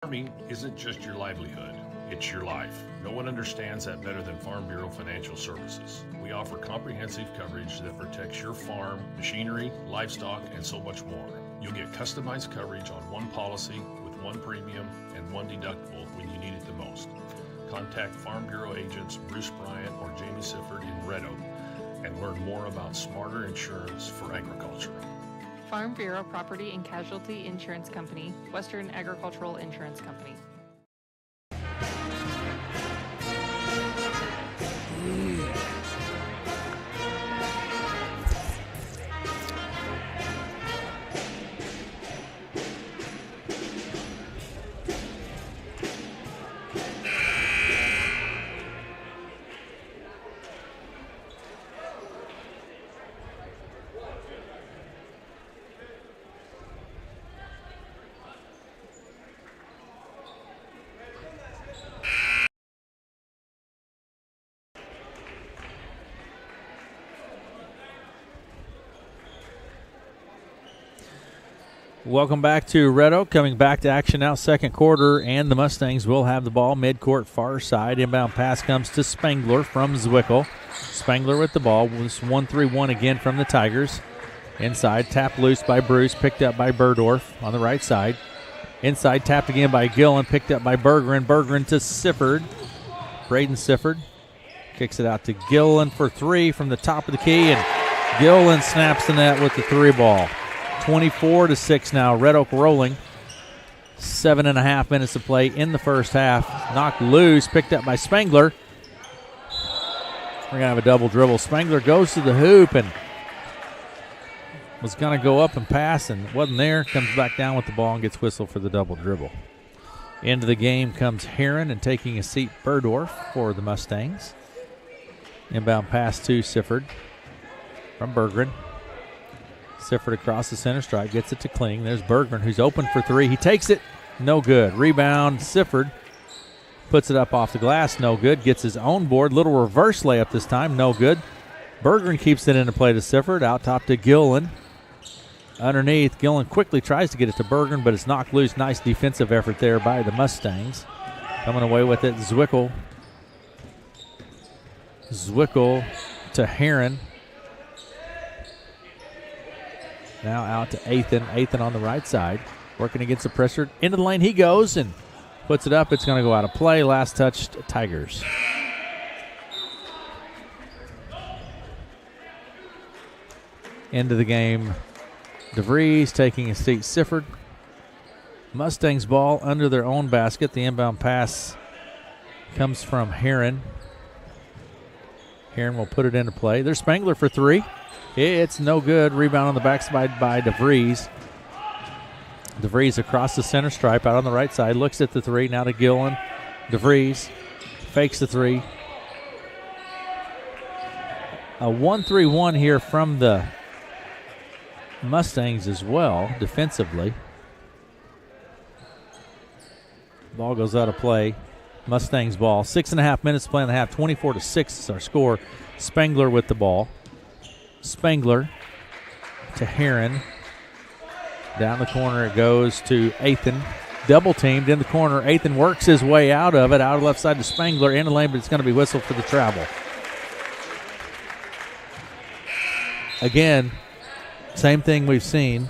Farming isn't just your livelihood, it's your life. No one understands that better than Farm Bureau Financial Services. We offer comprehensive coverage that protects your farm, machinery, livestock, and so much more. You'll get customized coverage on one policy with one premium and one deductible when you need it the most. Contact Farm Bureau agents Bruce Bryant or Jamie Sifford in Red Oak and learn more about smarter insurance for agriculture. Farm Bureau Property and Casualty Insurance Company, Western Agricultural Insurance Company. Welcome back to Red Oak. Coming back to action now, second quarter, and the Mustangs will have the ball midcourt far side. Inbound pass comes to Spangler from Zwickel. Spangler with the ball. Was 1-3-1 again from the Tigers. Inside, tapped loose by Bruce, picked up by Burdorf on the right side. Inside, tapped again by Gillen, picked up by Berggren. Berggren to Sifford. Braden Sifford kicks it out to Gillen for three from the top of the key, and Gillen snaps the net with the three ball. 24-6 now. Red Oak rolling. 7.5 minutes to play in the first half. Knocked loose, picked up by Spangler. We're going to have a double dribble. Spangler goes to the hoop and was going to go up and pass and wasn't there. Comes back down with the ball and gets whistled for the double dribble. Into the game comes Heron and taking a seat Burdorf for the Mustangs. Inbound pass to Sifford from Berggren. Sifford across the center stripe, gets it to Kling. There's Berggren, who's open for three. He takes it, no good. Rebound, Sifford puts it up off the glass, no good. Gets his own board, little reverse layup this time, no good. Berggren keeps it into play to Sifford, out top to Gillen. Underneath, Gillen quickly tries to get it to Berggren, but it's knocked loose. Nice defensive effort there by the Mustangs. Coming away with it, Zwickel. Zwickel to Heron. Now out to Athan. Athan on the right side. Working against the pressure. Into the lane he goes and puts it up. It's going to go out of play. Last touched Tigers. Into the game. DeVries taking a seat. Sifford. Mustangs ball under their own basket. The inbound pass comes from Heron. Heron will put it into play. There's Spangler for three. It's no good. Rebound on the backside by DeVries. DeVries across the center stripe out on the right side. Looks at the three. Now to Gillen. DeVries fakes the three. A 1-3-1 here from the Mustangs as well, defensively. Ball goes out of play. Mustangs ball. 6.5 minutes to play in the half. 24-6 is our score. Spangler with the ball. Spangler to Heron. Down the corner it goes to Athan. Double teamed in the corner. Athan works his way out of it. Out of left side to Spangler. In the lane, but it's going to be whistled for the travel. Again, same thing we've seen.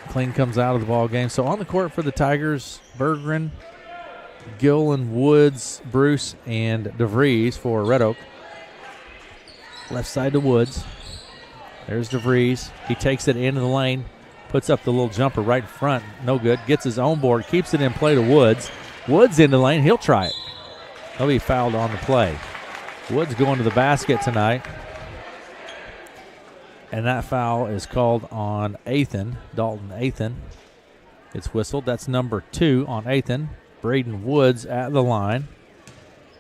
Clean comes out of the ball game. So on the court for the Tigers, Berggren, Gillen, Woods, Bruce, and DeVries for Red Oak. Left side to Woods. There's DeVries. He takes it into the lane, puts up the little jumper right in front. No good. Gets his own board, keeps it in play to Woods. Woods into the lane. He'll try it. He'll be fouled on the play. Woods going to the basket tonight. And that foul is called on Athan, Dalton Athan. It's whistled. That's number 2 on Athan. Braden Woods at the line.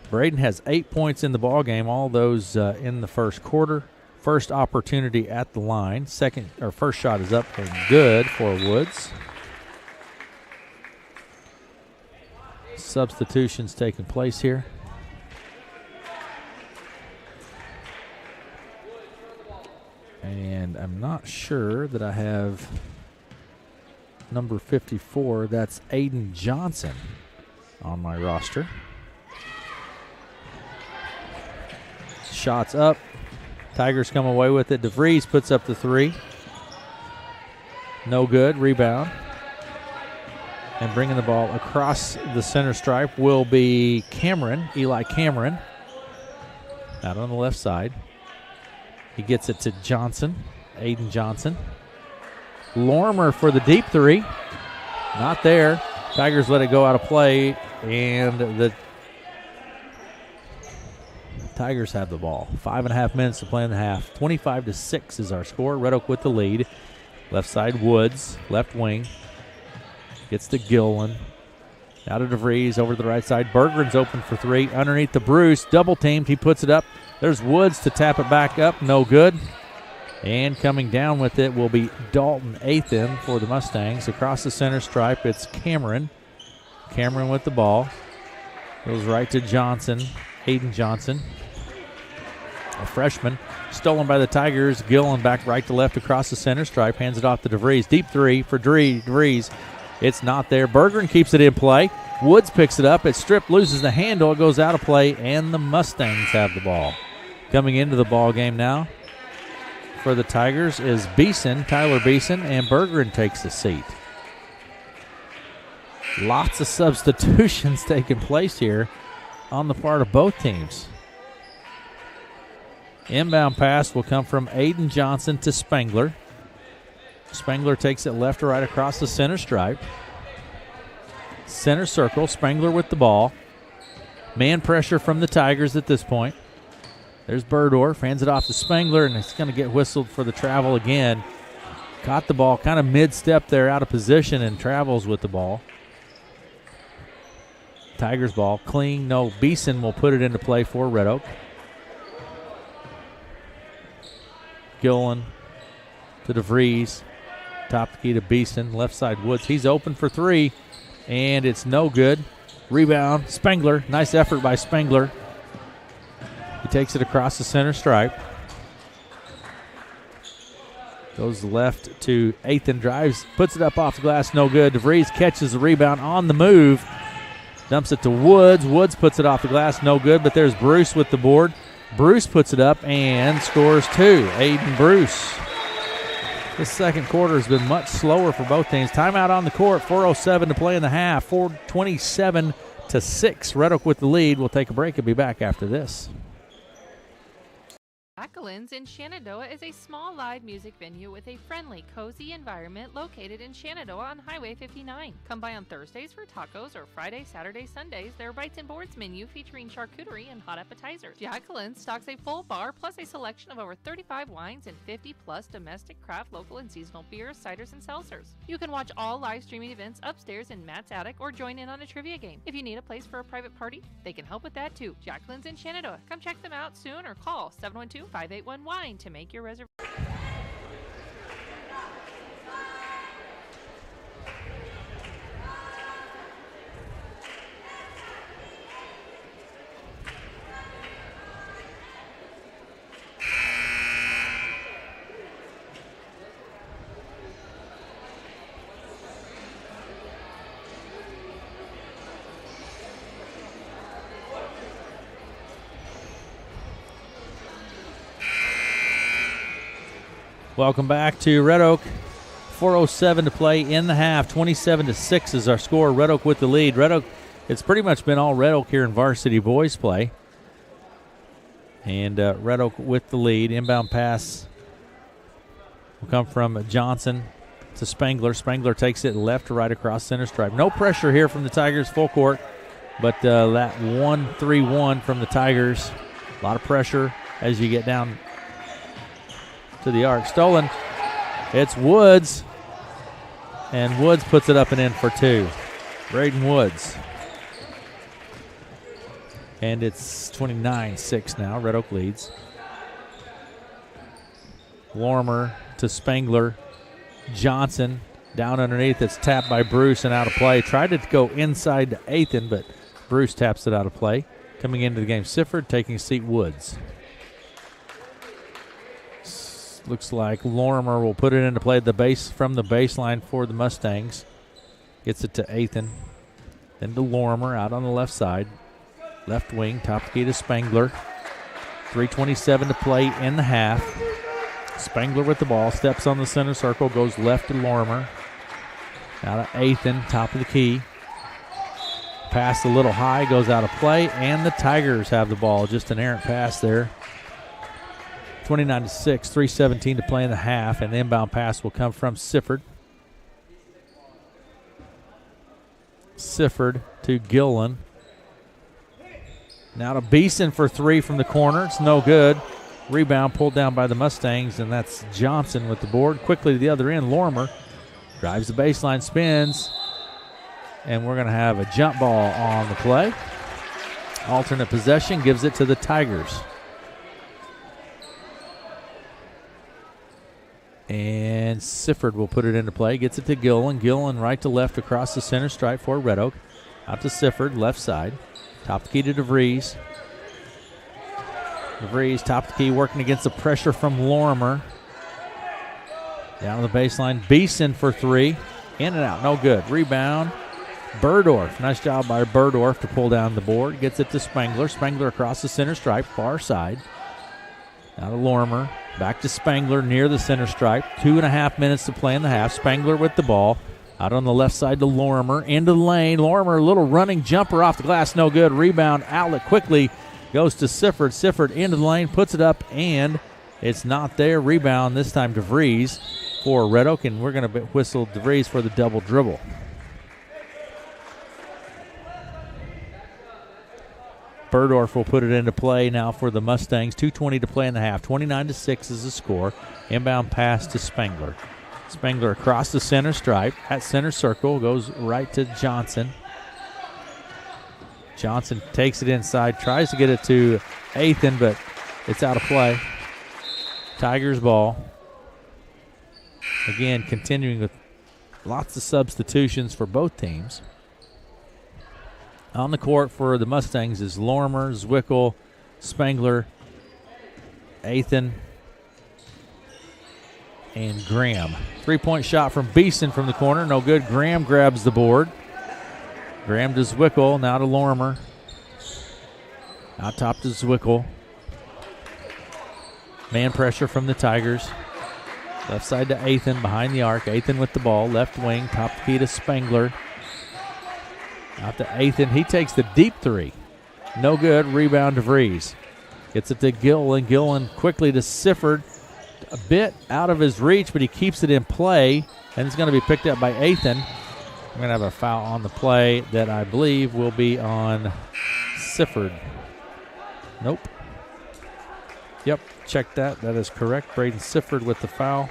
Braden has 8 points in the ball game, all those in the first quarter. First opportunity at the line. First shot is up and good for Woods. Substitutions taking place here. And I'm not sure that I have number 54. That's Aiden Johnson on my roster. Shots up. Tigers come away with it. DeVries puts up the 3. No good. Rebound. And bringing the ball across the center stripe will be Cameron, Eli Cameron, out on the left side. He gets it to Johnson, Aiden Johnson. Lormer for the deep 3. Not there. Tigers let it go out of play, and the Tigers have the ball. 5.5 minutes to play in the half. 25-6 is our score. Red Oak with the lead. Left side, Woods, left wing. Gets to Gillen. Out of DeVries, over to the right side. Berggren's open for 3. Underneath the Bruce, double teamed. He puts it up. There's Woods to tap it back up. No good. And coming down with it will be Dalton Athan for the Mustangs. Across the center stripe, it's Cameron. Cameron with the ball. Goes right to Johnson, Aiden Johnson, a freshman. Stolen by the Tigers. Gillen back right to left across the center stripe. Hands it off to DeVries. Deep 3 for DeVries. It's not there. Berggren keeps it in play. Woods picks it up. It's stripped, loses the handle. It goes out of play, and the Mustangs have the ball. Coming into the ball game now for the Tigers is Tyler Beeson, and Berggren takes the seat. Lots of substitutions taking place here on the part of both teams. Inbound pass will come from Aiden Johnson to Spangler. Spangler takes it left to right across the center stripe. Center circle, Spangler with the ball. Man pressure from the Tigers at this point. There's Burdorf, hands it off to Spangler, and it's going to get whistled for the travel again. Caught the ball kind of mid-step there, out of position, and travels with the ball. Tigers ball, clean. No, Beeson will put it into play for Red Oak. Gillen to DeVries. Top key to Beeson. Left side Woods. He's open for 3, and it's no good. Rebound, Spangler. Nice effort by Spangler. He takes it across the center stripe. Goes left to Athan, drives, puts it up off the glass, no good. DeVries catches the rebound on the move. Dumps it to Woods. Woods puts it off the glass, no good, but there's Bruce with the board. Bruce puts it up and scores 2. Aiden Bruce. This second quarter has been much slower for both teams. Timeout on the court, 4:07 to play in the half. 27-6. Red Oak with the lead. We'll take a break and be back after this. Jacqueline's in Shenandoah is a small live music venue with a friendly, cozy environment located in Shenandoah on Highway 59. Come by on Thursdays for tacos or Friday, Saturday, Sundays, their Bites and Boards menu featuring charcuterie and hot appetizers. Jacqueline's stocks a full bar plus a selection of over 35 wines and 50-plus domestic, craft, local, and seasonal beers, ciders, and seltzers. You can watch all live streaming events upstairs in Matt's attic or join in on a trivia game. If you need a place for a private party, they can help with that too. Jacqueline's in Shenandoah. Come check them out soon or call 712-581-WINE to make your reservation. Welcome back to Red Oak. 4:07 to play in the half. 27-6 is our score. Red Oak with the lead. Red Oak, it's pretty much been all Red Oak here in varsity boys play. And Red Oak with the lead. Inbound pass will come from Johnson to Spangler. Spangler takes it left to right across center stripe. No pressure here from the Tigers full court, but that 1-3-1 from the Tigers. A lot of pressure as you get down to the arc. Stolen. It's Woods. And Woods puts it up and in for two. Braden Woods. And it's 29-6 now. Red Oak leads. Lorimer to Spangler. Johnson down underneath. It's tapped by Bruce and out of play. Tried to go inside to Athan, but Bruce taps it out of play. Coming into the game, Sifford taking a seat, Woods. Looks like Lorimer will put it into play at the base from the baseline for the Mustangs. Gets it to Athan. Then to Lorimer out on the left side. Left wing, top key to Spangler. 3:27 to play in the half. Spangler with the ball, steps on the center circle, goes left to Lorimer. Now to Athan, top of the key. Pass a little high, goes out of play, and the Tigers have the ball. Just an errant pass there. 29-6, 3:17 to play in the half, and the inbound pass will come from Sifford. Sifford to Gillen. Now to Beeson for three from the corner. It's no good. Rebound pulled down by the Mustangs, and that's Johnson with the board. Quickly to the other end, Lorimer drives the baseline, spins, and we're going to have a jump ball on the play. Alternate possession gives it to the Tigers. And Sifford will put it into play. Gets it to Gillen. Gillen right to left across the center stripe for Red Oak. Out to Sifford, left side. Top the key to DeVries. DeVries, top the key, working against the pressure from Lorimer. Down the baseline. Beeson for three. In and out, no good. Rebound. Burdorf. Nice job by Burdorf to pull down the board. Gets it to Spangler. Spangler across the center stripe, far side. Now to Lorimer. Back to Spangler near the center stripe. 2.5 minutes to play in the half. Spangler with the ball. Out on the left side to Lorimer. Into the lane. Lorimer, a little running jumper off the glass. No good. Rebound outlet quickly goes to Sifford. Sifford into the lane. Puts it up, and it's not there. Rebound this time DeVries for Red Oak, and we're going to whistle DeVries for the double dribble. Burdorf will put it into play now for the Mustangs. 2:20 to play in the half. 29-6 is the score. Inbound pass to Spangler. Spangler across the center stripe. At center circle, goes right to Johnson. Johnson takes it inside, tries to get it to Athan, but it's out of play. Tigers ball. Again, continuing with lots of substitutions for both teams. On the court for the Mustangs is Lorimer, Zwickel, Spangler, Athan, and Graham. Three-point shot from Beeson from the corner. No good. Graham grabs the board. Graham to Zwickel. Now to Lorimer. Out top to Zwickel. Man pressure from the Tigers. Left side to Athan behind the arc. Athan with the ball. Left wing. Top key to Spangler. Out to Athan. He takes the deep three. No good. Rebound DeVries. Gets it to Gillen. Gillen quickly to Sifford. A bit out of his reach, but he keeps it in play, and it's going to be picked up by Athan. We're going to have a foul on the play that I believe will be on Sifford. Nope. Yep, check that. That is correct. Braden Sifford with the foul.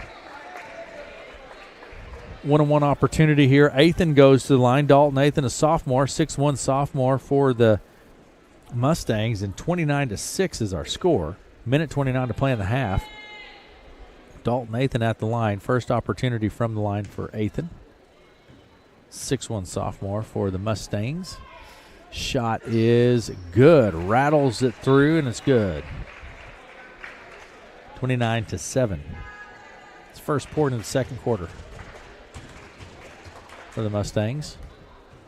One-on-one opportunity here. Athan goes to the line. Dalton Athan, a sophomore, 6'1" sophomore for the Mustangs, and 29-6 is our score. Minute 29 to play in the half. Dalton Athan at the line. First opportunity from the line for Athan. 6'1" sophomore for the Mustangs. Shot is good. Rattles it through, and it's good. 29-7. It's first poured in the second quarter for the Mustangs.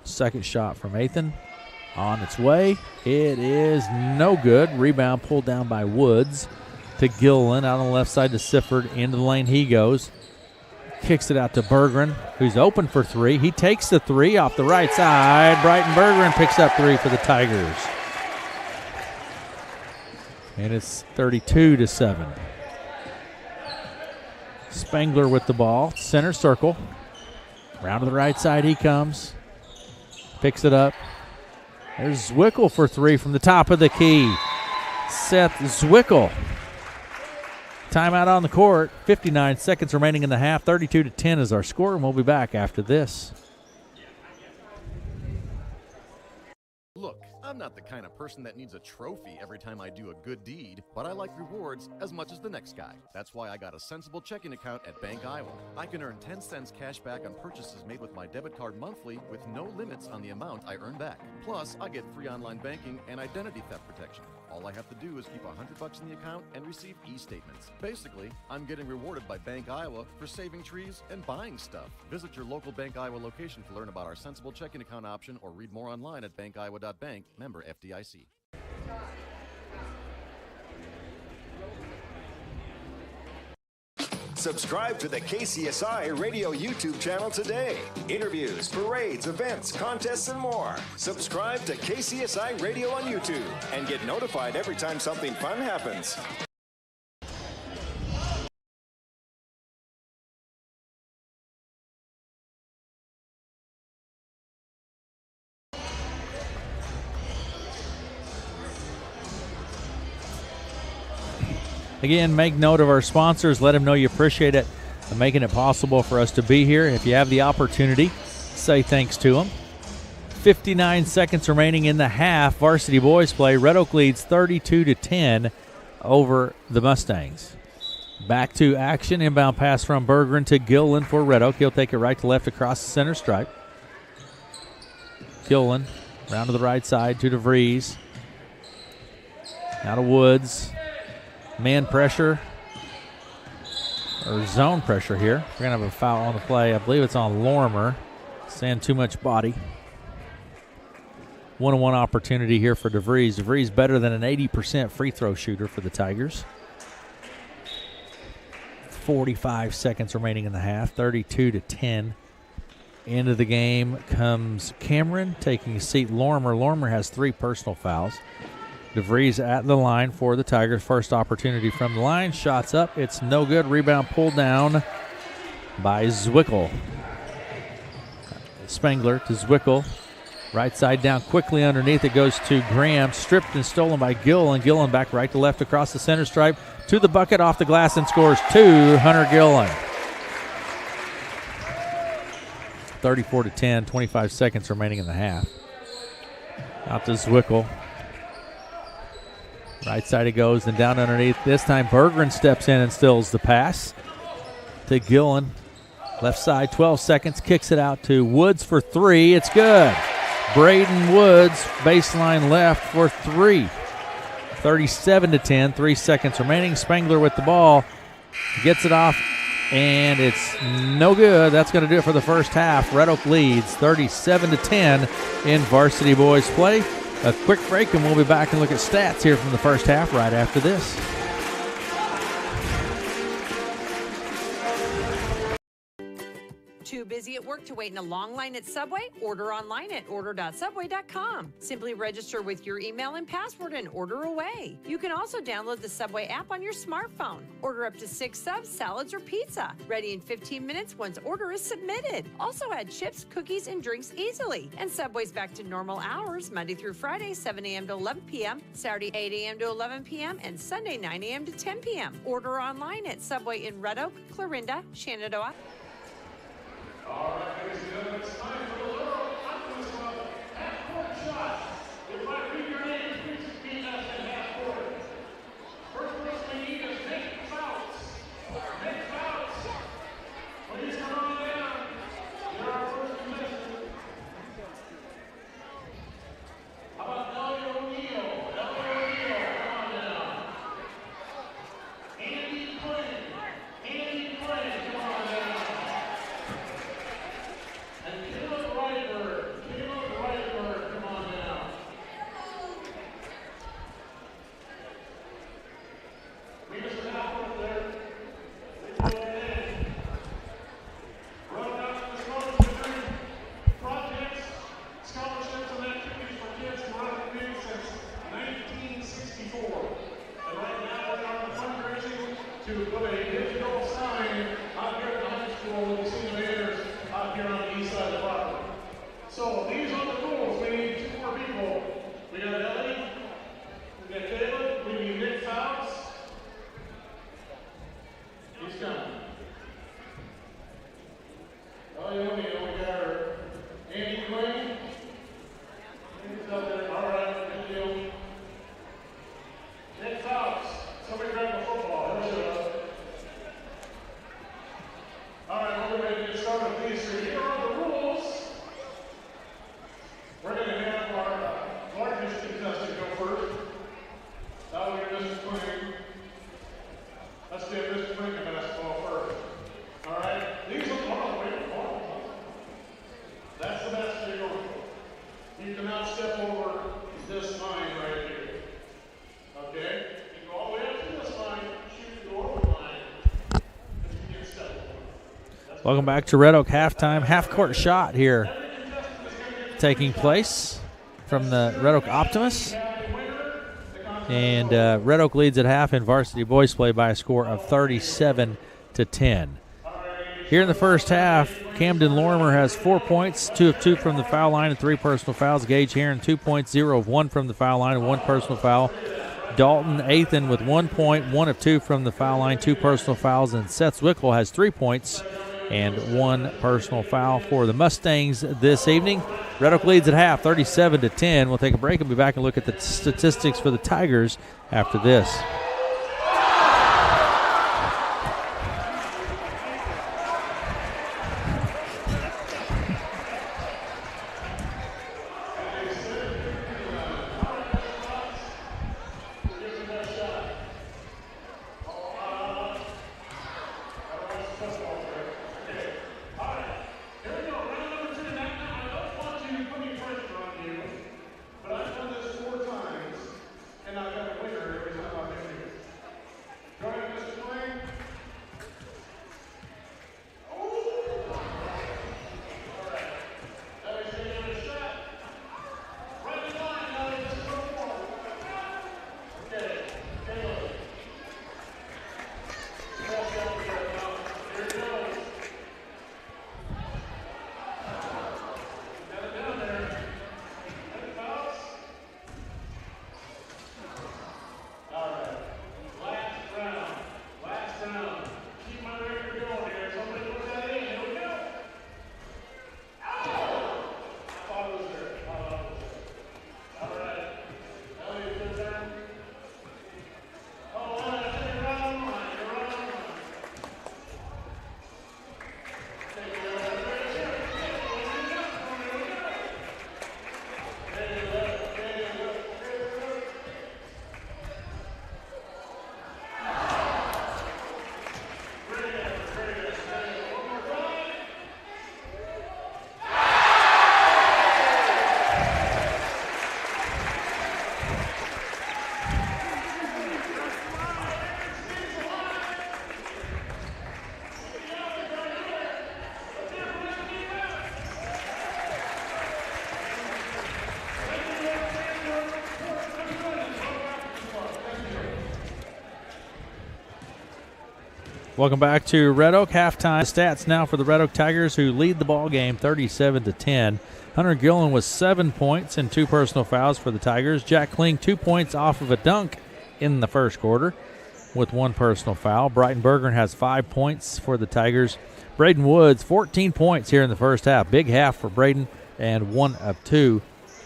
Second shot from Athan. On its way. It is no good. Rebound pulled down by Woods to Gillen. Out on the left side to Sifford. Into the lane he goes. Kicks it out to Berggren, who's open for three. He takes the three off the right side. Brighton Berggren picks up three for the Tigers. And it's 32-7. Spangler with the ball. Center circle. Round to the right side he comes. Picks it up. There's Zwickel for three from the top of the key. Seth Zwickel. Timeout on the court. 59 seconds remaining in the half. 32-10 is our score, and we'll be back after this. Look, I'm not the kind of person that needs a trophy every time I do a good deed, but I like rewards as much as the next guy. That's why I got a sensible checking account at Bank Iowa. I can earn 10 cents cash back on purchases made with my debit card monthly with no limits on the amount I earn back. Plus, I get free online banking and identity theft protection. All I have to do is keep $100 in the account and receive e-statements. Basically, I'm getting rewarded by Bank Iowa for saving trees and buying stuff. Visit your local Bank Iowa location to learn about our sensible checking account option or read more online at bankiowa.bank, member FDIC. Subscribe to the KCSI Radio YouTube channel today. Interviews, parades, events, contests, and more. Subscribe to KCSI Radio on YouTube and get notified every time something fun happens. Again, make note of our sponsors. Let them know you appreciate it and making it possible for us to be here. If you have the opportunity, say thanks to them. 59 seconds remaining in the half. Varsity boys play. Red Oak leads 32-10 over the Mustangs. Back to action. Inbound pass from Berggren to Gillen for Red Oak. He'll take it right to left across the center stripe. Gillen round to the right side to DeVries. Now to Woods. Man pressure, or zone pressure here. We're going to have a foul on the play. I believe it's on Lorimer. Saying too much body. One-on-one opportunity here for DeVries. DeVries better than an 80% free throw shooter for the Tigers. 45 seconds remaining in the half. 32-10. Into the game comes Cameron taking a seat. Lorimer has 3 personal fouls. DeVries at the line for the Tigers. First opportunity from the line. Shots up. It's no good. Rebound pulled down by Zwickel. Spangler to Zwickel. Right side down quickly underneath. It goes to Graham. Stripped and stolen by Gillen. Gillen back right to left across the center stripe. To the bucket, off the glass, and scores 2. Hunter Gillen. 34-10. 25 seconds remaining in the half. Out to Zwickel. Right side it goes, and down underneath. This time Berggren steps in and stills the pass to Gillen. Left side, 12 seconds, kicks it out to Woods for 3. It's good. Braden Woods, baseline left for 3. 37-10, 3 seconds remaining. Spangler with the ball, gets it off, and it's no good. That's going to do it for the first half. Red Oak leads 37-10 in varsity boys play. A quick break, and we'll be back and look at stats here from the first half right after this. busy at work to wait in a long line at Subway? Order online at order.subway.com. Simply register with your email and password and order away. You can also download the Subway app on your smartphone. Order up to 6 subs, salads, or pizza. Ready in 15 minutes once order is submitted. Also add chips, cookies, and drinks easily. And Subway's back to normal hours Monday through Friday, 7 a.m. to 11 p.m., Saturday, 8 a.m. to 11 p.m., and Sunday, 9 a.m. to 10 p.m. Order online at Subway in Red Oak, Clarinda, Shenandoah. All right, ladies and gentlemen, it's time for the Little Optimist Club half-court shot. If I read your name, please repeat us in half-court. First person we need is Nick Fouts. Nick Fouts, please come on down. You're our first contestant. How about Elliot O'Neill? Elliot O'Neill, come on down. Andy Quinn. Andy Quinn, come on down. And Caleb Reitberg, come on down. Meet us in half-court there. Please go ahead. Run out to the scholarships, projects, scholarships, and activities for kids in Rock Creek since 1964. And right now we are fundraising to put a digital sign out here at the high school with the senior banners out here on the east side of the property. So these are the rules. We need 2 more people. We got Ellie, we got Caleb, we need Nick Fouts. He's coming. Ellie O'Neill, we got her. Andy Quinn. He's out there. All right, good deal. Nick Fouts. Somebody grab the football. He'll show up. All right, we're ready to get started with these 3. Here are the rules. We're going to have our largest contestant go first. That will be Mr. Quinn. Let's get Mr. Quinn in basketball first. All right? These are that's the best you're going for. You cannot step over this line right here. Okay? You go all the way up to this line, shoot the over line, but you can't step over. Welcome back to Red Oak halftime. Half-court shot here taking place from the Red Oak Optimists. And Red Oak leads at half in varsity boys play by a score of 37-10. Here in the first half, Camden Lorimer has 4 points, 2 of 2 from the foul line and 3 personal fouls. Gage Heron, 2 points, 0 of 1 from the foul line and 1 personal foul. Dalton Athan with 1 point, 1 of 2 from the foul line, 2 personal fouls. And Seth Zwickel has 3 points and 1 personal foul for the Mustangs this evening. Red Oak leads at half, 37-10. We'll take a break and be back and look at the statistics for the Tigers after this. But I've done this 4 times, and I've got a winner every time I've been Welcome back to Red Oak halftime. Stats now for the Red Oak Tigers, who lead the ball game 37-10. Hunter Gillen with 7 points and 2 personal fouls for the Tigers. Jack Kling 2 points off of a dunk in the first quarter with 1 personal foul. Brighton Bergeron has 5 points for the Tigers. Braden Woods 14 points here in the first half. Big half for Braden and 1 of 2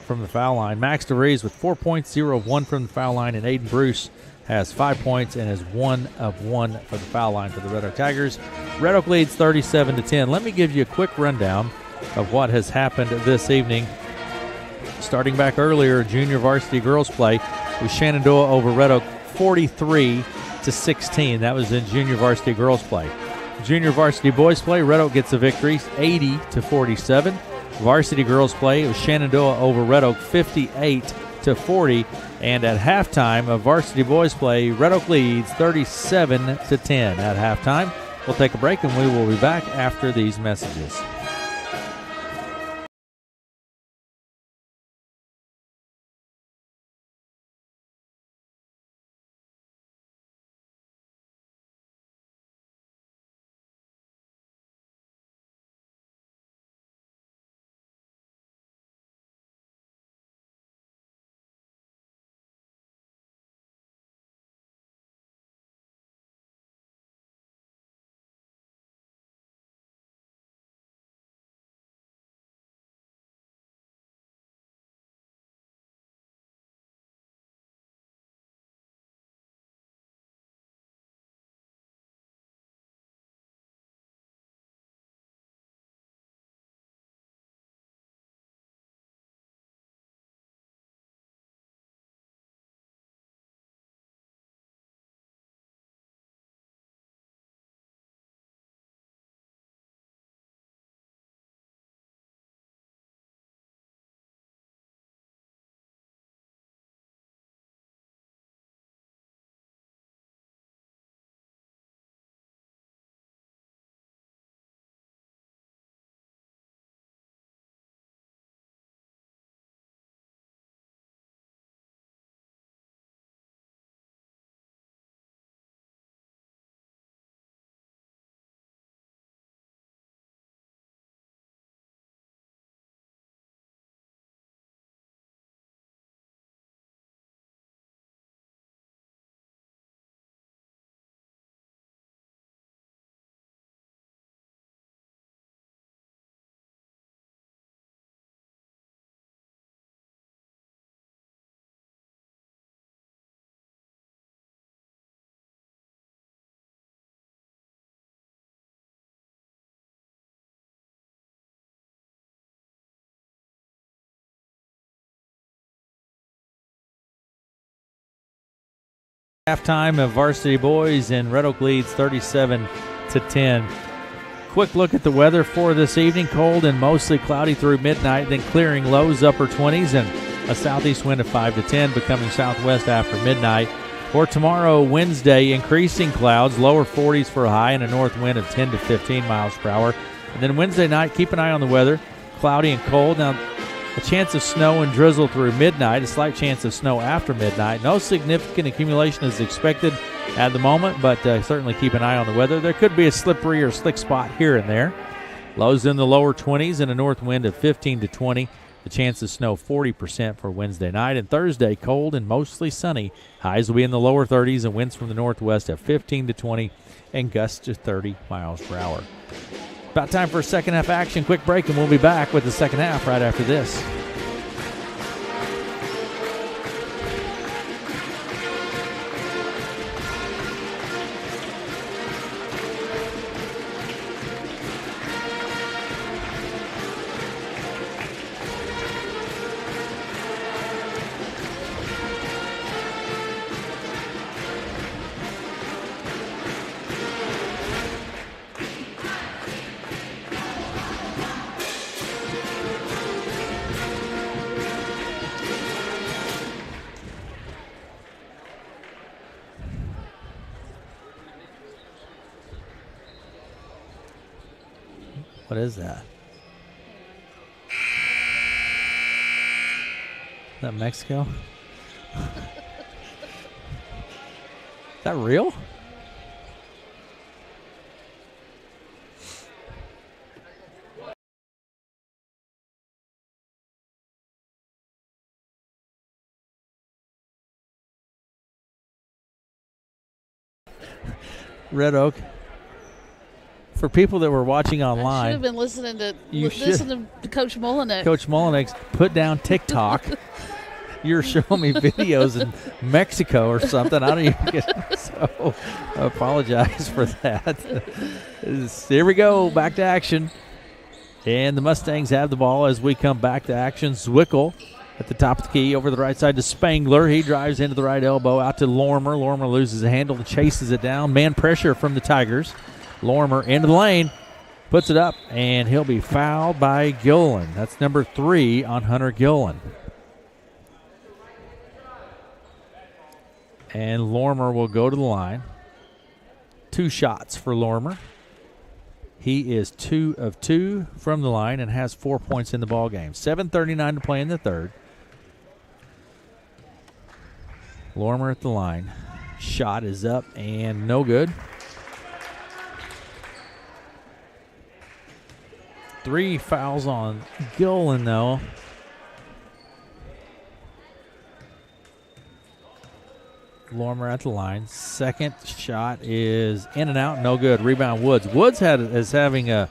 from the foul line. Max DeVries with 4 points, 0 of 1 from the foul line, and Aiden Bruce has 5 points and is 1 of 1 for the foul line for the Red Oak Tigers. Red Oak leads 37-10. Let me give you a quick rundown of what has happened this evening. Starting back earlier, junior varsity girls play with Shenandoah over Red Oak 43-16. That was in junior varsity girls play. Junior varsity boys play, Red Oak gets a victory 80-47. Varsity girls play, it was Shenandoah over Red Oak 58-40. And at halftime of varsity boys play, Red Oak leads 37-10 at halftime. We'll take a break and we will be back after these messages. Halftime of varsity boys, and Red Oak leads 37-10. Quick look at the weather for this evening. Cold and mostly cloudy through midnight, then clearing, lows upper 20s and a southeast wind of 5 to 10, becoming southwest after midnight. For tomorrow, Wednesday, increasing clouds, lower 40s for a high and a north wind of 10 to 15 miles per hour. And then Wednesday night, keep an eye on the weather. Cloudy and cold. Now, a chance of snow and drizzle through midnight, a slight chance of snow after midnight. No significant accumulation is expected at the moment, but certainly keep an eye on the weather. There could be a slippery or slick spot here and there. Lows in the lower 20s and a north wind of 15 to 20. The chance of snow 40% for Wednesday night. And Thursday, cold and mostly sunny. Highs will be in the lower 30s and winds from the northwest at 15 to 20 and gusts to 30 miles per hour. About time for a second half action. Quick break, and we'll be back with the second half right after this. What is that? Is that Mexico? Is that real? Red Oak. For people that were watching I online, should have been listening to Coach Mullinex. Coach Mullinex, put down TikTok. You're showing me videos in Mexico or something. I don't even get so I apologize for that. Here we go, back to action. And the Mustangs have the ball as we come back to action. Zwickel at the top of the key over the right side to Spangler. He drives into the right elbow out to Lormer. Lormer loses a handle and chases it down. Man pressure from the Tigers. Lormer into the lane, puts it up, and he'll be fouled by Gillen. That's number 3 on Hunter Gillen. And Lormer will go to the line. 2 shots for Lormer. He is 2 of 2 from the line and has 4 points in the ball game. 7:39 to play in the third. Lormer at the line. Shot is up and no good. 3 fouls on Gillen, though. Lormer at the line. Second shot is in and out, no good. Rebound Woods. Woods is having a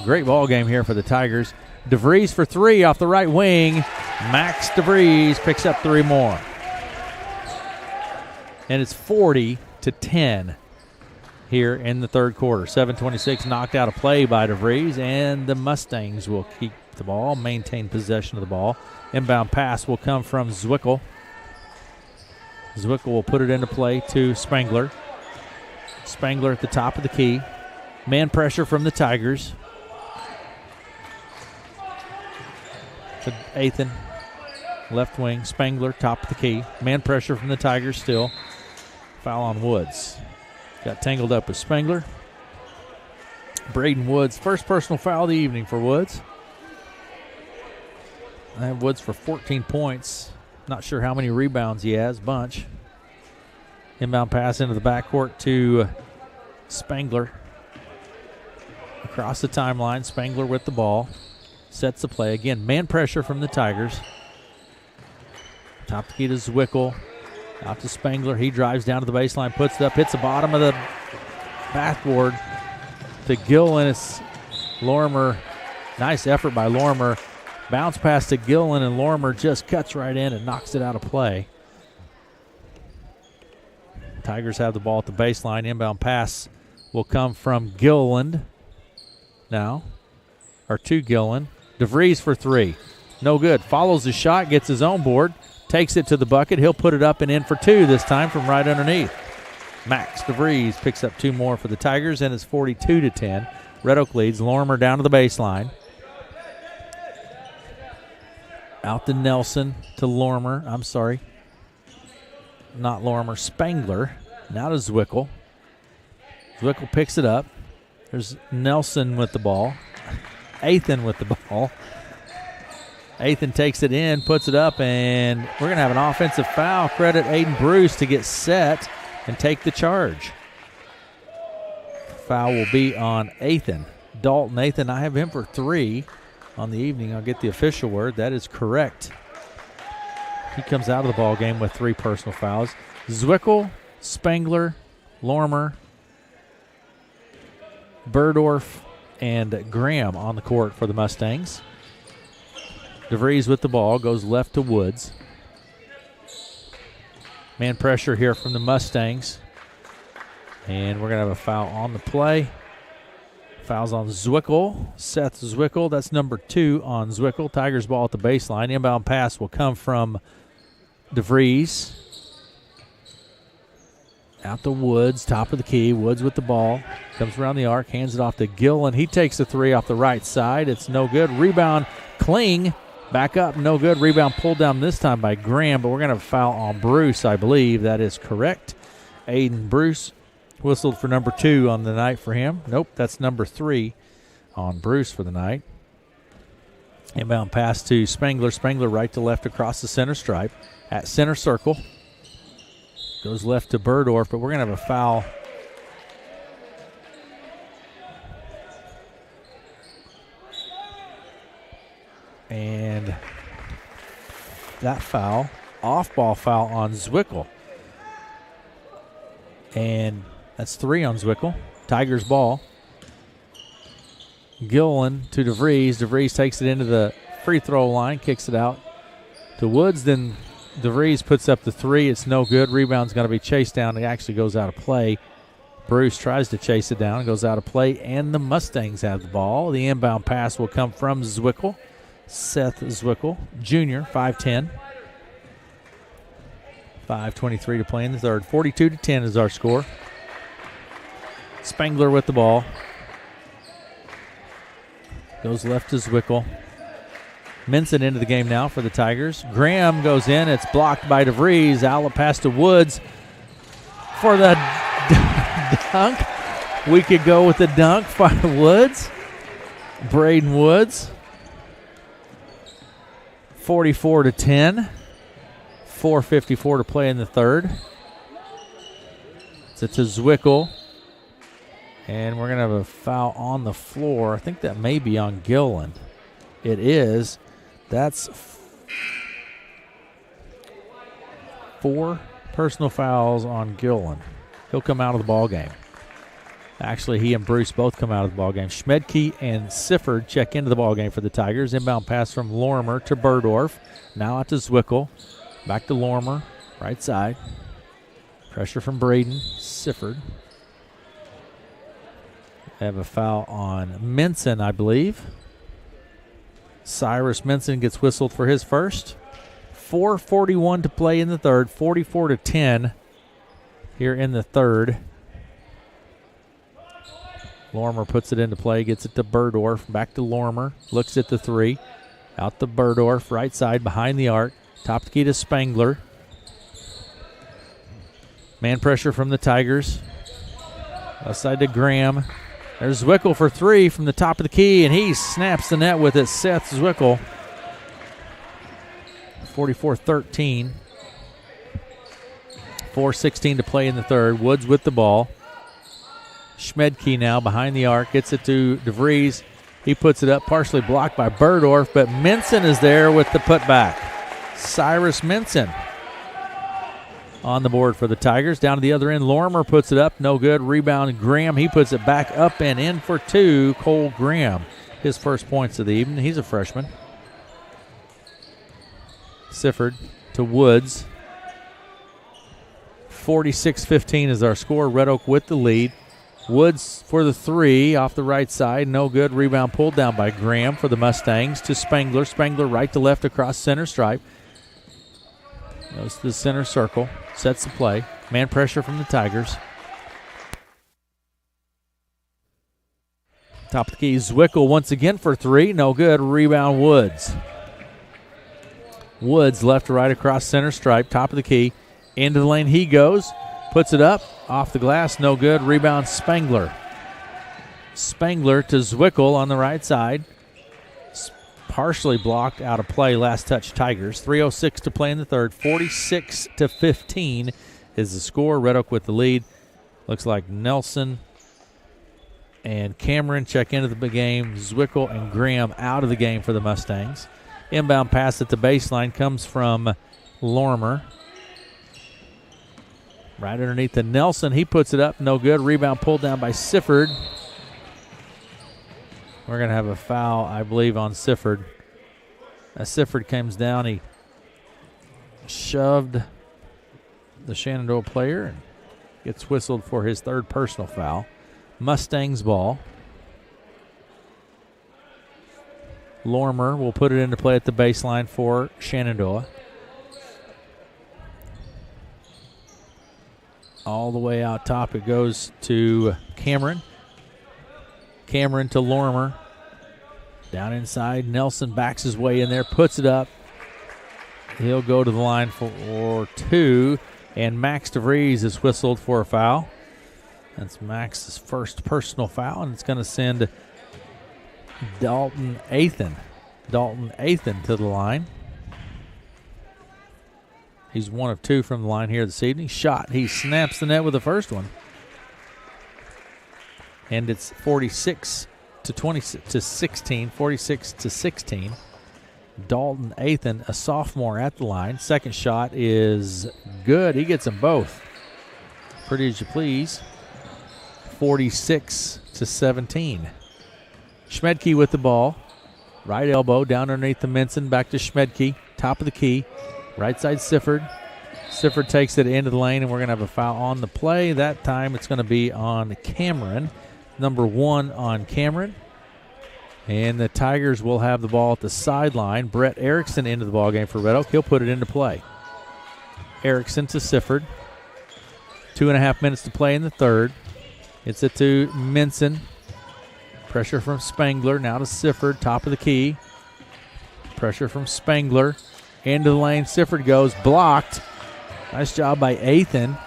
great ball game here for the Tigers. DeVries for 3 off the right wing. Max DeVries picks up 3 more. And it's 40-10 here in the third quarter. 7:26 knocked out of play by DeVries, and the Mustangs will keep the ball, maintain possession of the ball. Inbound pass will come from Zwickel. Zwickel will put it into play to Spangler. Spangler at the top of the key. Man pressure from the Tigers. To Athan, left wing. Spangler, top of the key. Man pressure from the Tigers still. Foul on Woods. Got tangled up with Spangler. Braden Woods, first personal foul of the evening for Woods. I have Woods for 14 points. Not sure how many rebounds he has. Bunch. Inbound pass into the backcourt to Spangler. Across the timeline, Spangler with the ball. Sets the play. Again, man pressure from the Tigers. Top key to Zwickel. Out to Spangler. He drives down to the baseline, puts it up, hits the bottom of the backboard to Gillen. It's Lormer. Nice effort by Lormer. Bounce pass to Gillen, and Lormer just cuts right in and knocks it out of play. Tigers have the ball at the baseline. Inbound pass will come from Gillen now, or to Gillen. DeVries for 3. No good. Follows the shot, gets his own board, takes it to the bucket. He'll put it up and in for 2 this time from right underneath. Max DeVries picks up 2 more for the Tigers, and it's 42-10. Red Oak leads. Lormer down to the baseline. Out to Nelson, to Lormer. I'm sorry. Not Lormer, Spangler. Now to Zwickel. Zwickel picks it up. There's Nelson with the ball. Athan with the ball. Athan takes it in, puts it up, and we're going to have an offensive foul. Credit Aiden Bruce to get set and take the charge. Foul will be on Athan. Dalton Athan, I have him for 3 on the evening. I'll get the official word. That is correct. He comes out of the ball game with 3 personal fouls. Zwickel, Spangler, Lormer, Burdorf, and Graham on the court for the Mustangs. DeVries with the ball, goes left to Woods. Man pressure here from the Mustangs. And we're going to have a foul on the play. Fouls on Zwickel. Seth Zwickel, that's number 2 on Zwickel. Tigers ball at the baseline. Inbound pass will come from DeVries. Out to Woods, top of the key. Woods with the ball. Comes around the arc, hands it off to Gillen. He takes the 3 off the right side. It's no good. Rebound, Kling. Back up, no good. Rebound pulled down this time by Graham, but we're going to have a foul on Bruce, I believe. That is correct. Aiden Bruce whistled for number 2 on the night for him. Nope, that's number 3 on Bruce for the night. Inbound pass to Spangler. Spangler right to left across the center stripe. At center circle. Goes left to Burdorf, but we're going to have a foul. And that foul, off-ball foul on Zwickel. And That's 3 on Zwickle. Tigers ball. Gillen to DeVries. DeVries takes it into the free throw line, kicks it out to Woods. Then DeVries puts up the 3. It's no good. Rebound's going to be chased down. It actually goes out of play. Bruce tries to chase it down, goes out of play, and the Mustangs have the ball. The inbound pass will come from Zwickle. Seth Zwickle, Jr., 5'10". 5:23 to play in the third. 42-10 is our score. Spangler with the ball. Goes left to Zwickle. Minson into the game now for the Tigers. Graham goes in. It's blocked by DeVries. Outlet pass to Woods for the dunk. We could go with the dunk by Woods. Braden Woods. 44-10. 4:54 to play in the third. So to Zwickle. And we're going to have a foul on the floor. I think that may be on Gillen. It is. That's 4 personal fouls on Gillen. He'll come out of the ball game. Actually, he and Bruce both come out of the ball game. Schmedke and Sifford check into the ball game for the Tigers. Inbound pass from Lorimer to Burdorf. Now out to Zwickle. Back to Lorimer. Right side. Pressure from Braden. Sifford. Have a foul on Minson, I believe. Cyrus Minson gets whistled for his first. 4:41 to play in the third. 44-10 here in the third. Lorimer puts it into play, gets it to Burdorf. Back to Lorimer. Looks at the 3. Out to Burdorf, right side behind the arc. Top the key to Spangler. Man pressure from the Tigers. Left side to Graham. There's Zwickle for 3 from the top of the key, and he snaps the net with it. Seth Zwickle. 44-13. 4:16 to play in the third. Woods with the ball. Schmedke now behind the arc. Gets it to DeVries. He puts it up, partially blocked by Burdorf, but Minson is there with the putback. Cyrus Minson on the board for the Tigers. Down to the other end, Lorimer puts it up. No good. Rebound, Graham. He puts it back up and in for 2. Cole Graham, his first points of the evening. He's a freshman. Sifford to Woods. 46-15 is our score. Red Oak with the lead. Woods for the 3 off the right side. No good. Rebound pulled down by Graham for the Mustangs to Spangler. Spangler right to left across center stripe. Goes to the center circle. Sets the play. Man pressure from the Tigers. Top of the key, Zwickle once again for 3. No good. Rebound, Woods. Woods left to right across center stripe. Top of the key. Into the lane he goes. Puts it up. Off the glass. No good. Rebound, Spangler. Spangler to Zwickle on the right side. Partially blocked out of play. Last touch Tigers. 3:06 to play in the third. 46-15 is the score. Red Oak with the lead. Looks like Nelson and Cameron check into the game. Zwickle and Graham out of the game for the Mustangs. Inbound pass at the baseline comes from Lorimer. Right underneath the Nelson. He puts it up. No good. Rebound pulled down by Sifford. We're going to have a foul, I believe, on Sifford. As Sifford comes down, he shoved the Shenandoah player and gets whistled for his third personal foul. Mustangs ball. Lorimer will put it into play at the baseline for Shenandoah. All the way out top it goes to Cameron. Cameron to Lorimer. Down inside, Nelson backs his way in there, puts it up. He'll go to the line for 2, and Max DeVries is whistled for a foul. That's Max's first personal foul, and it's going to send Dalton Athan to the line. He's 1 of 2 from the line here this evening. Shot, he snaps the net with the first one. And it's 46-16. Dalton Athan, a sophomore at the line. Second shot is good. He gets them both. Pretty as you please. 46-17. Schmedke with the ball. Right elbow down underneath the Minson. Back to Schmedke. Top of the key. Right side Sifford. Sifford takes it into the lane, and we're going to have a foul on the play. That time it's going to be on Cameron. Number 1 on Cameron. And the Tigers will have the ball at the sideline. Brett Erickson into the ball game for Red Oak. He'll put it into play. Erickson to Sifford. 2.5 minutes to play in the third. It's it to Minson. Pressure from Spangler. Now to Sifford. Top of the key. Pressure from Spangler. Into the lane. Sifford goes. Blocked. Nice job by Athan.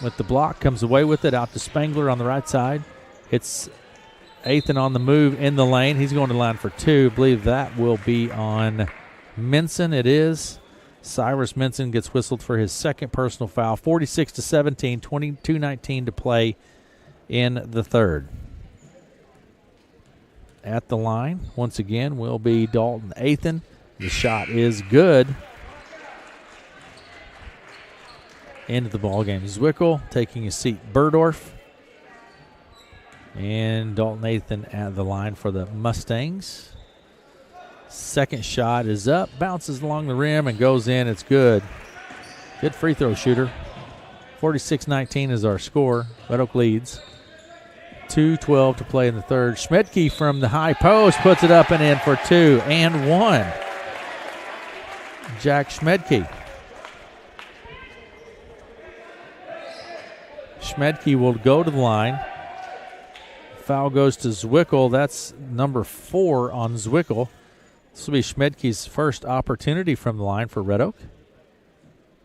With the block. Comes away with it. Out to Spangler on the right side. It's Athan on the move in the lane. He's going to the line for 2. I believe that will be on Minson. It is. Cyrus Minson gets whistled for his second personal foul. 46-17, 22:19 to play in the third. At the line, once again, will be Dalton Athan. The shot is good. End of the ball game. Zwickel taking a seat. Burdorf. And Dalton Athan at the line for the Mustangs. Second shot is up, bounces along the rim and goes in. It's good. Good free throw shooter. 46-19 is our score. Red Oak leads. 2:12 to play in the third. Schmedke from the high post puts it up and in for 2 and 1. Jack Schmedke. Schmedke will go to the line. Foul goes to Zwickel. That's number 4 on Zwickel. This will be Schmedke's first opportunity from the line for Red Oak.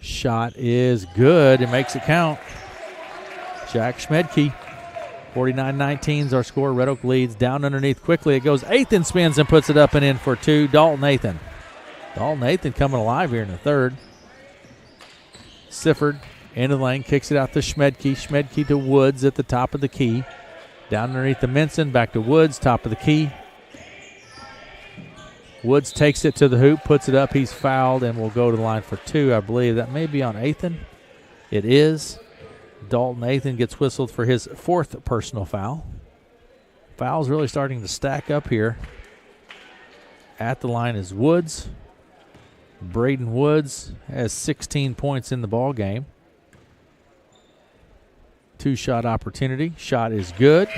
Shot is good. It makes it count. Jack Schmedke. 49-19 is our score. Red Oak leads. Down underneath quickly. It goes. Athan spins and puts it up and in for 2. Dalton Athan. Dalton Athan coming alive here in the third. Sifford into the lane. Kicks it out to Schmedke. Schmedke to Woods at the top of the key. Down underneath the Minson. Back to Woods. Top of the key. Woods takes it to the hoop, puts it up. He's fouled and will go to the line for 2. I believe that may be on Athan. It is. Dalton Athan gets whistled for his 4th personal foul. Fouls really starting to stack up here. At the line is Woods. Braden Woods has 16 points in the ball game. 2-shot opportunity. Shot is good.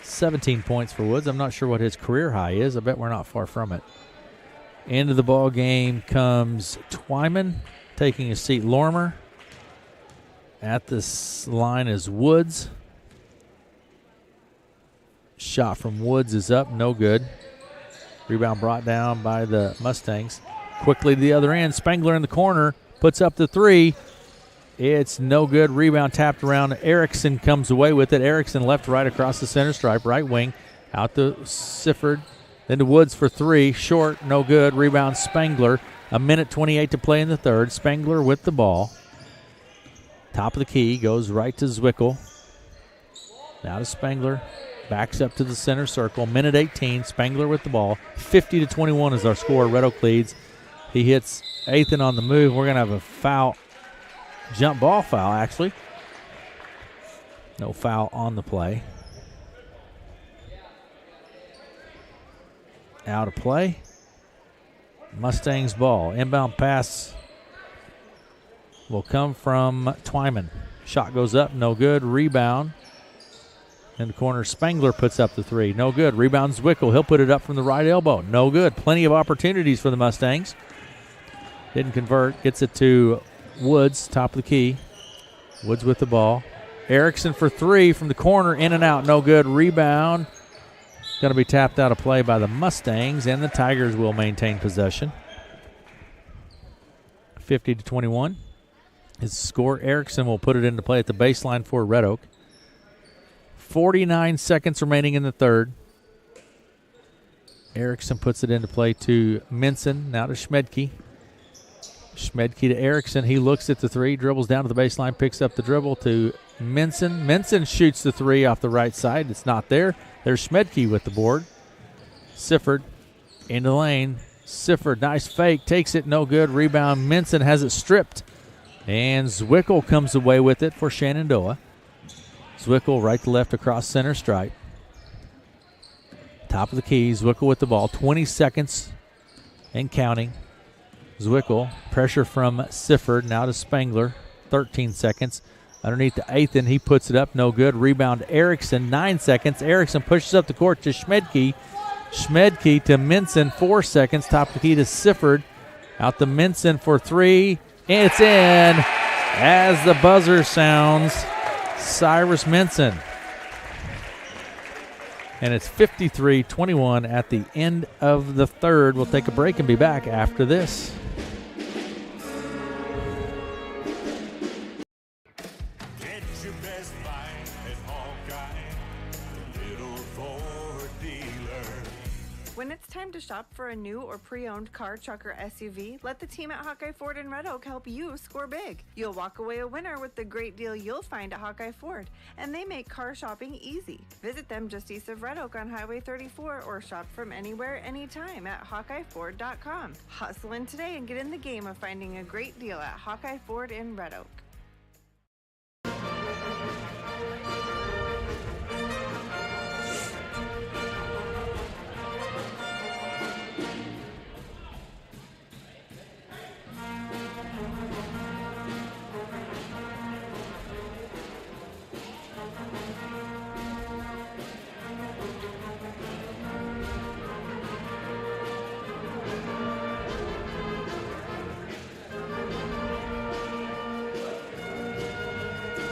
17 points for Woods. I'm not sure what his career high is. I bet we're not far from it. Into the ball game comes Twyman taking a seat. Lormer. At this line is Woods. Shot from Woods is up. No good. Rebound brought down by the Mustangs. Quickly to the other end. Spangler in the corner. Puts up the 3. It's no good. Rebound tapped around. Erickson comes away with it. Erickson left, right across the center stripe. Right wing. Out to Sifford. Then to Woods for 3. Short. No good. Rebound Spangler. 1:28 to play in the third. Spangler with the ball. Top of the key. Goes right to Zwickel. Now to Spangler. Backs up to the center circle. 1:18. Spangler with the ball. 50-21 is our score. Red Oak leads. He hits Athan on the move. We're going to have a foul. Jump ball foul, actually. No foul on the play. Out of play. Mustangs ball. Inbound pass will come from Twyman. Shot goes up, no good. Rebound. In the corner, Spangler puts up the 3. No good. Rebound Zwickel. He'll put it up from the right elbow. No good. Plenty of opportunities for the Mustangs. Didn't convert. Gets it to Woods, top of the key. Woods with the ball. Erickson for 3 from the corner, in and out, no good. Rebound. Going to be tapped out of play by the Mustangs, and the Tigers will maintain possession. 50-21. His score. Erickson will put it into play at the baseline for Red Oak. 49 seconds remaining in the third. Erickson puts it into play to Minson, now to Schmedke. Schmedke to Erickson. He looks at the 3, dribbles down to the baseline, picks up the dribble to Minson. Minson shoots the 3 off the right side. It's not there. There's Schmedke with the board. Sifford in the lane. Sifford, nice fake, takes it, no good. Rebound. Minson has it stripped. And Zwickel comes away with it for Shenandoah. Zwickel right to left across center stripe. Top of the key, Zwickel with the ball. 20 seconds and counting. Zwickel, pressure from Sifford, now to Spangler. 13 seconds. Underneath to Athan, he puts it up, no good. Rebound Erickson, 9 seconds. Erickson pushes up the court to Schmedke. Schmedke to Minson, 4 seconds. Top of the key to Sifford. Out to Minson for 3. And it's in as the buzzer sounds. Cyrus Minson. And it's 53-21 at the end of the third. We'll take a break and be back after this. When it's time to shop for a new or pre-owned car, truck, or SUV, let the team at Hawkeye Ford in Red Oak help you score big. You'll walk away a winner with the great deal you'll find at Hawkeye Ford, and they make car shopping easy. Visit them just east of Red Oak on Highway 34 or shop from anywhere, anytime at HawkeyeFord.com. Hustle in today and get in the game of finding a great deal at Hawkeye Ford in Red Oak.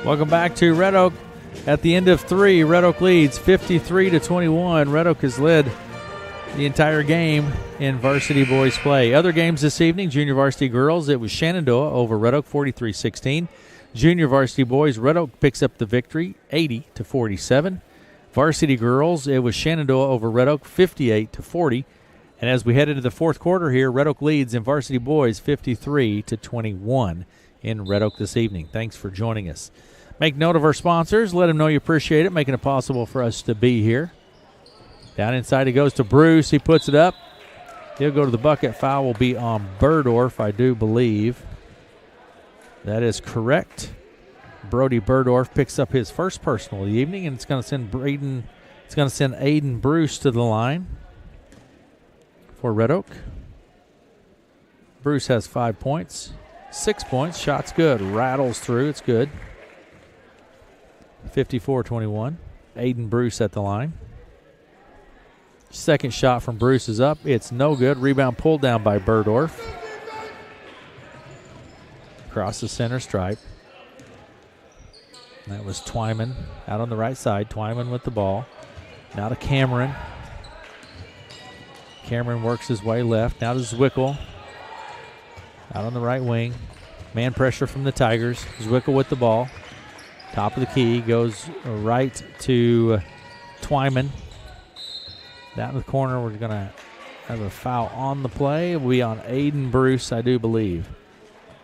Welcome back to Red Oak. At the end of 3, Red Oak leads 53-21. Red Oak has led the entire game in varsity boys play. Other games this evening, junior varsity girls, it was Shenandoah over Red Oak 43-16. Junior varsity boys, Red Oak picks up the victory 80-47. Varsity girls, it was Shenandoah over Red Oak 58-40. And as we head into the fourth quarter here, Red Oak leads in varsity boys 53-21 in Red Oak this evening. Thanks for joining us. Make note of our sponsors. Let them know you appreciate it, making it possible for us to be here. Down inside he goes to Bruce. He puts it up. He'll go to the bucket. Foul will be on Burdorf, I do believe. That is correct. Brody Burdorf picks up his first personal of the evening, and it's going to send Aiden Bruce to the line for Red Oak. Bruce has 5 points. 6 points. Shot's good. Rattles through. It's good. 54-21. Aiden Bruce at the line. Second shot from Bruce is up. It's no good. Rebound pulled down by Burdorf. Across the center stripe. That was Twyman out on the right side. Twyman with the ball. Now to Cameron. Cameron works his way left. Now to Zwickel. Out on the right wing. Man pressure from the Tigers. Zwickel with the ball. Top of the key. Goes right to Twyman. Down in the corner. We're going to have a foul on the play. It will be on Aiden Bruce, I do believe.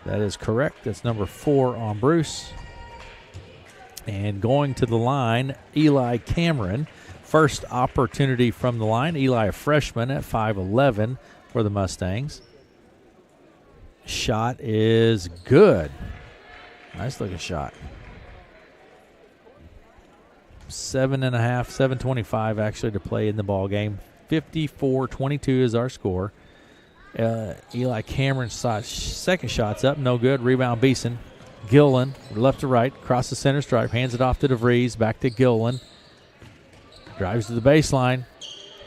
That is correct. That's number 4 on Bruce. And going to the line, Eli Cameron. First opportunity from the line. Eli, a freshman at 5'11" for the Mustangs. Shot is good. Nice looking shot. 7.25 actually to play in the ball game. 54-22 is our score. Eli Cameron's second shot's up, no good. Rebound Beeson. Gillen, left to right, across the center stripe, hands it off to DeVries, back to Gillen. Drives to the baseline,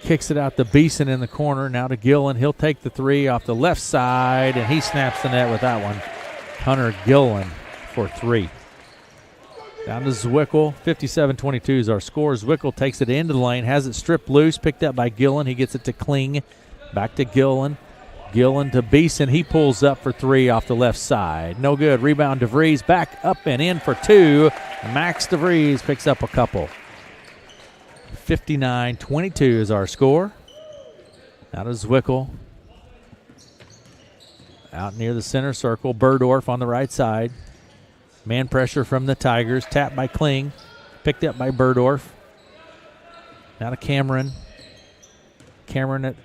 kicks it out to Beeson in the corner, now to Gillen. He'll take the three off the left side, and he snaps the net with that one. Hunter Gillen for 3. Down to Zwickel. 57-22 is our score. Zwickel takes it into the lane, has it stripped loose, picked up by Gillen. He gets it to Kling. Back to Gillen. Gillen to Beeson. He pulls up for 3 off the left side. No good. Rebound DeVries back up and in for 2. Max DeVries picks up a couple. 59-22 is our score. Now to Zwickel. Out near the center circle. Burdorf on the right side. Man pressure from the Tigers. Tapped by Kling. Picked up by Burdorf. Now to Cameron. Cameron at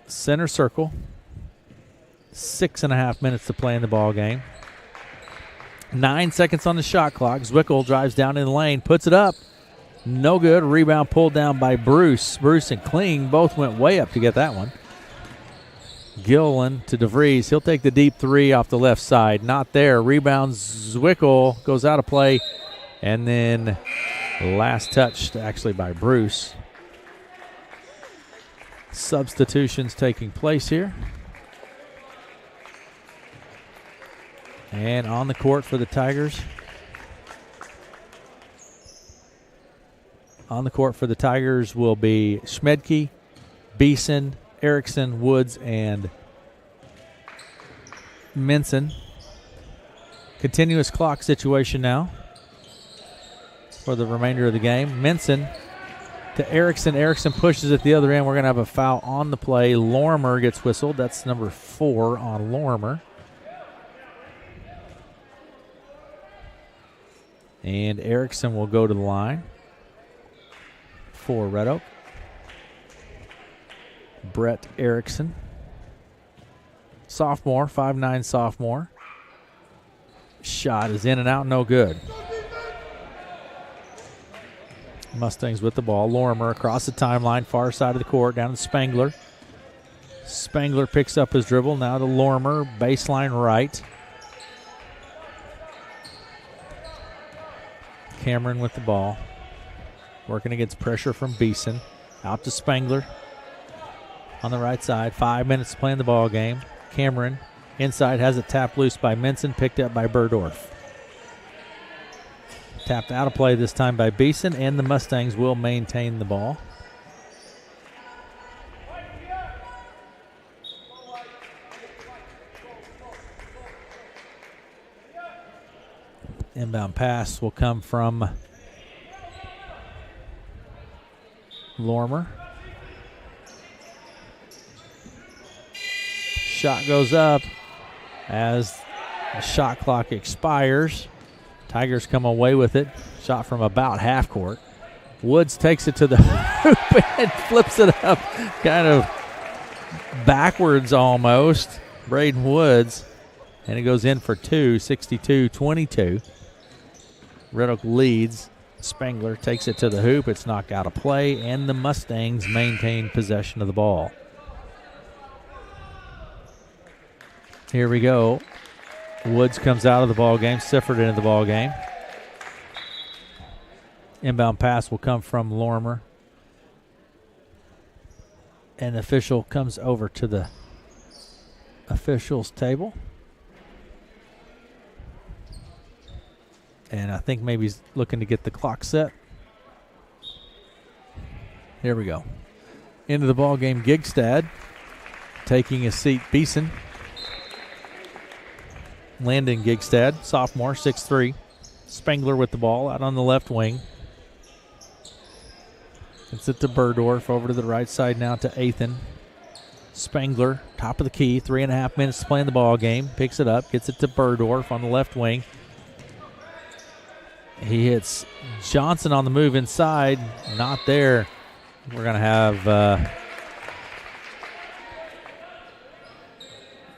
center circle. 6.5 minutes to play in the ball game. 9 seconds on the shot clock. Zwickel drives down in the lane, puts it up. No good. Rebound pulled down by Bruce. Bruce and Kling both went way up to get that one. Gillen to DeVries. He'll take the deep three off the left side. Not there. Rebounds. Zwickel goes out of play. And then last touched actually by Bruce. Substitutions taking place here. And on the court for the Tigers. On the court for the Tigers will be Schmedke, Beeson, Erickson, Woods, and Minson. Continuous clock situation now for the remainder of the game. Minson to Erickson. Erickson pushes at the other end. We're going to have a foul on the play. Lorimer gets whistled. That's number 4 on Lorimer. And Erickson will go to the line for Red Oak. Brett Erickson. Sophomore, 5'9" sophomore. Shot is in and out, no good. Mustangs with the ball. Lorimer across the timeline, far side of the court, down to Spangler. Spangler picks up his dribble, now to Lorimer, baseline right. Cameron with the ball. Working against pressure from Beeson. Out to Spangler on the right side. 5 minutes to play in the ball game. Cameron inside has it tapped loose by Minson, picked up by Burdorf. Tapped out of play this time by Beeson, and the Mustangs will maintain the ball. Inbound pass will come from Lorimer. Shot goes up as the shot clock expires. Tigers come away with it. Shot from about half court. Woods takes it to the hoop and flips it up kind of backwards almost. Braden Woods. And it goes in for 2, 62-22. Red Oak leads. Spangler takes it to the hoop. It's knocked out of play, and the Mustangs maintain possession of the ball. Here we go. Woods comes out of the ball game. Sifford into the ball game. Inbound pass will come from Lorimer. An official comes over to the officials' table. And I think maybe he's looking to get the clock set. Here we go. Into the ball game, Gigstad. Taking a seat, Beeson. Landon Gigstad, sophomore, 6'3". Spangler with the ball out on the left wing. It's it to Burdorf, over to the right side now to Athan. Spangler, top of the key, 3.5 minutes to play in the ball game. Picks it up, gets it to Burdorf on the left wing. He hits Johnson on the move inside. Not there. We're going to have,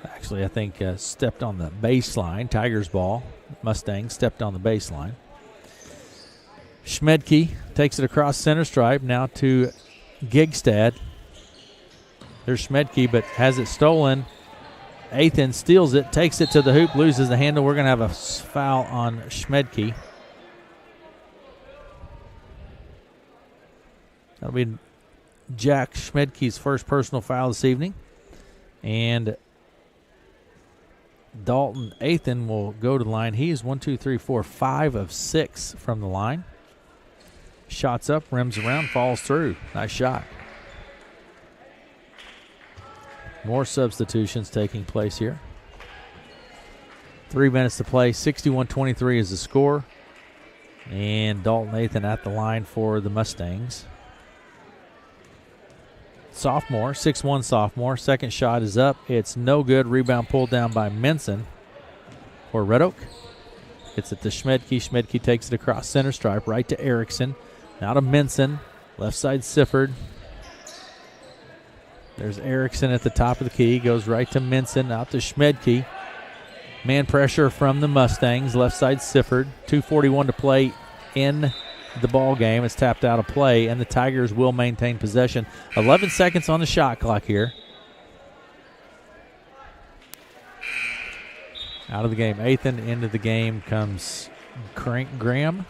actually, I think stepped on the baseline. Tigers ball. Mustangs stepped on the baseline. Schmedke takes it across center stripe. Now to Gigstad. There's Schmedke, but has it stolen. Athan steals it, takes it to the hoop, loses the handle. We're going to have a foul on Schmedke. That'll be Jack Schmedke's first personal foul this evening. And Dalton Athan will go to the line. He is 5 of 6 from the line. Shots up, rims around, falls through. Nice shot. More substitutions taking place here. 3 minutes to play. 61-23 is the score. And Dalton Athan at the line for the Mustangs. Sophomore, 6'1" sophomore. Second shot is up. It's no good. Rebound pulled down by Minson for Red Oak. It's at the Schmedke. Schmedke takes it across center stripe, right to Erickson. Now to Minson. Left side Sifford. There's Erickson at the top of the key. Goes right to Minson. Out to Schmedke. Man pressure from the Mustangs. Left side Sifford. 2:41 to play in the ball game. It's tapped out of play, and the Tigers will maintain possession. 11 seconds on the shot clock here. Out of the game, Athan. Into the game comes Graham.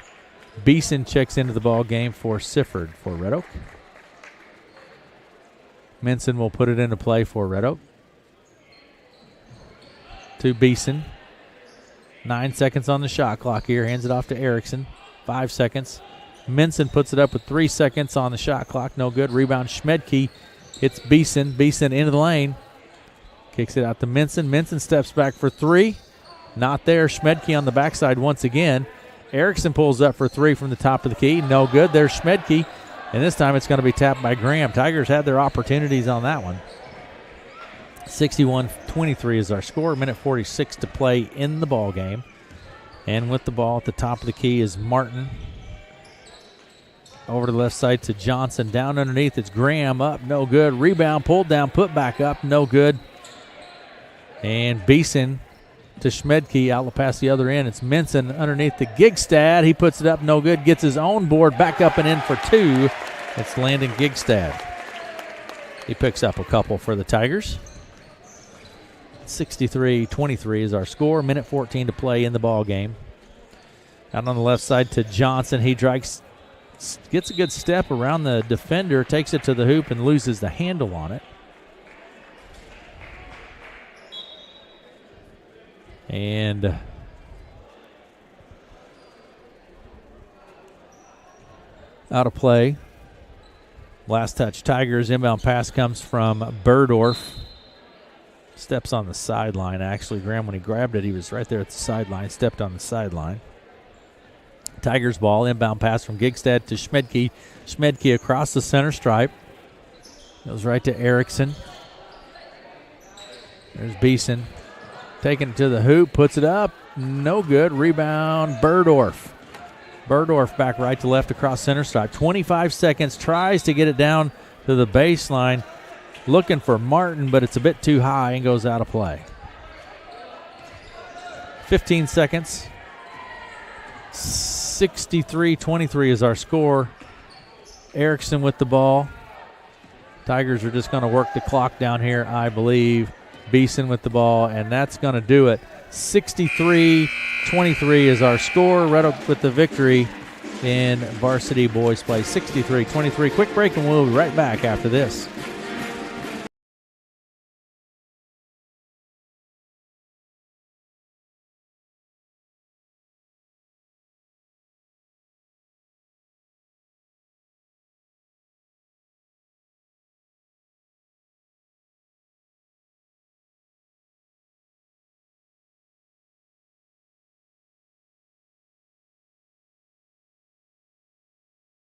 Beeson checks into the ball game for Sifford for Red Oak. Minson will put it into play for Red Oak. To Beeson. 9 seconds on the shot clock here. Hands it off to Erickson. 5 seconds. Minson puts it up with 3 seconds on the shot clock. No good. Rebound Schmedke. Hits Beeson. Beeson into the lane. Kicks it out to Minson. Minson steps back for 3. Not there. Schmedke on the backside once again. Erickson pulls up for 3 from the top of the key. No good. There's Schmedke. And this time it's going to be tapped by Graham. Tigers had their opportunities on that one. 61-23 is our score. Minute 46 to play in the ball game. And with the ball at the top of the key is Martin. Over to the left side to Johnson. Down underneath, it's Graham. Up, no good. Rebound, pulled down, put back up, no good. And Beeson to Schmedke, out past the other end. It's Minson underneath the Gigstad. He puts it up, no good. Gets his own board, back up and in for 2. It's Landon Gigstad. He picks up a couple for the Tigers. 63-23 is our score. Minute 14 to play in the ball game. Out on the left side to Johnson. He gets a good step around the defender, takes it to the hoop and loses the handle on it. And out of play. Last touch Tigers. Inbound pass comes from Burdorf. Steps on the sideline, actually. Graham, when he grabbed it, he was right there at the sideline, stepped on the sideline. Tigers ball, inbound pass from Gigstad to Schmedke. Schmedke across the center stripe. Goes right to Erickson. There's Beeson. Taking it to the hoop, puts it up. No good. Rebound, Burdorf. Burdorf back right to left across center stripe. 25 seconds, tries to get it down to the baseline. Looking for Martin, but it's a bit too high and goes out of play. 15 seconds. 63-23 is our score. Erickson with the ball. Tigers are just going to work the clock down here, I believe. Beeson with the ball, and that's going to do it. 63-23 is our score. Red Oak with the victory in varsity boys play. 63-23. Quick break, and we'll be right back after this.